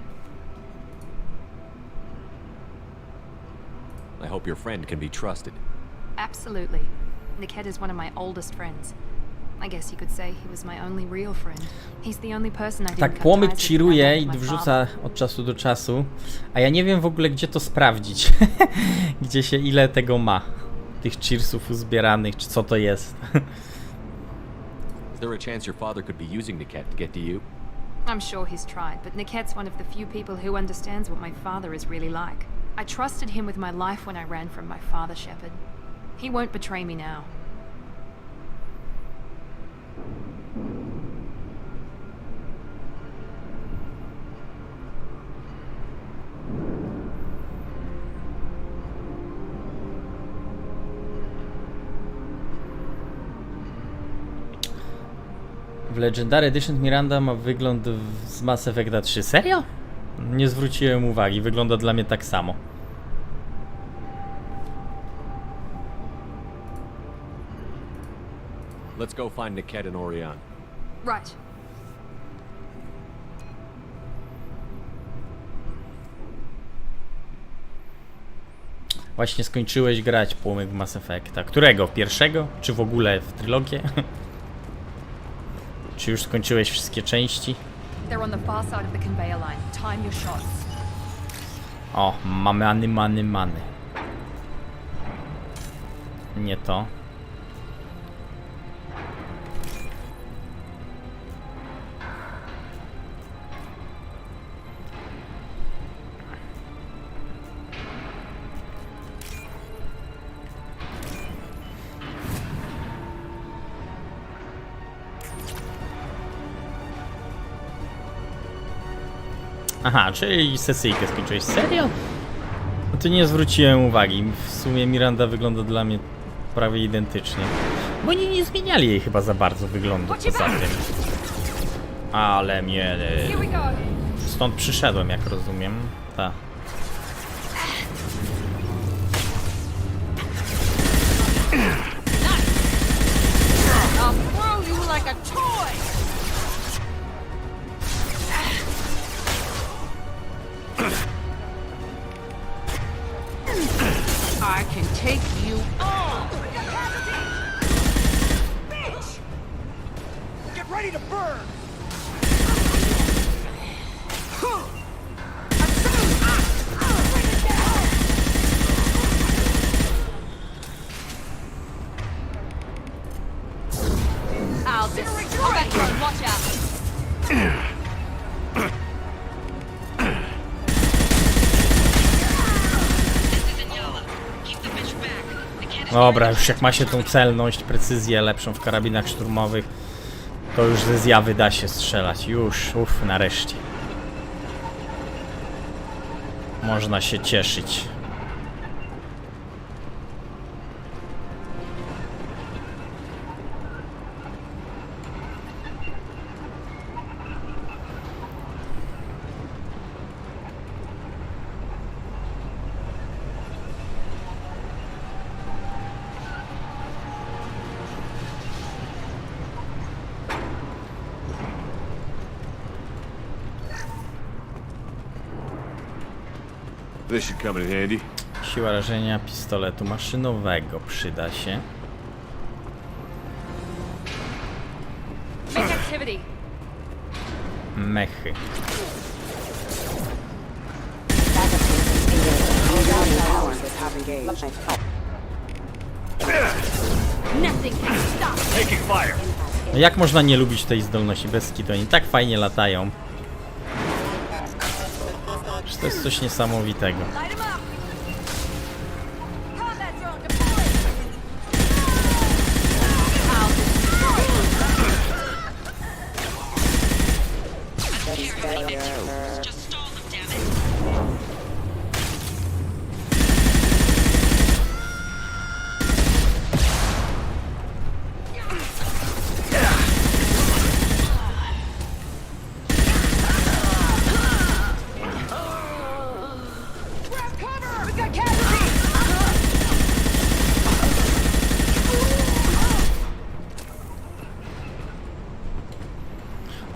S10: I hope your friend can be trusted.
S11: Absolutely. Naked is one of my oldest friends. I guess you could say he was my only real friend. He's the only person I didn't
S5: Tak, Płomyk cheeruje i wrzuca od czasu do czasu, a ja nie wiem w ogóle, gdzie to sprawdzić. Gdzie się ile tego ma. Tych cheersów uzbieranych, czy co to jest.
S10: Is there a chance your father could be using Naked to get to you?
S11: I'm sure he's tried, but Naked's one of the few people who understands what my father is really like. I trusted him with my life when I ran from my father, Shepard. He won't betray me now.
S5: W Legendary Edition Miranda ma wygląd z Mass Effecta 3. Serio? Nie zwróciłem uwagi, wygląda dla mnie tak samo.
S10: Let's go find Naked and Oriana.
S11: Right.
S5: Właśnie skończyłeś grać Płomyk w Mass Effecta. Którego? Pierwszego? Czy w ogóle w trylogię? Czy już skończyłeś wszystkie części? O, mamy. Nie to. Aha, czyli sesyjkę skończyłeś. Serio? No to nie zwróciłem uwagi. W sumie Miranda wygląda dla mnie prawie identycznie. Bo oni nie zmieniali jej chyba za bardzo wyglądu poza tym. Ale mnie... Stąd przyszedłem, jak rozumiem. Ta.
S16: I can take you on! Bitch! Get ready to burn! I'll just... Watch out!
S5: Dobra, już jak ma się tą celność, precyzję lepszą w karabinach szturmowych, to już ze zjawy da się strzelać. Już, nareszcie. Można się cieszyć.
S10: This should come in handy.
S5: Siła rażenia pistoletu maszynowego przyda się. Mechy. No jak można nie lubić tej zdolności bez kitu? Oni tak fajnie latają. To jest coś niesamowitego.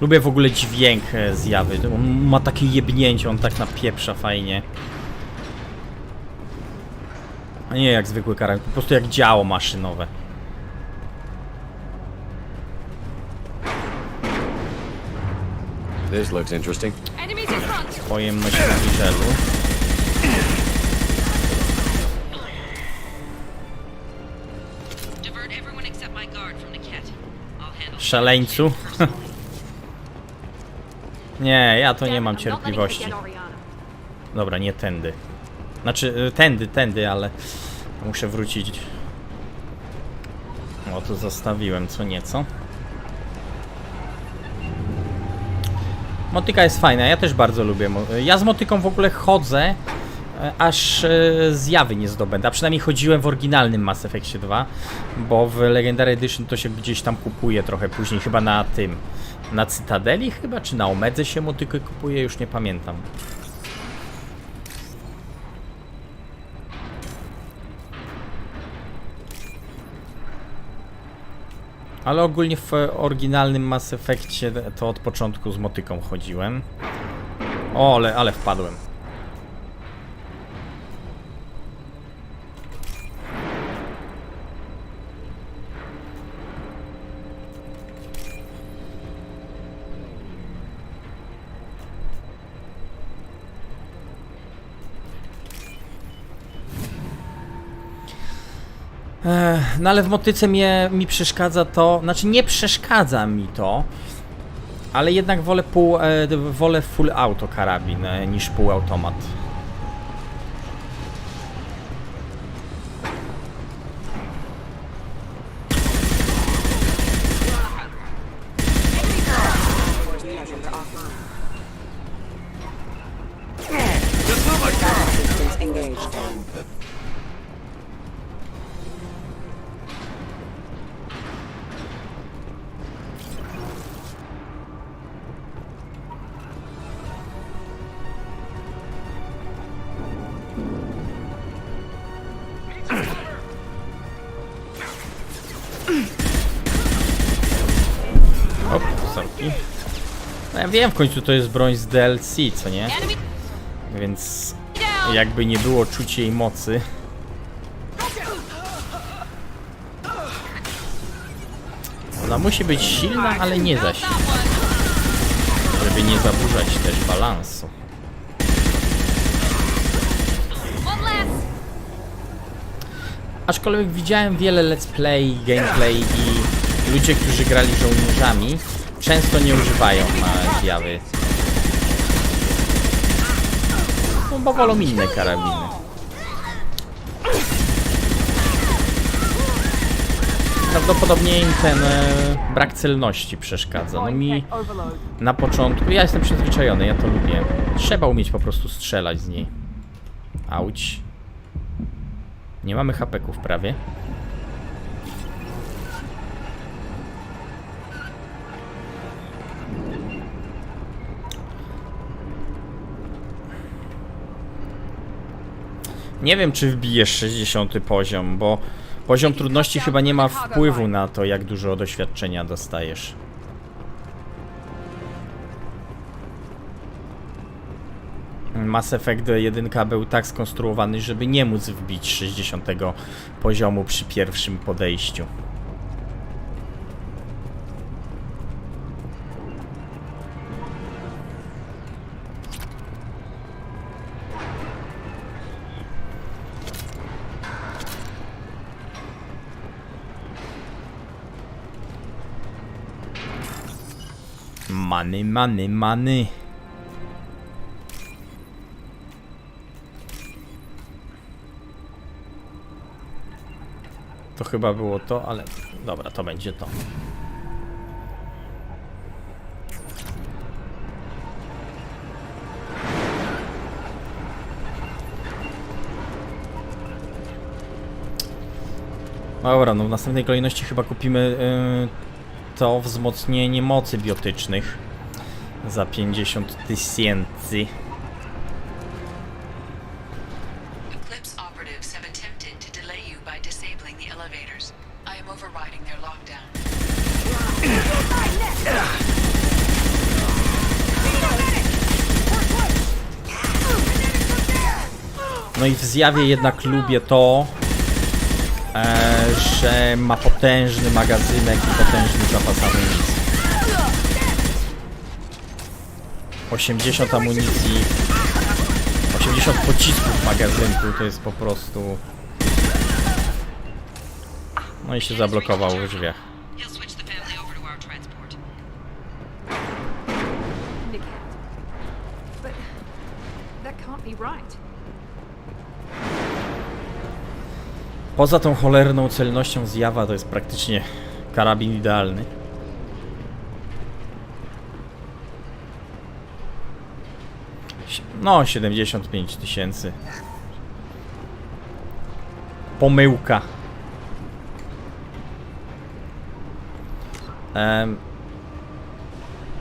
S5: Lubię w ogóle dźwięk zjawy. On ma takie jebnięcie, on tak napieprza fajnie. A nie jak zwykły karabin, po prostu jak działo maszynowe.
S10: This looks interesting.
S5: Pojemność żelu. Szaleńcu. Nie, ja to nie mam cierpliwości. Dobra, nie tędy. Znaczy, tędy, ale muszę wrócić. O, tu zostawiłem co nieco. Motyka jest fajna, ja też bardzo lubię. Ja z motyką w ogóle chodzę, aż zjawy nie zdobędę. A przynajmniej chodziłem w oryginalnym Mass Effectie 2, bo w Legendary Edition to się gdzieś tam kupuje trochę później, chyba na tym. Na Cytadeli chyba, czy na Omedze się motykę kupuje, już nie pamiętam. Ale ogólnie w oryginalnym Mass Effectie to od początku z motyką chodziłem. O, ale wpadłem. No ale w motyce mi przeszkadza to, znaczy nie przeszkadza mi to, ale jednak wolę full auto karabin niż półautomat. O, sorki. No ja wiem, w końcu to jest broń z DLC, co nie? Więc jakby nie było czuć jej mocy. Ona musi być silna, ale nie za silna. Żeby nie zaburzać też balansu. Aczkolwiek widziałem wiele let's play, gameplay i ludzie, którzy grali żołnierzami, często nie używają zjawy. No bo wolą inne karabiny. Prawdopodobnie im ten brak celności przeszkadza. No mi na początku, ja jestem przyzwyczajony, ja to lubię. Trzeba umieć po prostu strzelać z niej. Auć. Nie mamy hapeków prawie. Nie wiem, czy wbijesz 60 poziom, bo poziom trudności chyba nie ma wpływu na to, jak dużo doświadczenia dostajesz. Mass Effect 1 był tak skonstruowany, żeby nie móc wbić 60 poziomu przy pierwszym podejściu. Money. To chyba było to, ale dobra, to będzie to. Dobra, no w następnej kolejności chyba kupimy to wzmocnienie mocy biotycznych za 50 000. No i w zjawie jednak lubię to, że ma potężny magazynek i potężny zapas amunicji. 80 amunicji, 80 pocisków w magazynku to jest po prostu... No i się zablokował w drzwiach. Poza tą cholerną celnością zjawa to jest praktycznie karabin idealny. No, 75 000. Pomyłka.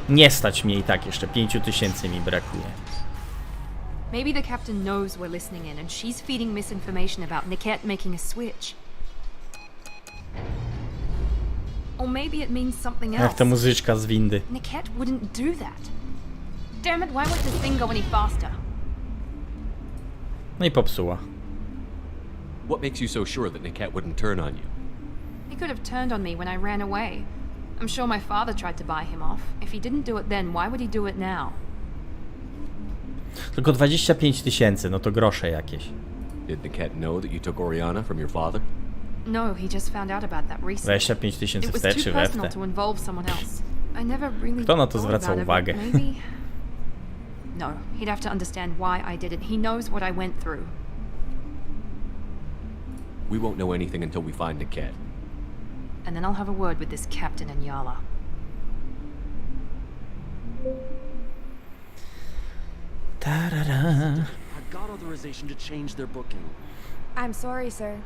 S5: Nie stać mnie i tak, jeszcze 5000 mi brakuje.
S17: Maybe the captain knows we're listening in and she's feeding misinformation about Niket making a switch. Or maybe it means something else.
S5: Jak ta muzyczka z windy.
S17: Niket wouldn't do that. Damn it, why won't this thing go any faster?
S5: No i popsuła.
S10: What makes you so sure that Niket wouldn't turn on you?
S17: He could have turned on me when I ran away. I'm sure my father tried to buy him off. If he didn't do it then, why would he do it now?
S5: Tylko 25 000, no to grosze jakieś.
S10: Did Niket know that you took Oriana from your father?
S17: No, he just found out about that recently.
S5: 25 tysięcy
S17: It was
S5: wstecz
S17: too
S5: w
S17: personal
S5: FT.
S17: to involve someone else. I never really
S5: Kto na to
S17: thought
S5: zwraca
S17: about it,
S5: uwagę?
S17: but maybe... No, he'd have to understand why I did it. He knows what I went through.
S10: We won't know anything until we find Niket.
S17: And then I'll have a word with this captain in Yala.
S19: I got authorization to change their booking.
S2: I'm sorry, sir.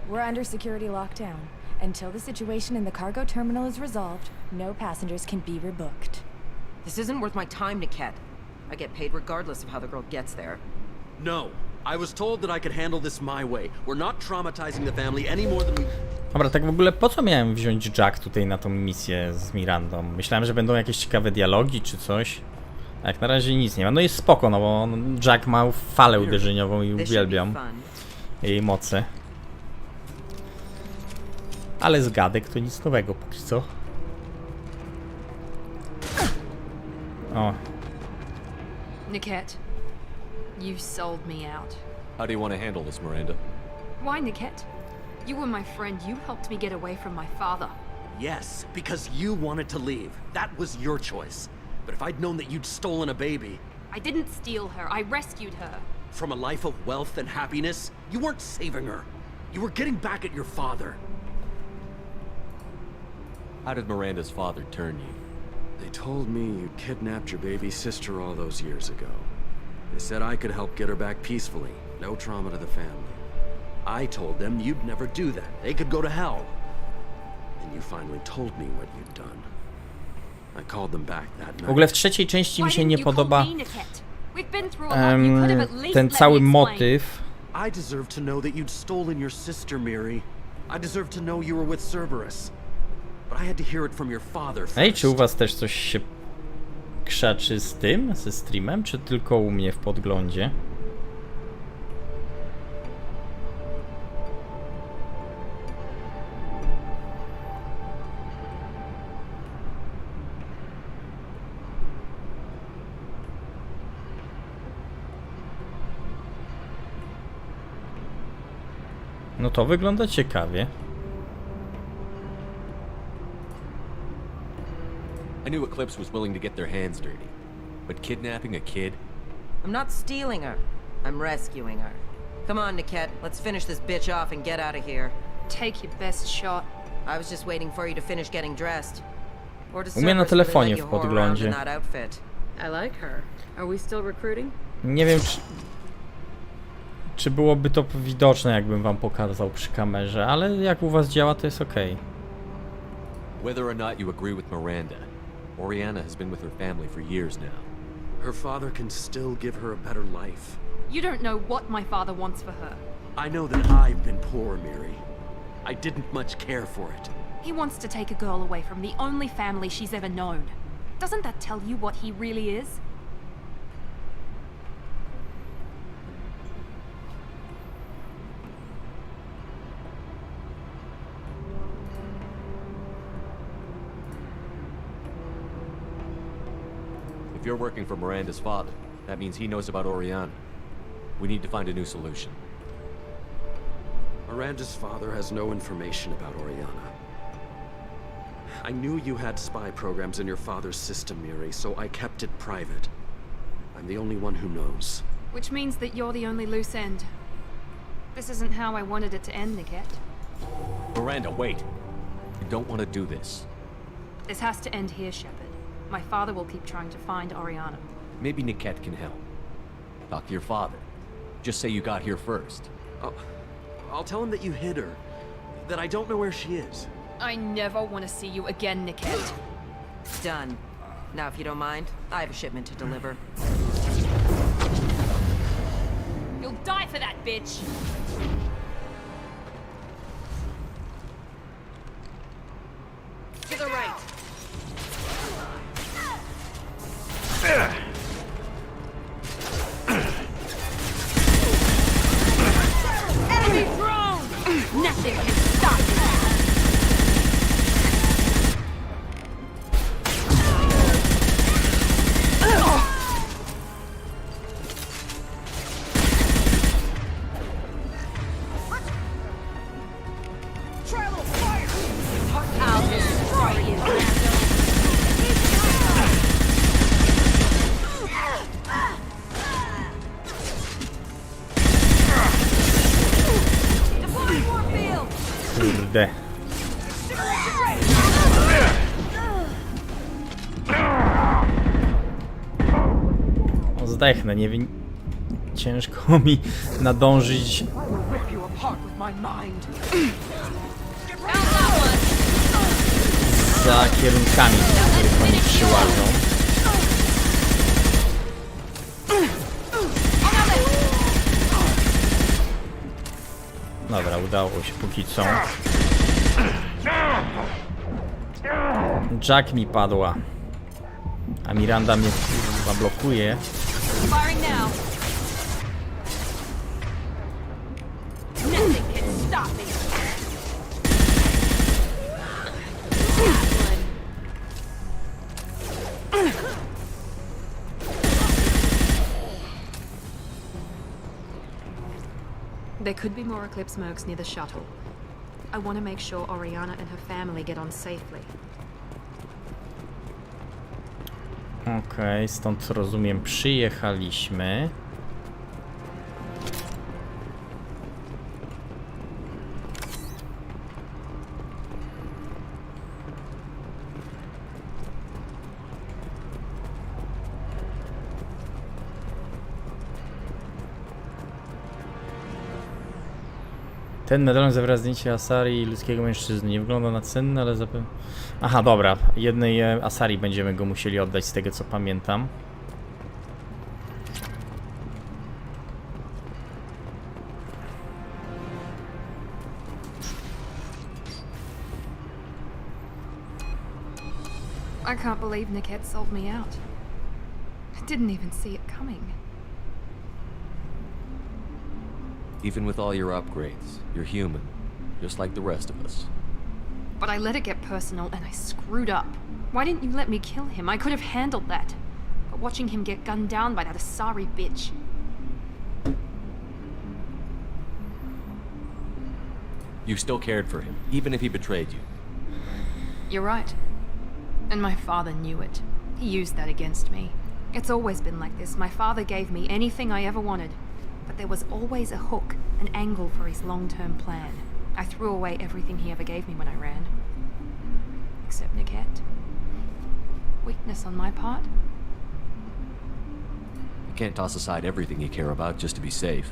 S2: We're under security lockdown. Until the situation in the cargo terminal is resolved, no passengers can be rebooked.
S8: This isn't worth my time, Niket. I get paid regardless of how the girl gets there.
S19: No. I was told that I could handle this my way. We're not traumatizing the family any more than we...
S5: Dobra, tak w ogóle po co miałem wziąć Jack tutaj na tą misję z Mirandą? Myślałem, że będą jakieś ciekawe dialogi czy coś. A jak na razie nic nie ma. No jest spoko, no bo Jack ma falę uderzeniową i uwielbiam jej mocy. Ale z gadek to nic nowego póki co. O.
S17: Niket, you sold me out.
S10: How do you want to handle this, Miranda?
S17: Why, Niket? You were my friend. You helped me get away from my father.
S19: Yes, because you wanted to leave. That was your choice. But if I'd known that you'd stolen a baby...
S17: I didn't steal her. I rescued her.
S19: From a life of wealth and happiness, you weren't saving her. You were getting back at your father.
S10: How did Miranda's father turn you?
S20: They told me you kidnapped your baby sister all those years ago. They said I could help get her back peacefully. No trauma to the family.
S19: I told them you'd never do that. They could go to hell.
S20: And you finally told me what you'd done. I called them back that night.
S5: W ogóle w trzeciej części mi się nie podoba ten cały motyw.
S19: I deserve to know that you'd stolen your sister, Miri. I deserve to know you were with Cerberus. But I had to hear it from your father first.
S5: Ej, czy u was też coś się krzaczy z tym, ze streamem, czy tylko u mnie w podglądzie? No to wygląda ciekawie.
S10: I knew Eclipse was willing to get their hands dirty, but kidnapping a kid?
S8: I'm not stealing her. I'm rescuing her. Come on, Niket. Let's finish this bitch off and get out of here.
S17: Take your best shot.
S8: I was just waiting for you to finish getting dressed. Or to
S5: U mnie na
S8: Cerberus
S5: telefonie
S8: let
S5: w
S8: you whore around
S5: podglądzie.
S8: in that outfit.
S14: I like her. Are we still recruiting?
S5: Nie wiem, czy byłoby to widoczne, jakbym wam pokazał przy kamerze, ale jak u was działa, to jest okej.
S10: Whether or not you agree with Miranda, Oriana has been with her family for years now.
S20: Her father can still give her a better life.
S17: You don't know what my father wants for her.
S19: I know that I've been poor, Miri. I didn't much care for it.
S17: He wants to take a girl away from the only family she's ever known. Doesn't that tell you what he really is?
S10: If you're working for Miranda's father, that means he knows about Oriana. We need to find a new solution.
S20: Miranda's father has no information about Oriana.
S19: I knew you had spy programs in your father's system, Miri, so I kept it private. I'm the only one who knows.
S17: Which means that you're the only loose end. This isn't how I wanted it to end, Niket.
S10: Miranda, wait. You don't want to do this.
S17: This has to end here, Shepard. My father will keep trying to find Oriana.
S10: Maybe Niket can help. Talk to your father. Just say you got here first.
S19: I'll tell him that you hid her. That I don't know where she is.
S17: I never want to see you again, Niket.
S8: Done. Now, if you don't mind, I have a shipment to deliver.
S17: You'll die for that, bitch!
S8: To the right.
S17: Enemy drone! Nothing can stop me!
S5: zdechnę, nie wiem. Ciężko mi nadążyć za kierunkami, w których oni przyłażą. Dobra, udało się póki co. Jack mi padła. A Miranda mnie chyba blokuje.
S17: There could be more Eclipse mercs near the shuttle. I want to make sure Oriana and her family get on safely.
S5: Okej, stąd rozumiem przyjechaliśmy. Ten medalion zawiera zdjęcie Asari i ludzkiego mężczyzny. Nie wygląda na cenny, ale zapewne... Aha, dobra. Jednej Asari będziemy go musieli oddać, z tego co pamiętam.
S17: I can't believe Niket sold me out. I didn't even see it coming.
S10: Even with all your upgrades, you're human, just like the rest of us.
S17: But I let it get personal and I screwed up. Why didn't you let me kill him? I could have handled that. But watching him get gunned down by that Asari bitch.
S10: You still cared for him, even if he betrayed you.
S17: You're right. And my father knew it. He used that against me. It's always been like this. My father gave me anything I ever wanted. But there was always a hook, an angle for his long-term plan. I threw away everything he ever gave me when I ran. Except Niket. Weakness on my part?
S10: You can't toss aside everything you care about just to be safe.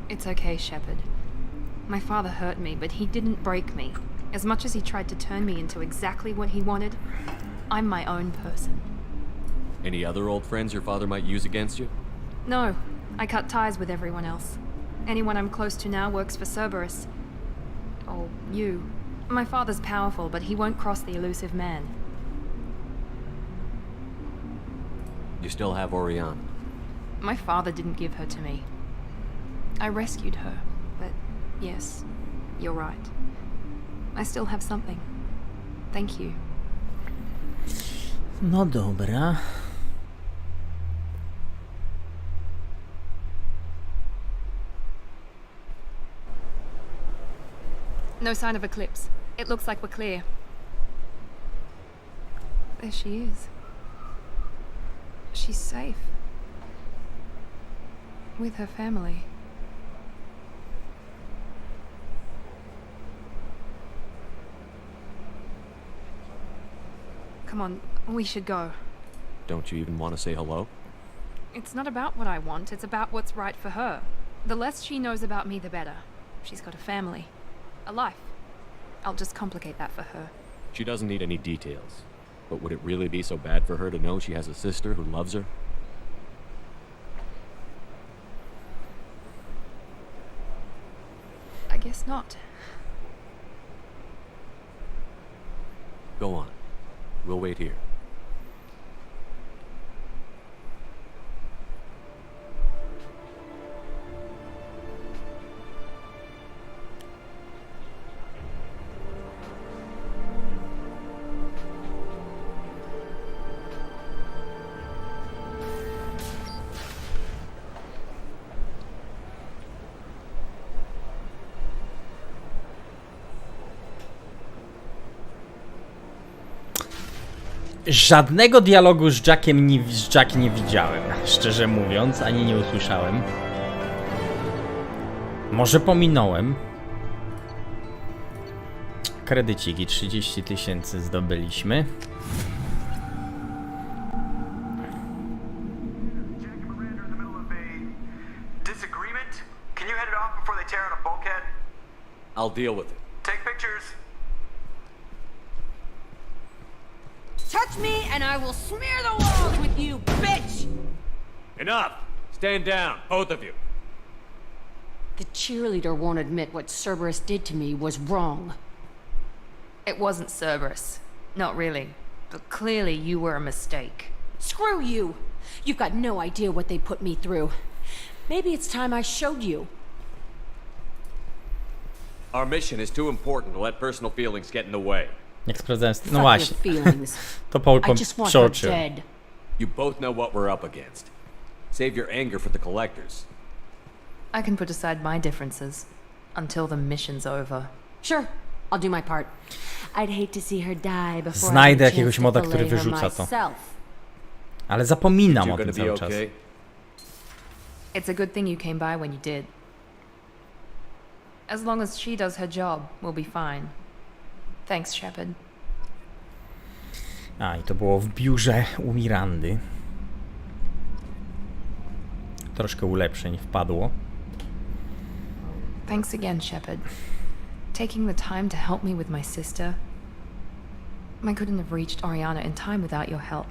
S17: It's okay, Shepard. My father hurt me, but he didn't break me. As much as he tried to turn me into exactly what he wanted, I'm my own person.
S10: Any other old friends your father might use against you?
S17: No. I cut ties with everyone else. Anyone I'm close to now works for Cerberus. Or you. My father's powerful, but he won't cross the elusive man.
S10: You still have Oriana.
S17: My father didn't give her to me. I rescued her, but yes, you're right. I still have something. Thank you.
S5: No dobra.
S17: No sign of Eclipse. It looks like we're clear. There she is. She's safe. With her family. Come on, we should go.
S10: Don't you even want to say hello?
S17: It's not about what I want, it's about what's right for her. The less she knows about me, the better. She's got a family. A life. I'll just complicate that for her.
S10: She doesn't need any details. But would it really be so bad for her to know she has a sister who loves her?
S17: I guess not.
S10: Go on. We'll wait here.
S5: Żadnego dialogu z Jackiem nie widziałem, szczerze mówiąc, ani nie usłyszałem. Może pominąłem. Kredyciki 30 000 zdobyliśmy.
S10: I'll deal with it.
S6: Take pictures.
S18: Touch me and I will smear the walls with you, bitch!
S10: Enough! Stand down, both of you.
S18: The cheerleader won't admit what Cerberus did to me was wrong.
S17: It wasn't Cerberus. Not really. But clearly you were a mistake.
S18: Screw you! You've got no idea what they put me through. Maybe it's time I showed you.
S10: Our mission is too important to let personal feelings get in the way.
S5: Jak sprawdzałem... No właśnie. To Paul przeoczył.
S10: You both know what we're up against. Save your anger for the collectors.
S17: I can put aside my differences until the mission's over.
S18: Sure, I'll do my part. I'd hate to see her die before.
S5: Znajdę jakiegoś moda, który wyrzuca to. Ale zapominam o tym cały czas.
S17: It's a good thing you came by when you did. As long as she does her job, we'll be fine. Thanks, Shepard.
S5: A, i to było w biurze u Mirandy. Troszkę ulepszeń wpadło.
S17: Thanks again, Shepard. Taking the time to help me with my sister. I couldn't have reached Oriana in time without your help.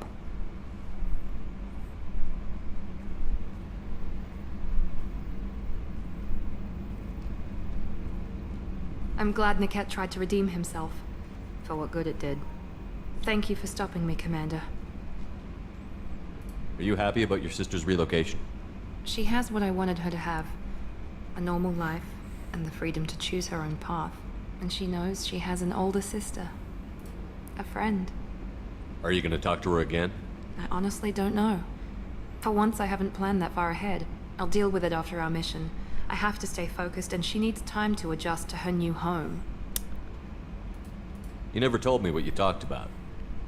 S17: I'm glad Niket tried to redeem himself. For what good it did. Thank you for stopping me, Commander.
S10: Are you happy about your sister's relocation?
S17: She has what I wanted her to have. A normal life, and the freedom to choose her own path. And she knows she has an older sister. A friend.
S10: Are you gonna talk to her again?
S17: I honestly don't know. For once I haven't planned that far ahead. I'll deal with it after our mission. I have to stay focused, and she needs time to adjust to her new home.
S10: You never told me what you talked about.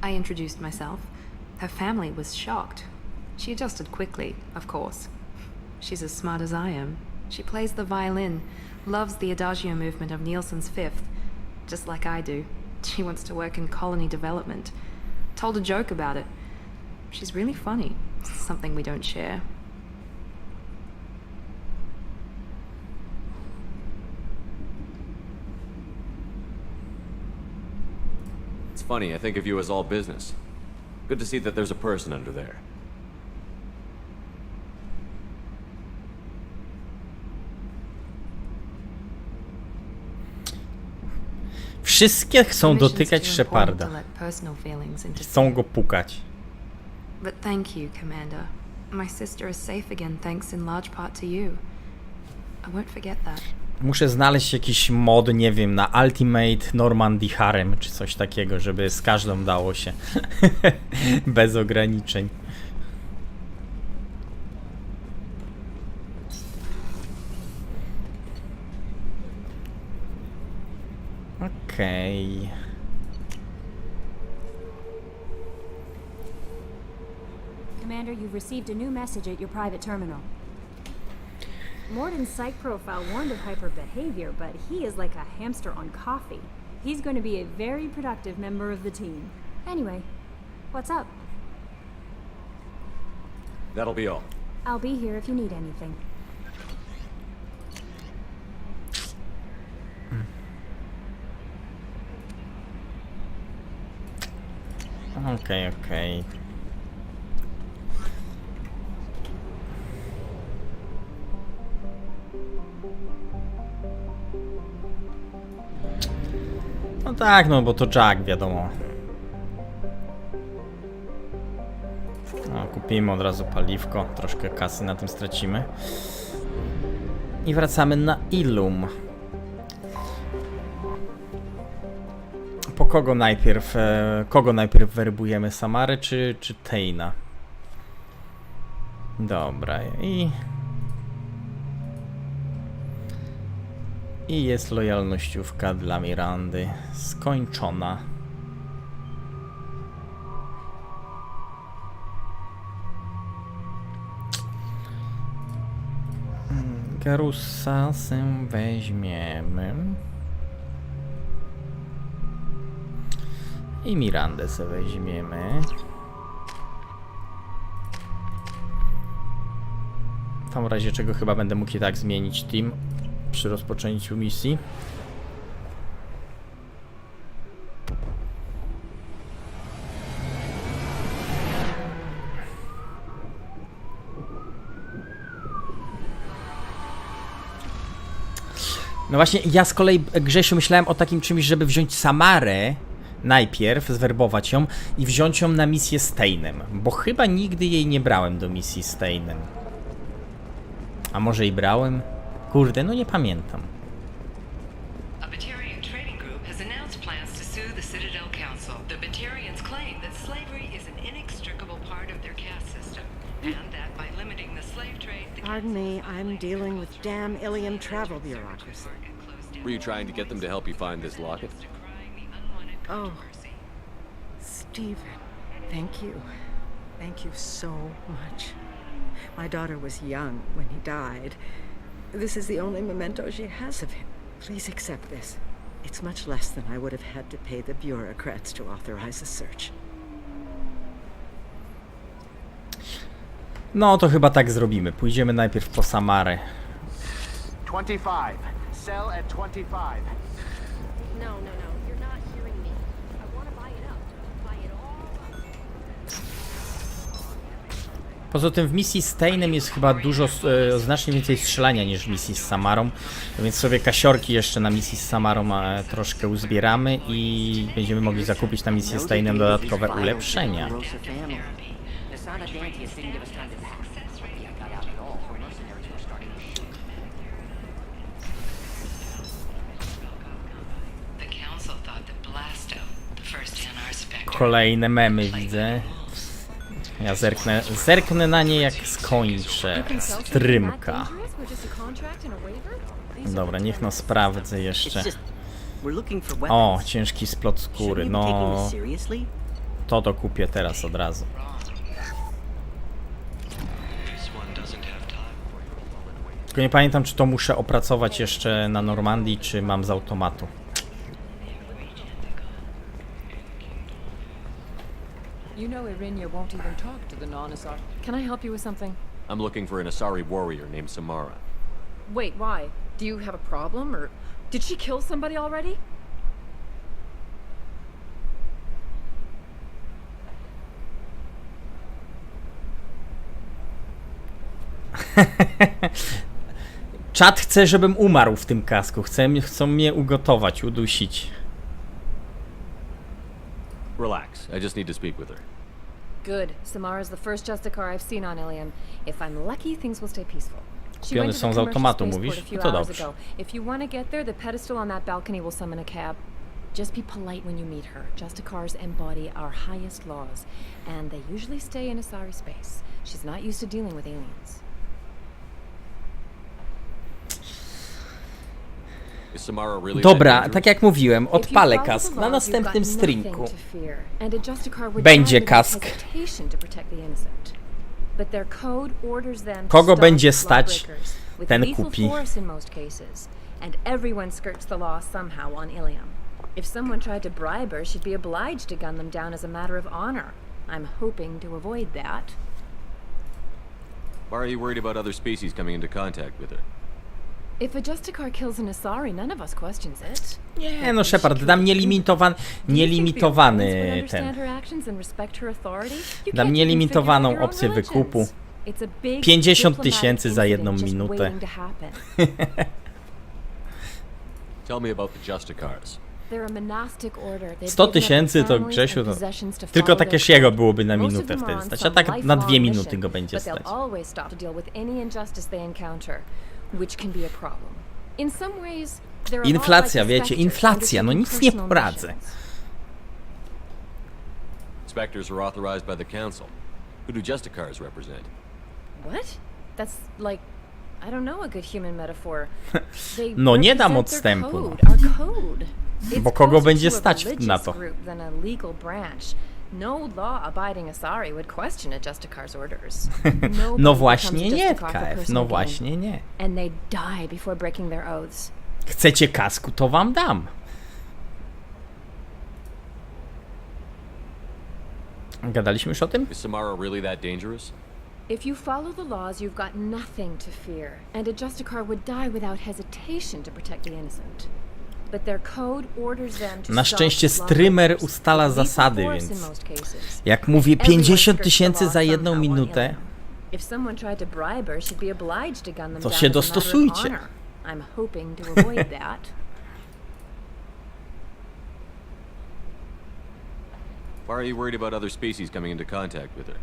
S17: I introduced myself. Her family was shocked. She adjusted quickly, of course. She's as smart as I am. She plays the violin, loves the Adagio movement of Nielsen's Fifth, just like I do. She wants to work in colony development. Told a joke about it. She's really funny. Something we don't share.
S10: It's funny, I think of you as all business. Good to see that there's a person under there.
S5: Wszystkie chcą dotykać Sheparda. Chcą go pukać.
S17: But thank you, Commander. My sister is safe again thanks in large part to you. I won't forget that.
S5: Muszę znaleźć jakiś mod, nie wiem, na Ultimate Normandy Harem, czy coś takiego, żeby z każdą dało się. Bez ograniczeń. Okej.
S12: Commander, you've received a new message at your private terminal. Morden's psych profile warned of hyper behavior, but he is like a hamster on coffee. He's going to be a very productive member of the team. Anyway, what's up?
S10: That'll be all.
S12: I'll be here if you need anything.
S5: Okej. No tak, no bo to Jack, wiadomo. No, kupimy od razu paliwko, troszkę kasy na tym stracimy. I wracamy na Illum. Po kogo najpierw? Kogo najpierw werbujemy? Samarę czy Tejna? Dobra, i jest lojalnościówka dla Mirandy skończona. Garusa się weźmiemy. I Mirandę sobie weźmiemy. W razie czego chyba będę mógł i tak zmienić team przy rozpoczęciu misji. No właśnie, ja z kolei, Grzesiu, myślałem o takim czymś, żeby wziąć Samarę najpierw, zwerbować ją i wziąć ją na misję z Tainem, bo chyba nigdy jej nie brałem do misji z Tainem. A może i brałem? Kurde, no nie pamiętam.
S16: A Batarian trading group has announced plans to sue the Citadel Council. The Batarians claim that slavery is an inextricable part of their caste system, and that by limiting the slave trade, the
S3: Pardon me, I'm dealing with damn Ilium travel bureaucracy.
S10: Were you trying to get them to help you find this locket?
S3: Oh, Stephen, thank you. Thank you so much. My daughter was young when he died. This is the only memento she has of him. Please accept this. It's much less than I would have had to pay the bureaucrats to authorize a search.
S5: No to chyba tak zrobimy. Pójdziemy najpierw po Samarę.
S6: 25. Sell at 25.
S1: No, you're not hearing me. I want to buy it up. Buy it all.
S5: Poza tym w misji z Tainem jest chyba dużo, znacznie więcej strzelania niż w misji z Samarą, więc sobie kasiorki jeszcze na misji z Samarą troszkę uzbieramy i będziemy mogli zakupić na misję z Tainem dodatkowe ulepszenia. Kolejne memy widzę. Ja zerknę na nie jak skończę strymka. Dobra, niech no sprawdzę jeszcze. O, ciężki splot skóry, no to kupię teraz od razu. Tylko nie pamiętam, czy to muszę opracować jeszcze na Normandii, czy mam z automatu.
S11: You know Irinia won't even talk to the non-Asari. Can I help you with something?
S10: I'm looking for an Asari warrior named Samara.
S11: Wait, why? Do you have a problem, or did she kill somebody already?
S5: Czat chce, żebym umarł w tym kasku. Chcą mnie ugotować, udusić.
S10: Relax. I just need to speak with her.
S11: Good. Samara's the first Justicar I've seen on Ilium. If I'm lucky, things will stay peaceful.
S5: Kupione są z automatu, mówisz? No to dobrze.
S11: If you want to get there, the pedestal on that balcony will summon a cab. Just be polite when you meet her. Justicars embody our highest laws, and they usually stay in Asari space. She's not used to dealing with aliens.
S5: Dobra, tak jak mówiłem, odpalę kask na następnym streamku. Będzie kask. Kogo będzie stać, ten kupi.
S11: And everyone skirts the law somehow on Ilium. If someone tried to bribe her, she'd be obliged to gun them down as a matter of honor. I'm hoping to avoid that.
S10: Why are you worried about other species coming into contact with her?
S11: If a Justicar kills an Asari, none of us questions it.
S5: Nie, no Shepard, dam nielimitowany ten. Dam nielimitowaną opcję wykupu. 50 000 za 1 minutę.
S10: Tell me about the Justicars.
S5: 100 000 to Grzesiu, to tylko takie Shiego byłoby na minutę wtedy stać, a tak na 2 minuty go będzie stać. Inflacja, wiecie, inflacja, no nic nie poradzę.
S10: Inspectors are authorized by the council. Who do Justicars represent?
S11: What? That's like, I don't know a good human metaphor.
S5: No nie dam odstępu. Bo kogo będzie stać na to?
S11: No law-abiding Asari would question a Justicar's orders.
S5: No właśnie nie, KF, no właśnie nie.
S11: And they die before breaking their oaths.
S5: Chcecie kasku, to wam dam. Gadaliśmy już o tym?
S10: Is Samara really that dangerous?
S11: If you follow the laws, you've got nothing to fear, and a Justicar would die without hesitation to protect the innocent.
S5: Na szczęście streamer ustala zasady, więc jak mówię 50 000 za 1 minutę, to się dostosujcie.
S12: I'm hoping to avoid that.
S10: Why are you worried about other species coming into contact with her?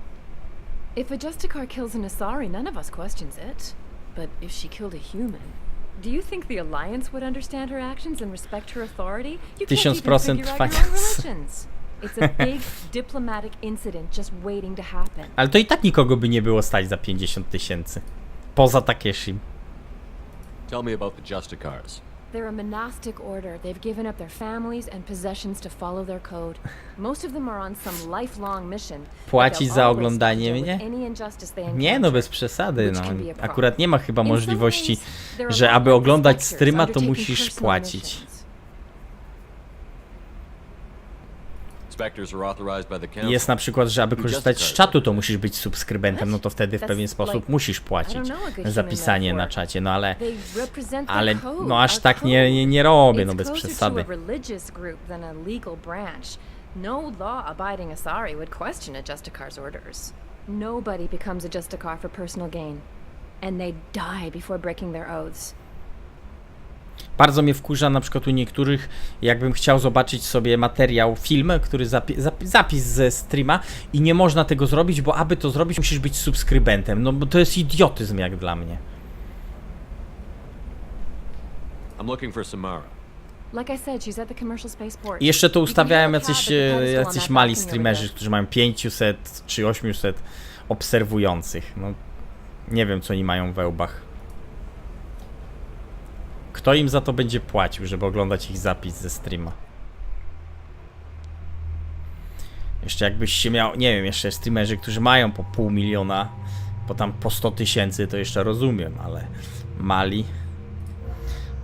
S11: If a Justicar kills an Asari, none of us questions it. But if she killed a human, do you think the Alliance would understand her actions and respect her authority? You can't even figure out your own religions. It's a big diplomatic incident just waiting to happen.
S5: Ale to i tak nikogo by nie było stać za 50 000. Poza Takeshim.
S10: Tell me about the Justicars.
S11: They're a monastic order. They've given up their families and possessions to follow their code. Most of them are on some lifelong mission.
S5: Płacić za oglądanie mnie? Nie, no bez przesady, no. Akurat nie ma chyba możliwości, że aby oglądać streama, to musisz płacić. Jest na przykład, że aby korzystać z czatu, to musisz być subskrybentem, no to wtedy w pewien sposób musisz płacić za pisanie na czacie, no ale no aż tak nie robię, no bez przesady.
S11: No law-abiding Asari would question a Justicar's orders. Nobody becomes a Justicar for personal gain, and they die before breaking their oaths.
S5: Bardzo mnie wkurza na przykład u niektórych, jakbym chciał zobaczyć sobie materiał, film, który zapis ze streama i nie można tego zrobić, bo aby to zrobić, musisz być subskrybentem. No bo to jest idiotyzm jak dla mnie.
S10: I'm looking for Samara.
S11: Like I said, she's at the commercial spaceport.
S5: I jeszcze to ustawiają jacyś mali streamerzy, którzy mają 500 czy 800 obserwujących. No nie wiem, co oni mają we łbach. Kto im za to będzie płacił, żeby oglądać ich zapis ze streama? Jeszcze jakbyś się miał, nie wiem, jeszcze streamerzy, którzy mają po 500 000, po tam po 100 000, to jeszcze rozumiem, ale mali.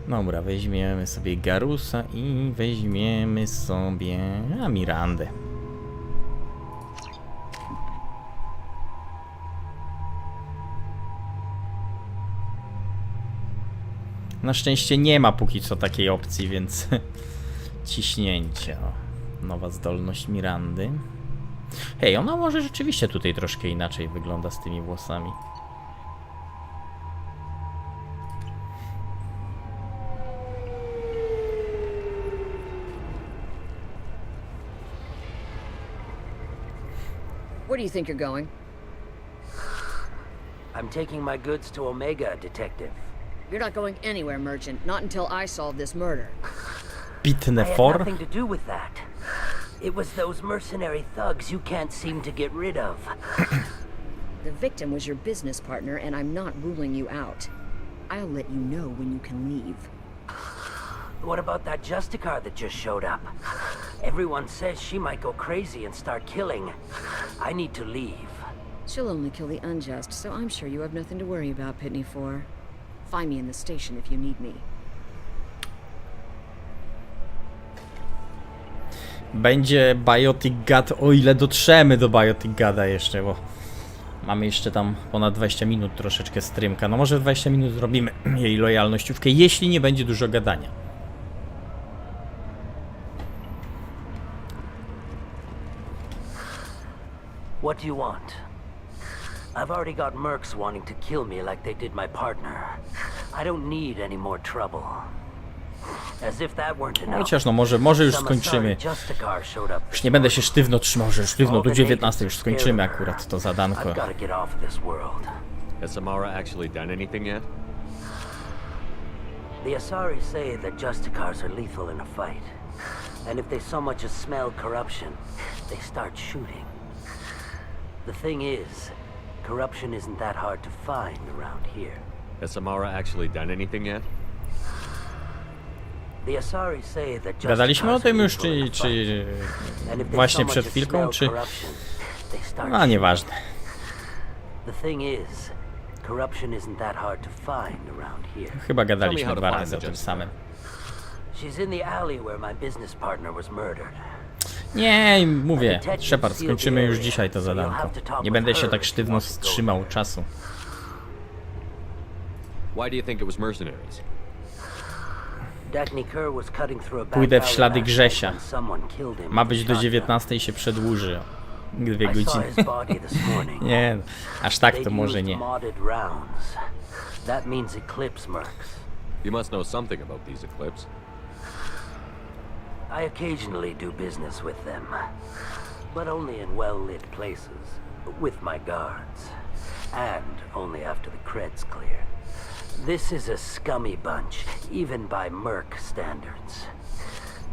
S5: Dobra, weźmiemy sobie Garusa i weźmiemy sobie Mirandę. Na szczęście nie ma póki co takiej opcji, więc ciśnięcie. O, nowa zdolność Mirandy. Hej, ona może rzeczywiście tutaj troszkę inaczej wygląda z tymi włosami.
S21: Where do you think you're going?
S22: I'm taking my goods to Omega, Detective.
S21: You're not going anywhere, Merchant. Not until I solve this murder.
S5: Bitne
S22: I had
S5: for?
S22: nothing to do with that. It was those mercenary thugs you can't seem to get rid of.
S21: The victim was your business partner, and I'm not ruling you out. I'll let you know when you can leave.
S22: What about that Justicar that just showed up? Everyone says she might go crazy and start killing. I need to leave.
S21: She'll only kill the unjust, so I'm sure you have nothing to worry about, Pitney 4. Find me in the station if you need me.
S5: Będzie Biotic God, o ile dotrzemy do Biotic Goda jeszcze, bo mamy jeszcze tam ponad 20 minut troszeczkę streamka. No może 20 minut zrobimy jej lojalnościówkę, jeśli nie będzie dużo gadania.
S22: What do you want? I've already got mercs wanting to kill me like they did my partner. I don't need any more trouble. As if that weren't enough.
S5: Chociaż no może już skończymy. Już nie będę się sztywno trzymał, że sztywno do 19 już skończymy akurat to zadanko.
S10: Has Samara actually done anything yet?
S22: The Asari say that Justicars are lethal in a fight. And if they so much as smell corruption, they start shooting. The thing is, corruption isn't that hard to find around here.
S10: Has Samara actually done anything yet?
S22: The Asari say that
S5: Gadaliśmy o tym już, czy właśnie przed chwilką, czy... No, nieważne. Chyba gadaliśmy 2 razy o tym samym. Nie, mówię, Shepard, skończymy już dzisiaj to zadanko. Nie będę się tak sztywno wstrzymał czasu.
S10: Why do you think it was mercenaries?
S5: Pójdę w ślady Grzesia. Ma być do 19 i się przedłuży. 2 godziny. Nie, aż tak to może nie.
S10: You must know something about these Eclipse.
S22: I occasionally do business with them, but only in well-lit places, with my guards, and only after the cred's clear. This is a scummy bunch, even by Merc standards.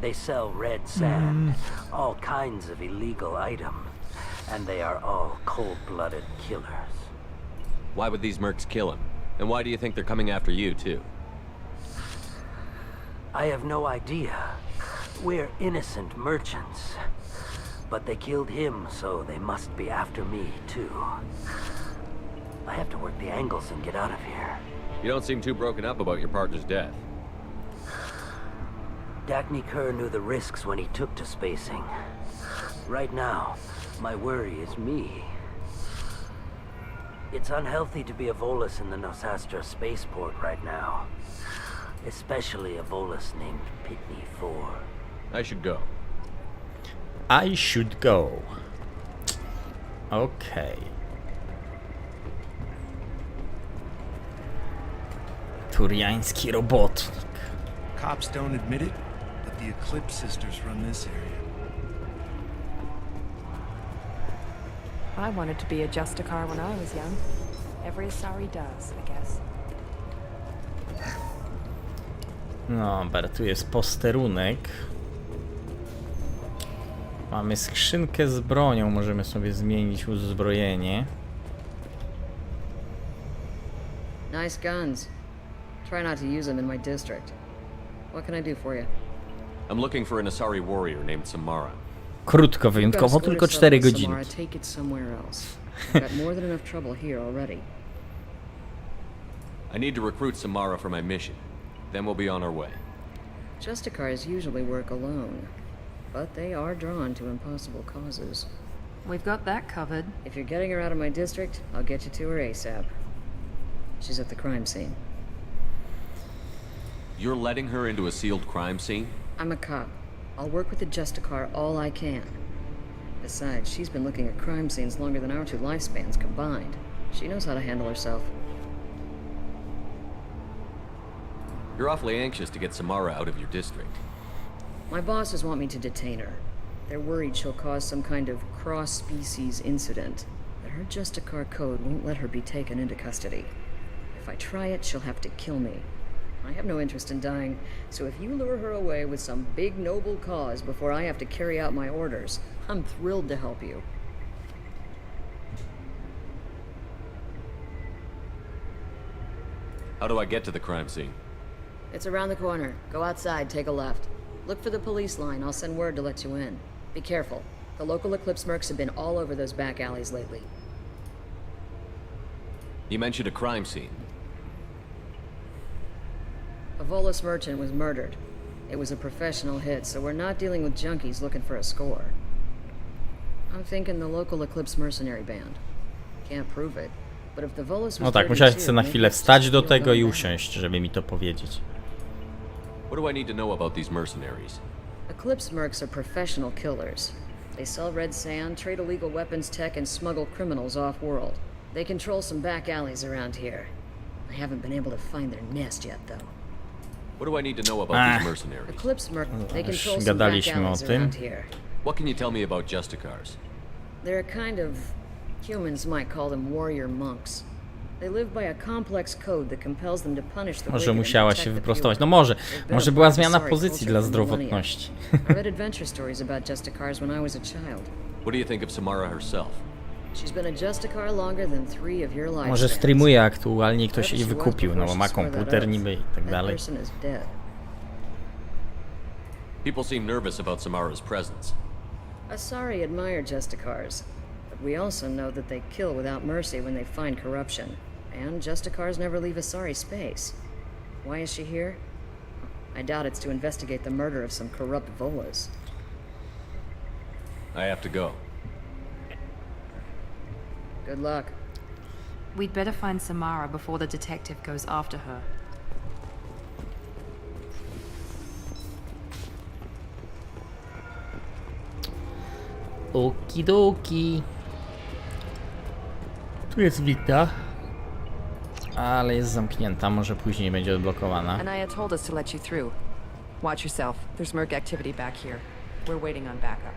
S22: They sell red sand, all kinds of illegal items, and they are all cold-blooded killers.
S10: Why would these mercs kill him? And why do you think they're coming after you, too?
S22: I have no idea. We're innocent merchants. But they killed him, so they must be after me, too. I have to work the angles and get out of here.
S10: You don't seem too broken up about your partner's death.
S22: Dagny Kerr knew the risks when he took to spacing. Right now, my worry is me. It's unhealthy to be a Volus in the Nosastra spaceport right now. Especially a Volus named Pitney 4.
S10: I should go.
S5: I should go. Okay. Turiański robotnik.
S9: Cops don't admit it, but the Eclipse sisters run this area.
S2: I wanted to be a Justicar when I was young. Every Asari does, I guess.
S5: No, dobra, tu jest posterunek. Mamy skrzynkę z bronią, możemy sobie zmienić uzbrojenie.
S21: Nice guns. Try not to use them in my district. What can I do for you?
S10: I'm looking for an Asari warrior named Samara.
S5: Krótko, wyjątkowo, tylko 4 godziny.
S21: Samara, take it somewhere else. I've got more than enough trouble here already.
S10: I need to recruit Samara for my mission. Then we'll be on our way.
S21: Justicars usually work alone, but they are drawn to impossible causes.
S17: We've got that covered.
S21: If you're getting her out of my district, I'll get you to her ASAP. She's at the crime scene.
S10: You're letting her into a sealed crime scene?
S21: I'm a cop. I'll work with the Justicar all I can. Besides, she's been looking at crime scenes longer than our 2 lifespans combined. She knows how to handle herself.
S10: You're awfully anxious to get Samara out of your district.
S21: My bosses want me to detain her. They're worried she'll cause some kind of cross-species incident, but her Justicar code won't let her be taken into custody. If I try it, she'll have to kill me. I have no interest in dying, so if you lure her away with some big noble cause before I have to carry out my orders, I'm thrilled to help you.
S10: How do I get to the crime scene?
S21: It's around the corner. Go outside, take a left. Look for the police line. I'll send word to let you in. Be careful. The local Eclipse mercs have been all over those back alleys lately.
S10: You mentioned a crime scene.
S21: A Volus merchant was murdered. It was a professional hit, so we're not dealing with junkies looking for a score. I'm thinking the local Eclipse mercenary band. Can't prove it, but if the Volus was
S5: No tak, musiałeś sobie na chwilę wstać do tego i usiąść, żeby mi to powiedzieć.
S10: What do I need to know about these mercenaries?
S21: Eclipse mercs are professional killers. They sell red sand, trade illegal weapons tech, and smuggle criminals off-world. They control some back alleys around here. I haven't been able to find their nest yet, though.
S10: What do I need to know about these mercenaries?
S21: Eclipse merc, they control some back alleys around here.
S10: What can you tell me about Justicars?
S21: They're a kind of... humans might call them warrior monks. They live by a complex code that compels them to punish the
S5: Może musiała się wyprostować. No może była zmiana pozycji dla zdrowotności.
S21: I read adventure stories about Justicars when I was a child.
S10: What do you think of Samara herself?
S21: She's been a Justicar longer than 3 of your lives.
S5: Może streamuje aktualnie, ktoś jej wykupił, no bo ma komputer niby i tak dalej.
S10: People seem nervous about Samara's presence.
S21: Asari admire Justicars, but we also know that they kill without mercy when they find corruption. And Justicars never leave Asari space. Why is she here? I doubt it's to investigate the murder of some corrupt Volas.
S10: I have to go.
S21: Good luck.
S17: We'd better find Samara before the detective goes after her.
S5: Okidoki. Tu jest winda. Ale jest zamknięta, może później będzie odblokowana.
S14: Anaya told us to let you through. Watch yourself. There's merc activity back here. We're waiting on backup.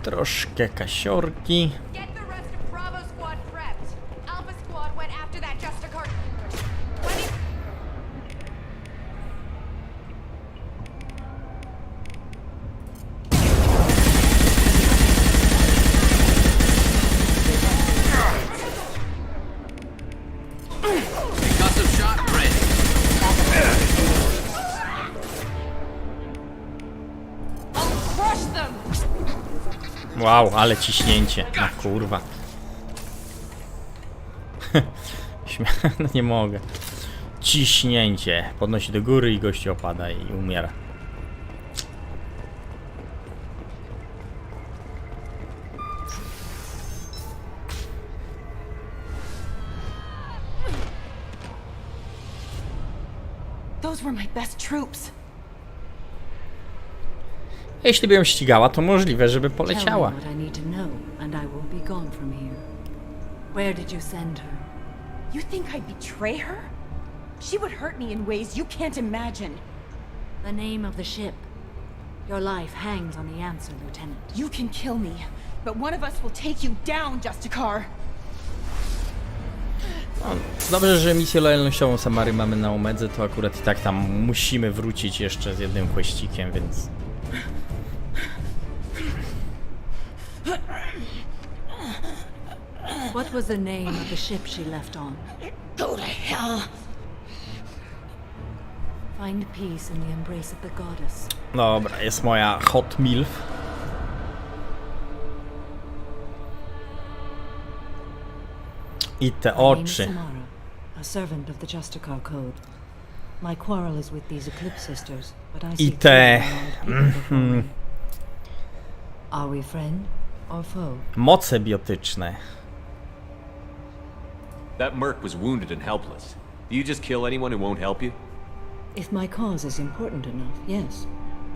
S5: Troszkę kasiorki. Wow, ale ciśnięcie. No kurwa. No nie mogę. Ciśnięcie. Podnosi do góry i gościu opada i umiera.
S2: Those were my best troops.
S5: Jeśli by ją ścigała, to możliwe, żeby poleciała.
S13: Tell me what I need to know, and I will be gone from here. Where did you send her?
S2: You think I'd betray her? She would hurt me in ways you can't imagine.
S13: The name of the ship. Your life hangs on the answer, Lieutenant.
S2: You can kill me, but one of us will take you down, Justicar.
S5: No, dobrze, że misję lojalnościową Samary mamy na Omedze, to akurat i tak tam musimy wrócić jeszcze z jednym questikiem, więc...
S13: What was the name of the ship she left on?
S2: Go to hell.
S13: Find peace in the embrace of the goddess.
S5: Dobra, jest moja hot milf. I te oczy.
S13: A servant of the Justicar Code. My quarrel is with these Eclipse sisters, but I
S5: I te...
S13: Are we friend or foe?
S5: Moce biotyczne.
S10: That merc was wounded and helpless. Do you just kill anyone who won't help you?
S13: If my cause is important enough, yes.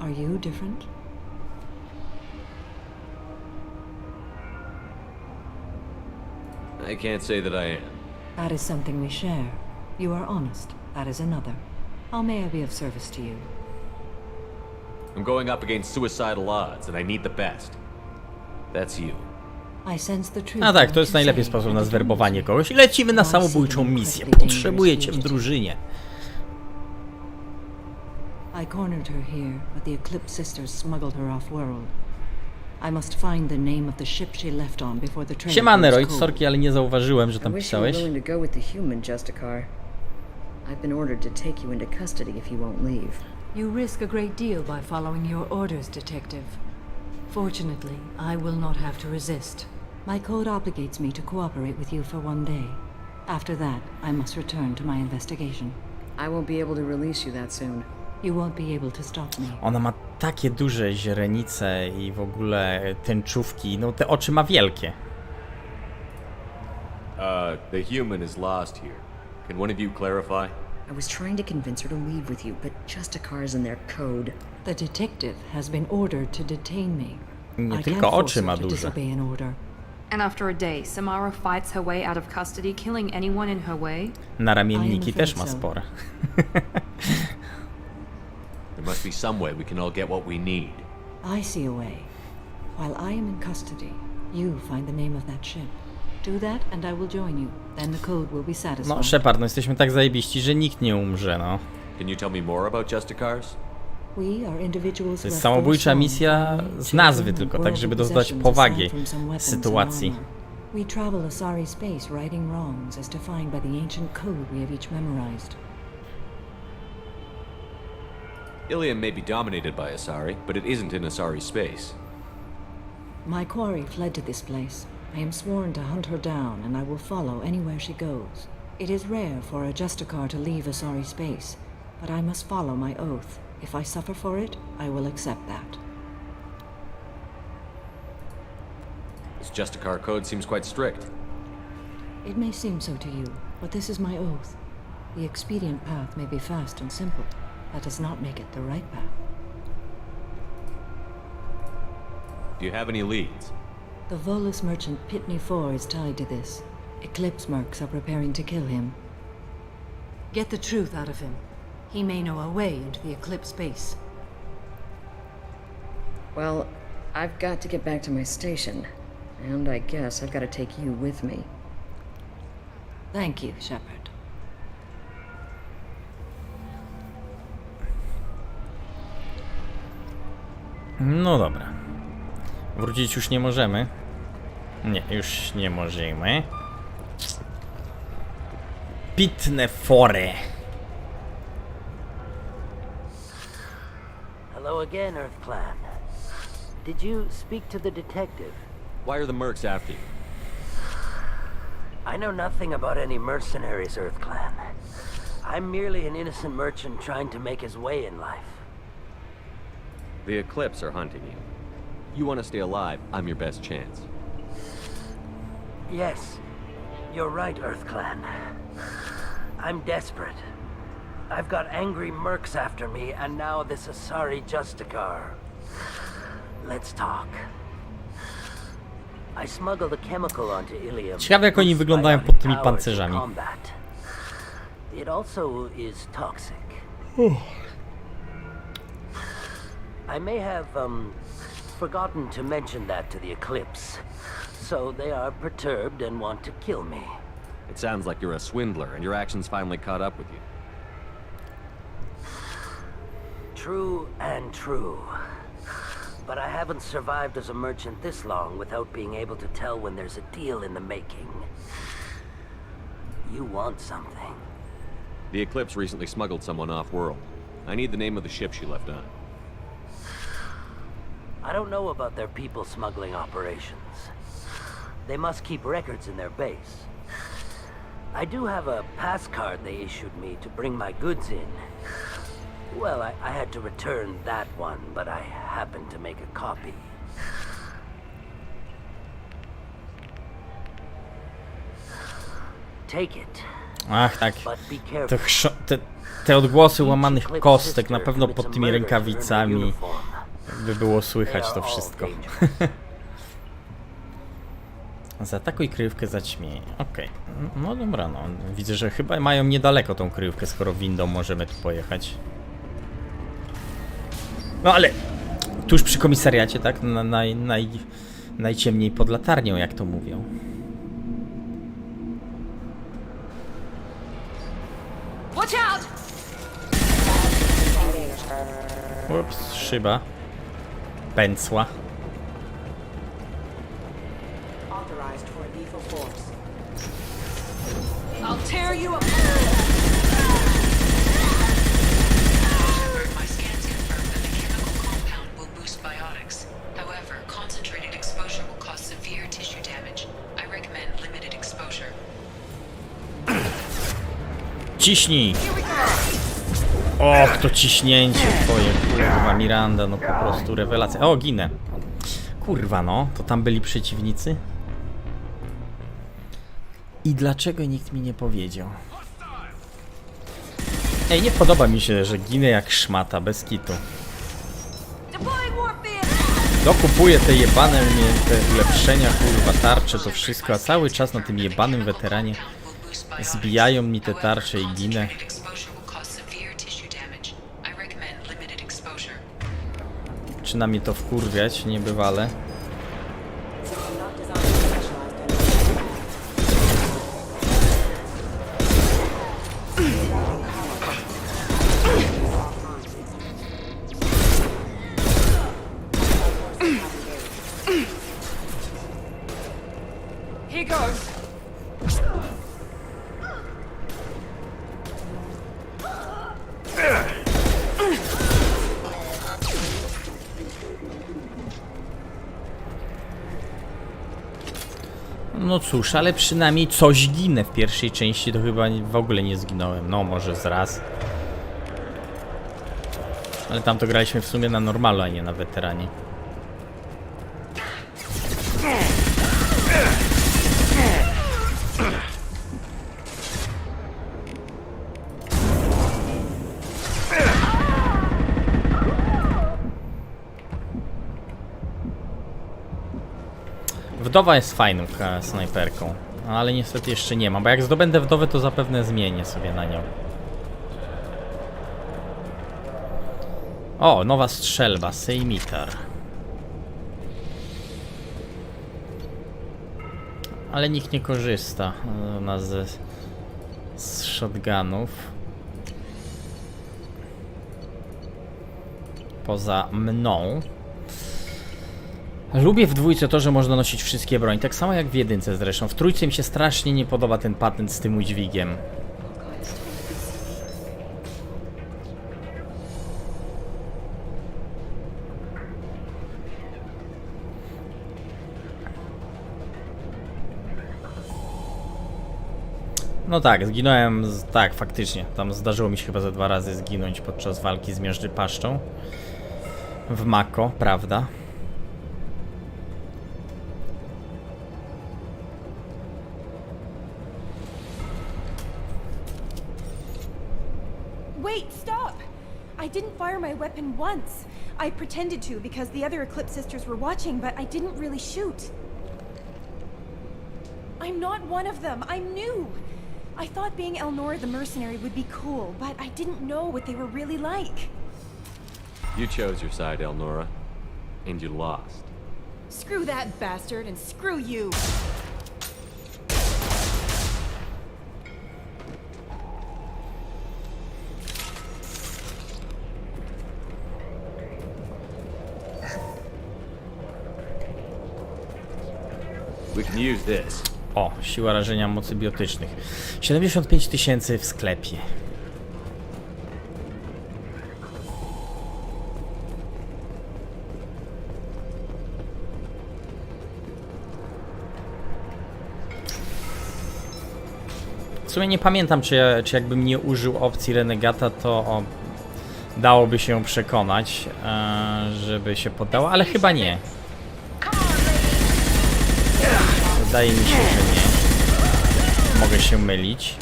S13: Are you different?
S10: I can't say that I am.
S13: That is something we share. You are honest. That is another. How may I be of service to you?
S10: I'm going up against suicidal odds, and I need the best. That's you.
S5: A tak, to jest najlepszy sposób na zwerbowanie kogoś. Lecimy na samobójczą misję. Potrzebujecie w drużynie.
S13: I cornered her here, but the Eclipse sisters smuggled her off-world. I must find the name of the ship she left on before the train.
S5: Siema Neroid, sorki, ale nie zauważyłem, że tam pisałeś.
S21: I've been ordered to take you into custody if you won't leave.
S13: You risk a great deal by following your orders, Detective. Fortunately, I will not have to resist. My code obligates me to cooperate with you for one day. After that, I must return to my investigation.
S21: I won't be able to release you that soon.
S13: You won't be able to stop me.
S5: Ona ma takie duże źrenice i w ogóle tęczówki, no te oczy ma wielkie.
S10: The human is lost here. Can one of you clarify?
S21: I was trying to convince her to leave with you, but Justicar's in their code.
S13: The detective has been ordered to detain me.
S5: Nie tylko oczy ma duże.
S17: And after a day, Samara fights her way out of custody, killing anyone in her way?
S5: Naramienniki też ma spore.
S10: There must be some way we can all get what we need.
S13: I see a way. While I am in custody, you find the name of that ship. Do that and I will join you. Then the code will be satisfied.
S5: No Shepard, no jesteśmy tak zajebiści, że nikt nie umrze, no.
S10: Can you tell me more about Justicars?
S5: To jest samobójcza misja z nazwy tylko, tak żeby dodać powagi sytuacji.
S13: We travel Asari space righting wrongs as defined by the ancient code we have each memorized.
S10: Ilium may be dominated by Asari, but it isn't in Asari space.
S13: My quarry fled to this place. I am sworn to hunt her down, and I will follow anywhere she goes.
S21: It is rare for a Justicar to leave a sorry space, but I must follow my oath. If I suffer for it, I will accept that.
S10: This Justicar code seems quite strict.
S21: It may seem so to you, but this is my oath. The expedient path may be fast and simple. That does not make it the right path.
S10: Do you have any leads?
S21: The Volus merchant Pitney 4 is tied to this. Eclipse mercs are preparing to kill him. Get the truth out of him. He may know a way into the Eclipse base. Well, I've got to get back to my station. And I guess I've got to take you with me. Thank you, Shepard.
S5: No dobra. Wrócić już nie możemy. Nie, już nie możemy. Pitne fory.
S22: Hello again, Earth Clan. Did you speak to the detective?
S10: Why are the mercs after you?
S22: I know nothing about any mercenaries, Earth Clan. I'm merely an innocent merchant trying to make his way in life.
S10: The Eclipse are hunting you. You want to stay alive, I'm your best chance.
S22: Yes, you're right, Earth Clan. I'm desperate. I've got angry mercs after me, and now this Asari Justicar. Let's talk. I smuggled a chemical onto Ilium.
S5: Ciekawe jak oni wyglądają pod tymi pancerzami.
S22: It also is toxic. I may have forgotten to mention that to the Eclipse. So they are perturbed and want to kill me.
S10: It sounds like you're a swindler and your actions finally caught up with you.
S22: True and true. But I haven't survived as a merchant this long without being able to tell when there's a deal in the making. You want something.
S10: The Eclipse recently smuggled someone off-world. I need the name of the ship she left on.
S22: I don't know about their people smuggling operations. They must keep records in their base. I do have a pass card they issued me to bring my goods in. Well, I had to return that one, but I happened to make a copy. Take it.
S5: Ach tak, te odgłosy łamanych kostek na pewno pod tymi rękawicami by było słychać to wszystko. Zaatakuj kryjówkę, zaćmiej. Okej, no dobra, no widzę, że chyba mają niedaleko tą kryjówkę, skoro windą możemy tu pojechać. No ale tuż przy komisariacie, tak? Najciemniej pod latarnią, jak to mówią.
S14: Watch out!
S5: Ups, szyba. Pęcła.
S14: I'll tear you up.
S16: My scans confirm that the chemical compound will boost biotics. However, concentrated exposure will cause severe tissue damage. I recommend limited exposure.
S5: Ciśnij! Och, to ciśnięcie twoje, kurwa, Miranda, no po prostu rewelacja. O, ginę. Kurwa, no, to tam byli przeciwnicy? I dlaczego nikt mi nie powiedział? Ej, nie podoba mi się, że ginę jak szmata, bez kitu. Dokupuję te jebane te ulepszenia, kurwa, tarcze, to wszystko, a cały czas na tym jebanym weteranie zbijają mi te tarcze i ginę. Zaczyna mnie to wkurwiać, niebywale.
S14: Here goes.
S5: No cóż, ale przynajmniej coś ginę. W pierwszej części to chyba w ogóle nie zginąłem. No, może z raz. Ale tam to graliśmy w sumie na normalu, a nie na weteranie. Wdowa jest fajną snajperką, ale niestety jeszcze nie ma, bo jak zdobędę wdowę, to zapewne zmienię sobie na nią. O, nowa strzelba, sejmitar. Ale nikt nie korzysta z shotgunów. Poza mną. Lubię w dwójce to, że można nosić wszystkie broń, tak samo jak w jedynce zresztą. W trójce mi się strasznie nie podoba ten patent z tym udźwigiem. No tak, zginąłem, tak faktycznie, tam zdarzyło mi się chyba ze 2 razy zginąć podczas walki z miażdżypaszczą. W Mako, prawda?
S2: Wait, stop! I didn't fire my weapon once. I pretended to because the other Eclipse sisters were watching, but I didn't really shoot. I'm not one of them. I'm new. I thought being Elnora the mercenary would be cool, but I didn't know what they were really like.
S10: You chose your side, Elnora, and you lost.
S2: Screw that bastard and screw you.
S10: We can use this.
S5: O, siła rażenia mocy biotycznych. 75 000 w sklepie. W sumie nie pamiętam, czy jakbym nie użył opcji renegata, to dałoby się przekonać, żeby się poddało, ale chyba nie. Wydaje mi się, że nie. Mogę się mylić.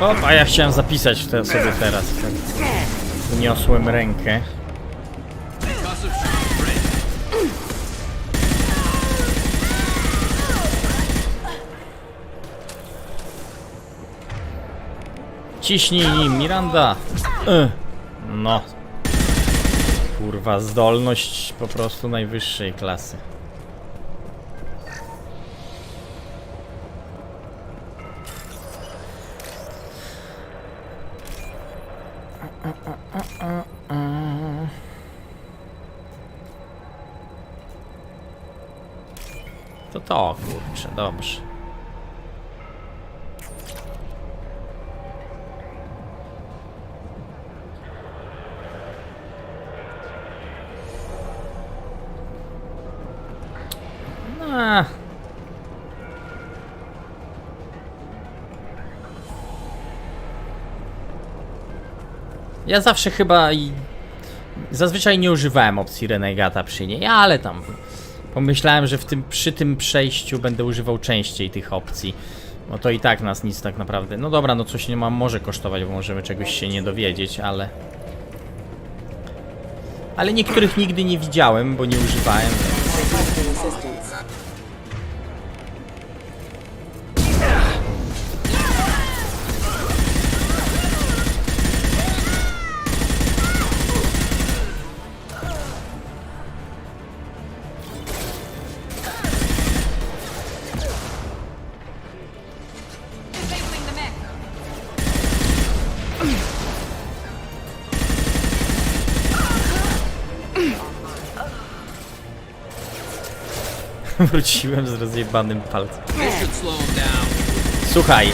S5: O, a ja chciałem zapisać to sobie teraz. Tak. Uniosłem rękę. Ciśnij nim, Miranda. No. Kurwa, zdolność po prostu najwyższej klasy. To kurczę, dobrze. No. Ja zawsze chyba zazwyczaj nie używałem opcji renegata przy niej, ale tam pomyślałem, że przy tym przejściu będę używał częściej tych opcji. Bo to i tak nas nic tak naprawdę... No dobra, no coś nie ma może kosztować, bo możemy czegoś się nie dowiedzieć, ale... Ale niektórych nigdy nie widziałem, bo nie używałem. Wróciłem z rozjebanym palcem. Słuchaj.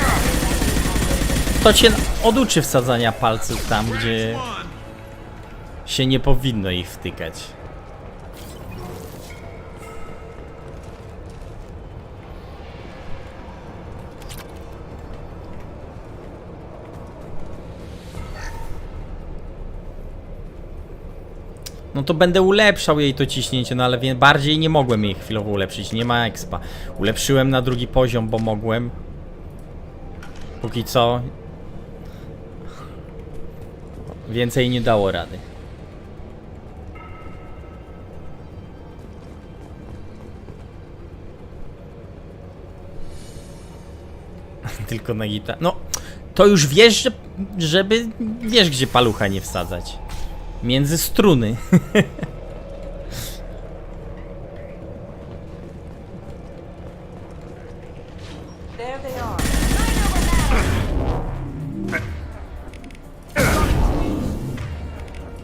S5: To cię oduczy wsadzania palców tam, gdzie się nie powinno ich wtykać. No to będę ulepszał jej to ciśnięcie, no ale bardziej nie mogłem jej chwilowo ulepszyć, nie ma expa. Ulepszyłem na drugi poziom, bo mogłem. Póki co więcej nie dało rady. Tylko na gitarę. No, to już wiesz, żeby wiesz, gdzie palucha nie wsadzać. Między struny.
S3: There they are.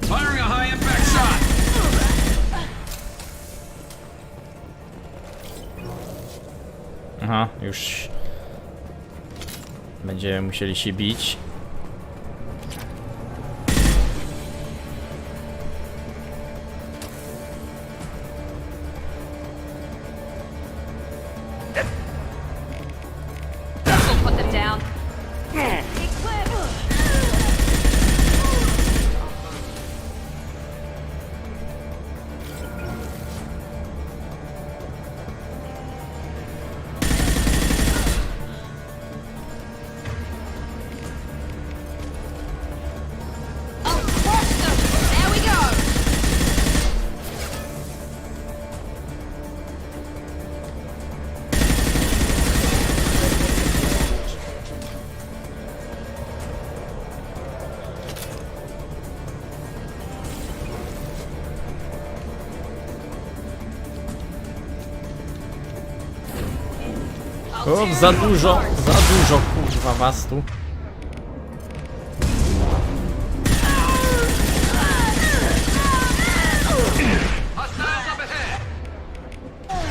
S20: Firing a high impact shot.
S5: Aha, już będziemy musieli się bić.
S17: Put them down.
S5: O, za dużo, kurwa was tu.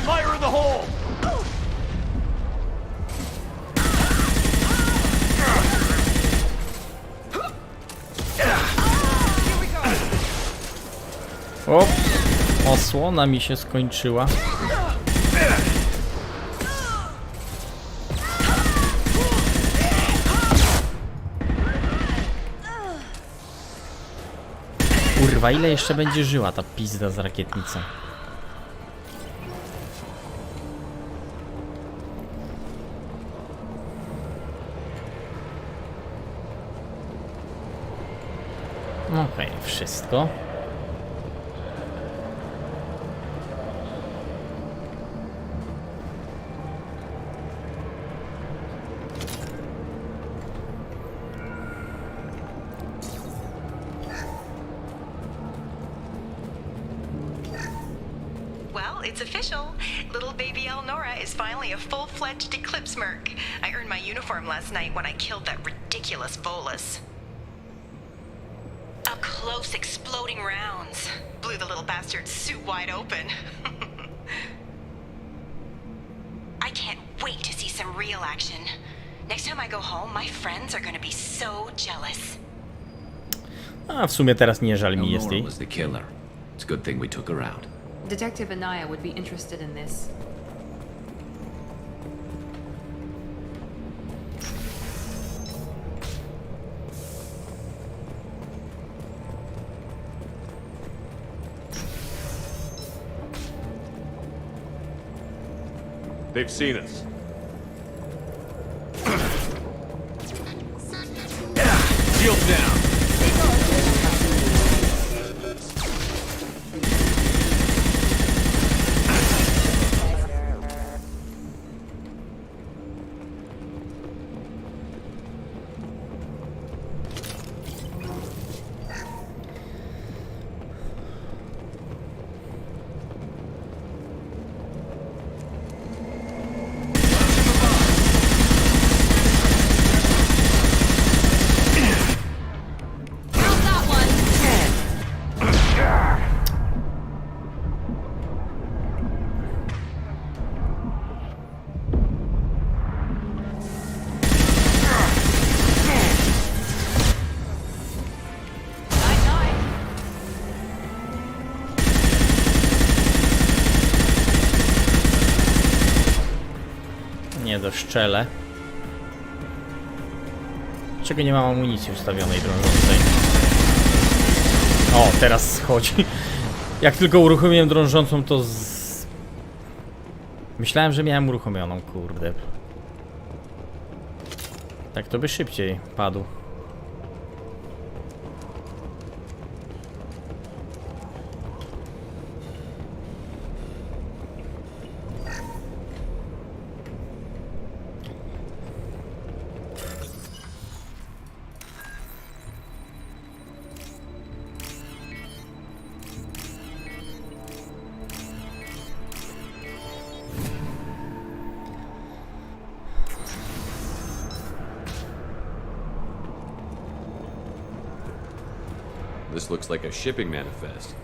S6: Fire in the hole!
S5: O, osłona mi się skończyła. Kurwa, ile jeszcze będzie żyła ta pizda z rakietnicą? Okej, wszystko.
S16: It's official. Little baby Elnora is finally a full-fledged Eclipse merc. I earned my uniform last night when I killed that ridiculous Volus. Up close, exploding rounds. Blew the little bastard's suit wide open. I can't wait to see some real action. Next time I go home, my friends are gonna be so jealous.
S5: A w sumie teraz nie żal mi jest jej.
S7: was the killer. It's a good thing we took her out.
S17: Detective Anaya would be interested in this.
S10: They've seen us.
S20: Shields down.
S5: zeszczelę. Czego nie mam amunicji ustawionej drążącej? O, teraz schodzi. Jak tylko uruchomiłem drążącą, to myślałem, że miałem uruchomioną, kurde. Tak to by szybciej padł.
S10: This looks like a shipping manifest.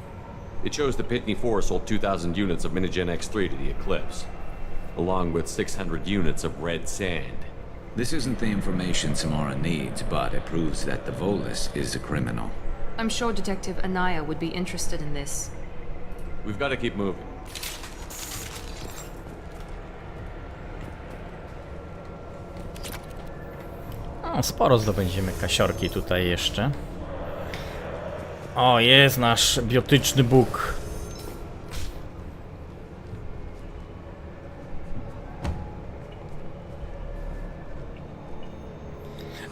S10: It shows the Pitney Force sold 2,000 units of Minigen X3 to the Eclipse, along with 600 units of red sand.
S4: This isn't the information Samara needs, but it proves that the Volus is a criminal.
S17: I'm sure Detective Anaya would be interested in this.
S10: We've got to keep moving.
S5: O, sporo zdobędziemy kasiorki tutaj jeszcze. O, jest nasz biotyczny Bóg.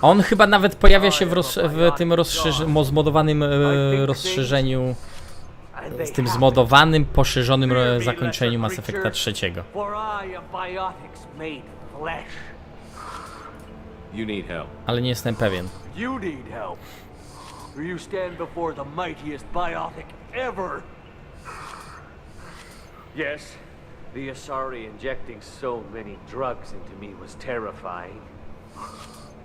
S5: On chyba nawet pojawia się w tym zmodowanym rozszerzeniu, z tym zmodowanym, poszerzonym zakończeniu Mass Effecta 3. Ale nie jestem pewien.
S6: You stand before the mightiest biotic ever. Yes, the Asari injecting so many drugs into me was terrifying.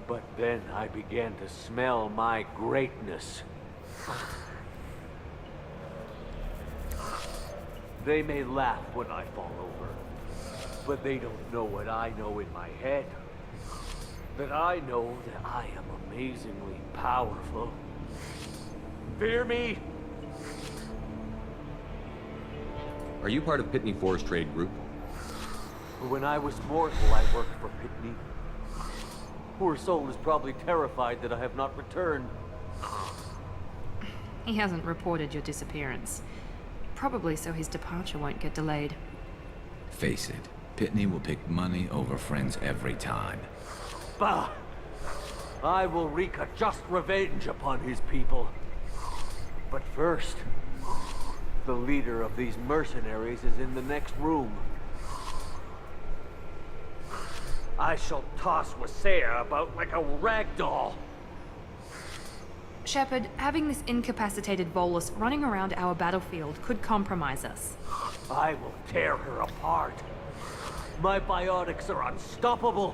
S6: But then I began to smell my greatness. They may laugh when I fall over, but they don't know what I know in my head. That I know that I am amazingly powerful. Fear me?
S10: Are you part of Pitney Force Trade Group?
S6: When I was mortal, I worked for Pitney. Poor soul is probably terrified that I have not returned.
S17: He hasn't reported your disappearance. Probably so his departure won't get delayed.
S4: Face it, Pitney will pick money over friends every time.
S6: Bah! I will wreak a just revenge upon his people. But first, the leader of these mercenaries is in the next room. I shall toss Wasea about like a rag doll.
S17: Shepard, having this incapacitated Volus running around our battlefield could compromise us.
S6: I will tear her apart. My biotics are unstoppable.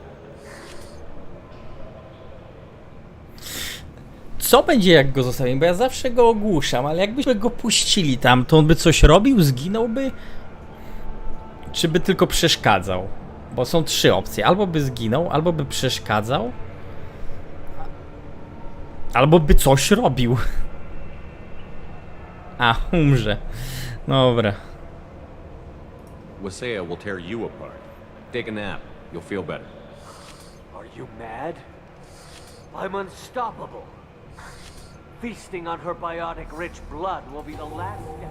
S5: Co będzie, jak go zostawimy? Bo ja zawsze go ogłuszam, ale jakbyśmy go puścili tam, to on by coś robił? Zginąłby? Czy by tylko przeszkadzał? Bo są trzy opcje. Albo by zginął, albo by przeszkadzał, albo by coś robił. A, umrze. Dobra.
S10: Wasea will tear you apart. Take a nap. You'll feel better.
S6: Are you mad? I'm unstoppable. Feasting on her biotic-rich blood will be the last step.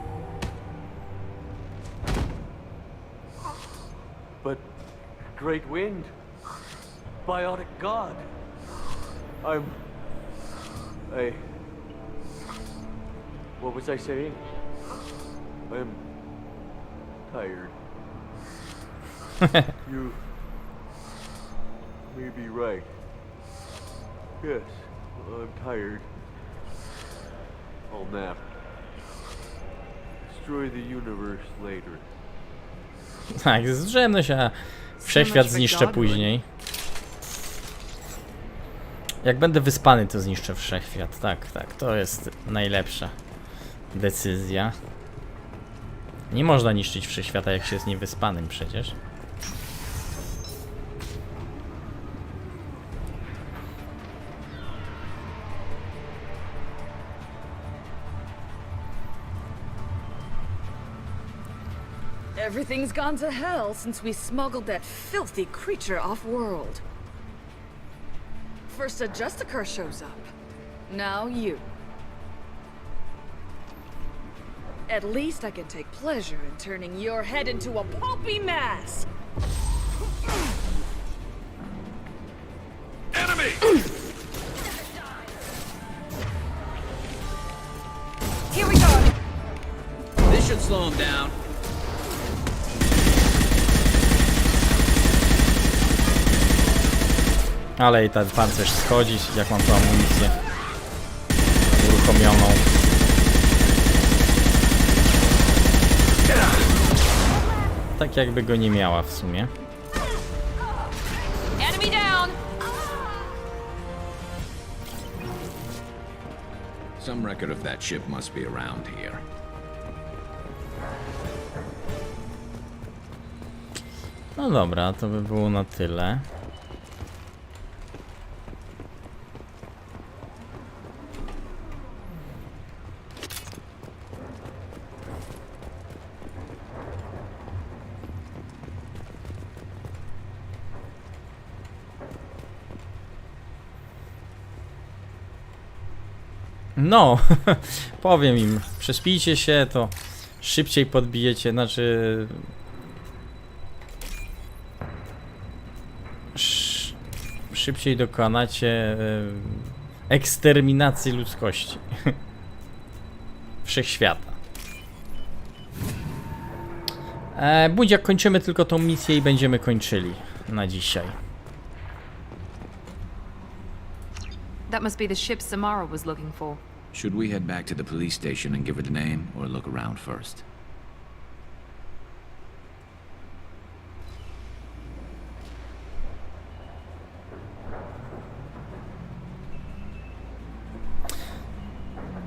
S6: But Great Wind, biotic god, what was I saying? I'm tired. You may be right. Yes, I'm tired. I'll nap. Destroy the universe later.
S5: Tak, zdrzemnę się, a wszechświat zniszczę później. Jak będę wyspany, to zniszczę wszechświat. Tak, tak, to jest najlepsza decyzja. Nie można niszczyć wszechświata, jak się jest niewyspanym przecież.
S15: Everything's gone to hell since we smuggled that filthy creature off-world. First a Justicar shows up. Now you. At least I can take pleasure in turning your head into a pulpy mass!
S20: Enemy!
S15: Here we go!
S4: This should slow him down.
S5: Ale i ten pancerz schodzi, jak mam tą amunicję uruchomioną. Tak jakby go nie miała w sumie.
S15: Enemy down!
S4: Some record of that ship must be around here.
S5: No dobra, to by było na tyle. No, powiem im, przespijcie się, to szybciej podbijecie, znaczy... Szybciej dokonacie eksterminacji ludzkości. Wszechświata. Budziak, kończymy tylko tą misję i będziemy kończyli na dzisiaj.
S17: That must be the ship Samara was looking for.
S4: Should we head back to the police station and give her the name, or look around first?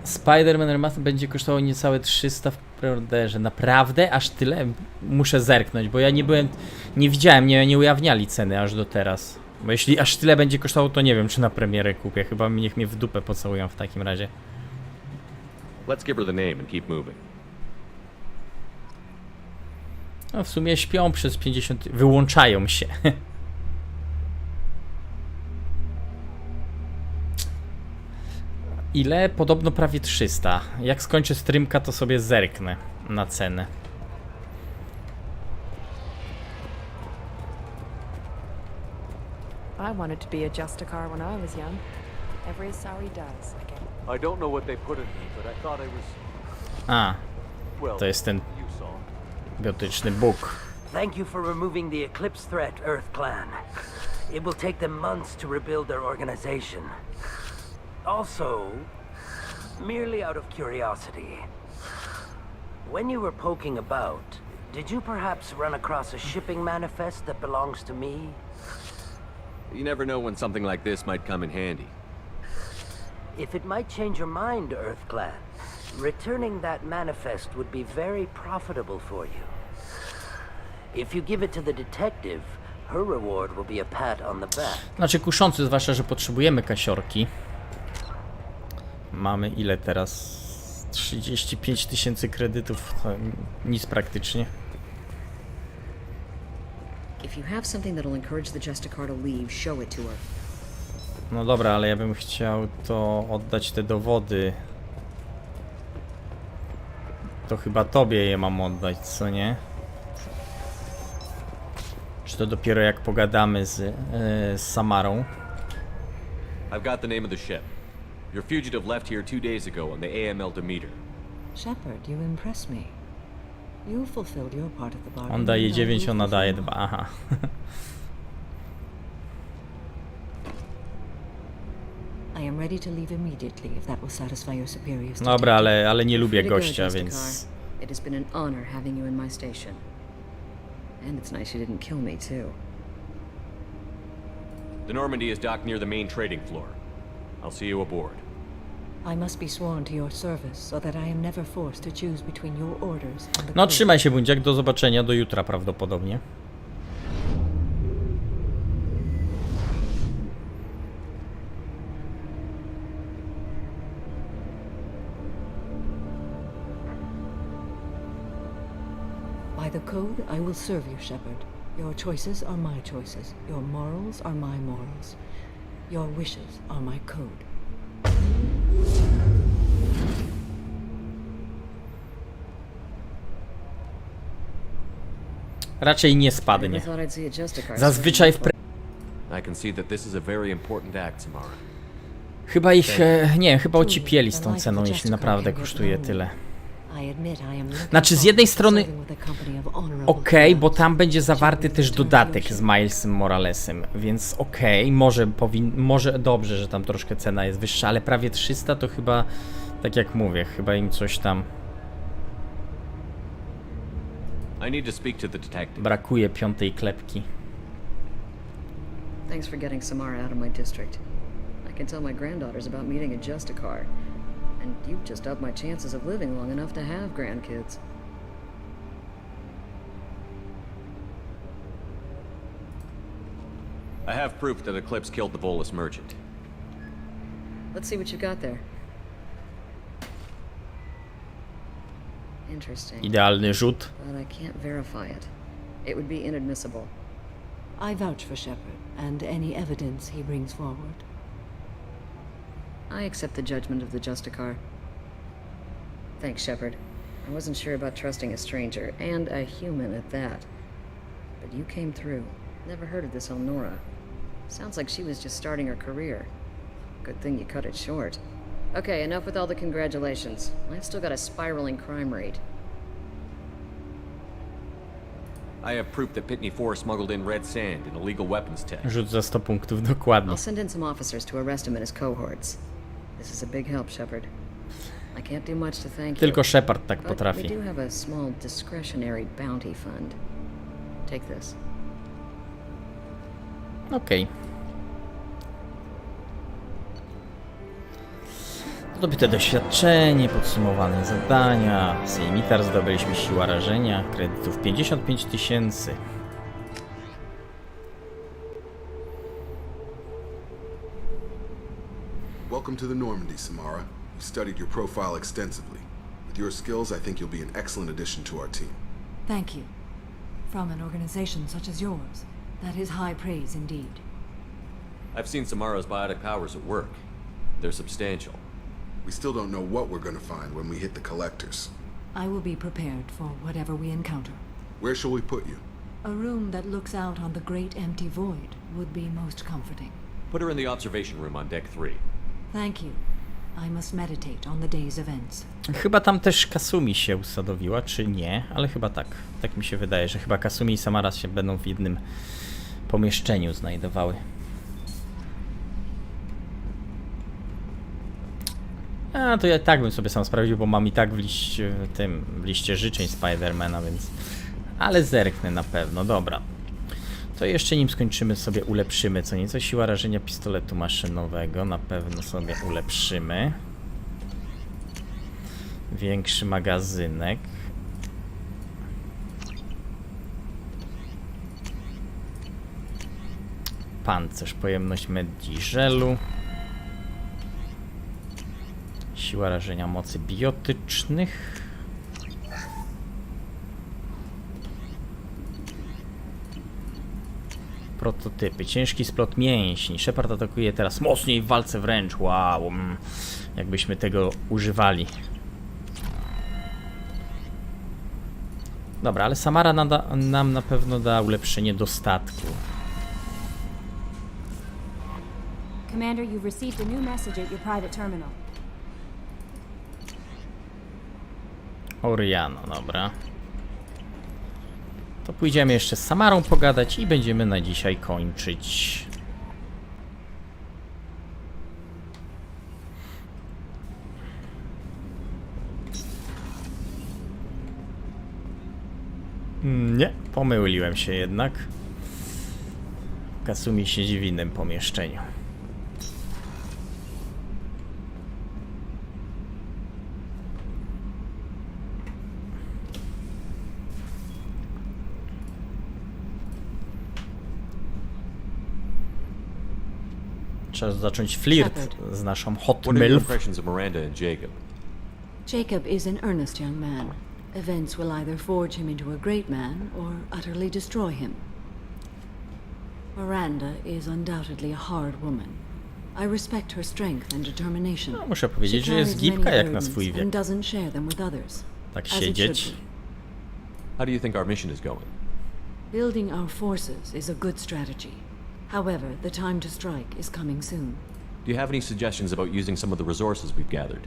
S5: Spider-Man Remastered będzie kosztował niecałe 300 w preorderze. Naprawdę? Aż tyle? Muszę zerknąć, bo ja nie widziałem, nie ujawniali ceny aż do teraz. Bo jeśli aż tyle będzie kosztowało, to nie wiem, czy na premierę kupię. Chyba niech mnie w dupę pocałują w takim razie.
S10: Let's give her the name and keep moving.
S5: No w sumie śpią przez 50... Wyłączają się. Ile? Podobno prawie 300. Jak skończę streamka, to sobie zerknę na cenę.
S2: I wanted to be a Justicar when I was young. Every Asari does, I guess.
S6: I don't know what they put in me, but I thought I was...
S5: A, to jest ten biotyczny Bóg.
S22: Thank you for removing the Eclipse threat, Earth Clan. It will take them months to rebuild their organization. Also, merely out of curiosity, when you were poking about, did you perhaps run across a shipping manifest that belongs to me?
S10: You never know when something like this might come in handy.
S22: If it might change your mind, Earth Clan, returning that manifest would be very profitable for you. If you give it to the detective, her reward will be a pat on the back.
S5: Znaczy kuszący, zwłaszcza, że potrzebujemy kasiorki. Mamy ile teraz? 35 000 kredytów, to nic praktycznie.
S21: If you have something that'll encourage the Justicar to leave, show it to her.
S5: No dobra, ale ja bym chciał to oddać te dowody. To chyba tobie je mam oddać, co nie? Czy to dopiero jak pogadamy z Samarą?
S10: I've got the name of the ship. Your fugitive left here 2 days ago on the AML Demeter.
S3: Shepard, you impress me. You fulfilled your part of the bargain.
S5: On daje 9, ona daje 2, aha.
S3: I am ready to leave immediately if that will satisfy your superiors.
S5: Dobra, ale nie lubię gościa, więc...
S21: It has been an honor having you in my station. And it's nice you didn't kill me too.
S10: The Normandy is docked near the main trading floor. I'll see you aboard.
S3: I must be sworn to your service so that I am never forced to choose between your orders and the
S5: No trzymaj się, Bundziak, do zobaczenia, do jutra prawdopodobnie.
S3: By
S13: By the code, I will serve you, Shepard. Your choices are my choices. Your morals are my morals. Your wishes are my code.
S5: Raczej nie spadnie. Zazwyczaj w
S10: I can see that this is a very important act, Samara.
S5: Chyba ich, nie, chyba ocipieli z tą ceną, jeśli naprawdę kosztuje tyle. Znaczy z jednej strony okej, bo tam będzie zawarty też dodatek z Milesem Moralesem, więc okej, może dobrze, że tam troszkę cena jest wyższa, ale prawie 300 to chyba, tak jak mówię, chyba im coś tam brakuje piątej klepki.
S21: Thanks for getting Samara out of my district. I can tell my granddaughters about meeting a Justicar. And you've just upped my chances of living long enough to have grandkids.
S10: I have proof that Eclipse killed the Volus merchant.
S21: Let's see what you've got there. Interesting.
S5: Idealny rzut.
S21: But I can't verify it. It would be inadmissible.
S13: I vouch for Shepard and any evidence he brings forward.
S21: I accept the judgment of the Justicar. Thanks, Shepard. I wasn't sure about trusting a stranger, and a human at that. But you came through. Never heard of this Elnora. Sounds like she was just starting her career. Good thing you cut it short. Okay, enough with all the congratulations. I've still got a spiraling crime rate.
S10: I have proof that Pitney Force smuggled in red sand in a legal weapons test.
S5: Rzut za 100 punktów, dokładnie.
S21: I'll send in some officers to arrest him and his cohorts. This is a big help, Shepard. I can't do much to thank you.
S5: Tylko Shepard tak
S21: but
S5: potrafi.
S21: we do have a small discretionary bounty fund. Take this.
S5: Okej. Zdobyte doświadczenie, podsumowane zadania. Sejmitar zdobyliśmy siła rażenia, kredytów 55 000.
S8: Welcome to the Normandy, Samara. We studied your profile extensively. With your skills, I think you'll be an excellent addition to our team.
S13: Thank you. From an organization such as yours, that is high praise indeed.
S10: I've seen Samara's biotic powers at work. They're substantial.
S8: We still don't know what we're going to find when we hit the collectors.
S13: I will be prepared for whatever we encounter.
S8: Where shall we put you?
S13: A room that looks out on the great empty void would be most comforting.
S10: Put her in the observation room on deck 3.
S13: Thank you. I must meditate on the day's events.
S5: Chyba tam też Kasumi się usadowiła, czy nie? Ale chyba tak. Tak mi się wydaje, że chyba Kasumi i Samara się będą w jednym pomieszczeniu znajdowały. A to ja tak bym sobie sam sprawdził, bo mam i tak w liście życzeń Spidermana, więc... Ale zerknę na pewno, dobra. To jeszcze nim skończymy, sobie ulepszymy co nieco. Siła rażenia pistoletu maszynowego na pewno sobie ulepszymy. Większy magazynek. Pancerz, pojemność meddiżelu. Siła rażenia mocy biotycznych. Prototypy. Ciężki splot mięśni. Shepard atakuje teraz mocniej w walce wręcz. Wow. Jakbyśmy tego używali. Dobra, ale Samara nam na pewno da ulepszenie dostatku.
S12: Commander, you've received a new message at your private terminal.
S5: Oriano, dobra. To pójdziemy jeszcze z Samarą pogadać i będziemy na dzisiaj kończyć. Nie, pomyliłem się jednak. Kasumi siedzi w innym pomieszczeniu. Trzeba zacząć flirt z naszą hot milf.
S13: Jacob is an earnest young man, Events will either forge him into a great man or utterly destroy him. Miranda is undoubtedly a hard woman. I respect her strength and determination.
S5: No, muszę powiedzieć, że jest gibka jak na swój wiek.
S13: And doesn't share them with others.
S5: Tak siedzieć.
S10: How do you think our mission is going?
S13: Building our forces is a good strategy. However, the time to strike is coming soon.
S10: Do you have any suggestions about using some of the resources we've gathered?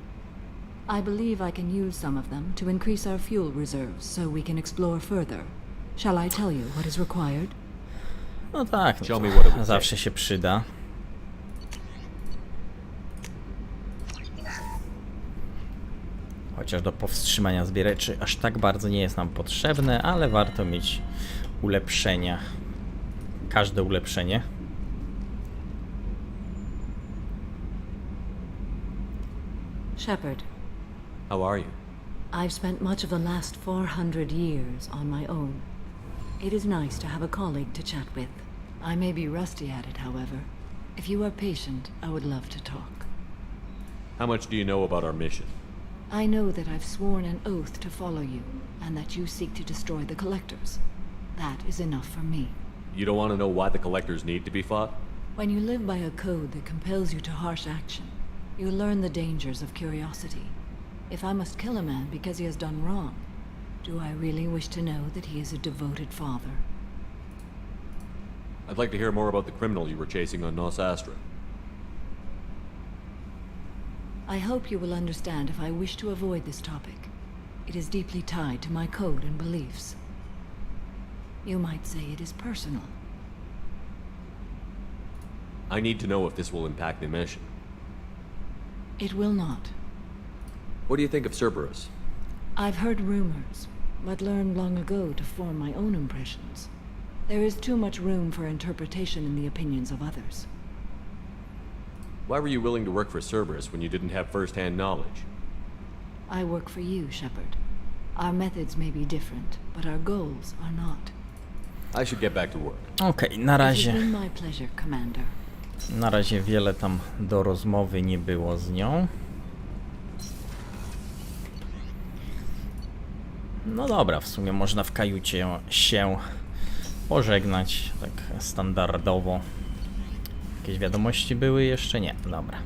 S13: I believe I can use some of them to increase our fuel reserves so we can explore further. Shall I tell you what is required?
S5: No tak, no zawsze się przyda. Chociaż do powstrzymania zbieraczy aż tak bardzo nie jest nam potrzebne, ale warto mieć ulepszenia. Każde ulepszenie.
S13: Shepard.
S10: How are you?
S13: I've spent much of the last 400 years on my own. It is nice to have a colleague to chat with. I may be rusty at it, however. If you are patient, I would love to talk.
S10: How much do you know about our mission?
S13: I know that I've sworn an oath to follow you, and that you seek to destroy the Collectors. That is enough for me.
S10: You don't want to know why the Collectors need to be fought?
S13: When you live by a code that compels you to harsh action, you learn the dangers of curiosity. If I must kill a man because he has done wrong, do I really wish to know that he is a devoted father?
S10: I'd like to hear more about the criminal you were chasing on Nos Astra.
S13: I hope you will understand if I wish to avoid this topic. It is deeply tied to my code and beliefs. You might say it is personal.
S10: I need to know if this will impact the mission.
S13: It will not.
S10: What do you think of Cerberus?
S13: I've heard rumors, but learned long ago to form my own impressions. There is too much room for interpretation in the opinions of others.
S10: Why were you willing to work for Cerberus when you didn't have first-hand knowledge?
S13: I work for you, Shepard. Our methods may be different, but our goals are not.
S10: I should get back to work.
S5: Okej, na razie.
S13: It has been my pleasure, Commander.
S5: Na razie wiele tam do rozmowy nie było z nią. No dobra, w sumie można w kajucie się pożegnać, tak standardowo. Jakieś wiadomości były jeszcze? Nie, dobra.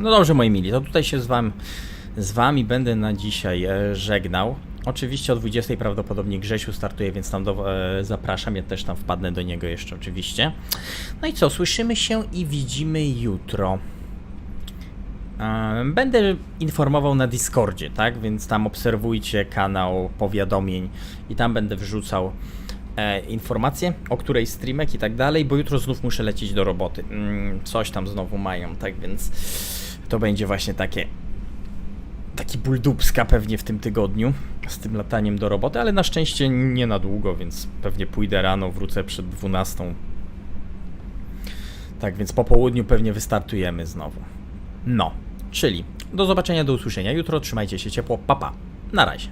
S5: No dobrze, moi mili, to tutaj się z wami będę na dzisiaj żegnał. Oczywiście o 20 prawdopodobnie Grzesiu startuje, więc tam zapraszam, ja też tam wpadnę do niego jeszcze oczywiście. No i co, słyszymy się i widzimy jutro. Będę informował na Discordzie, tak? Więc tam obserwujcie kanał powiadomień i tam będę wrzucał informacje, o której streamek i tak dalej, bo jutro znów muszę lecieć do roboty. Coś tam znowu mają, tak więc to będzie właśnie taki ból dupska pewnie w tym tygodniu z tym lataniem do roboty, ale na szczęście nie na długo, więc pewnie pójdę rano, wrócę przed 12. Tak więc po południu pewnie wystartujemy znowu. No, czyli do zobaczenia, do usłyszenia jutro, trzymajcie się ciepło, pa pa, na razie.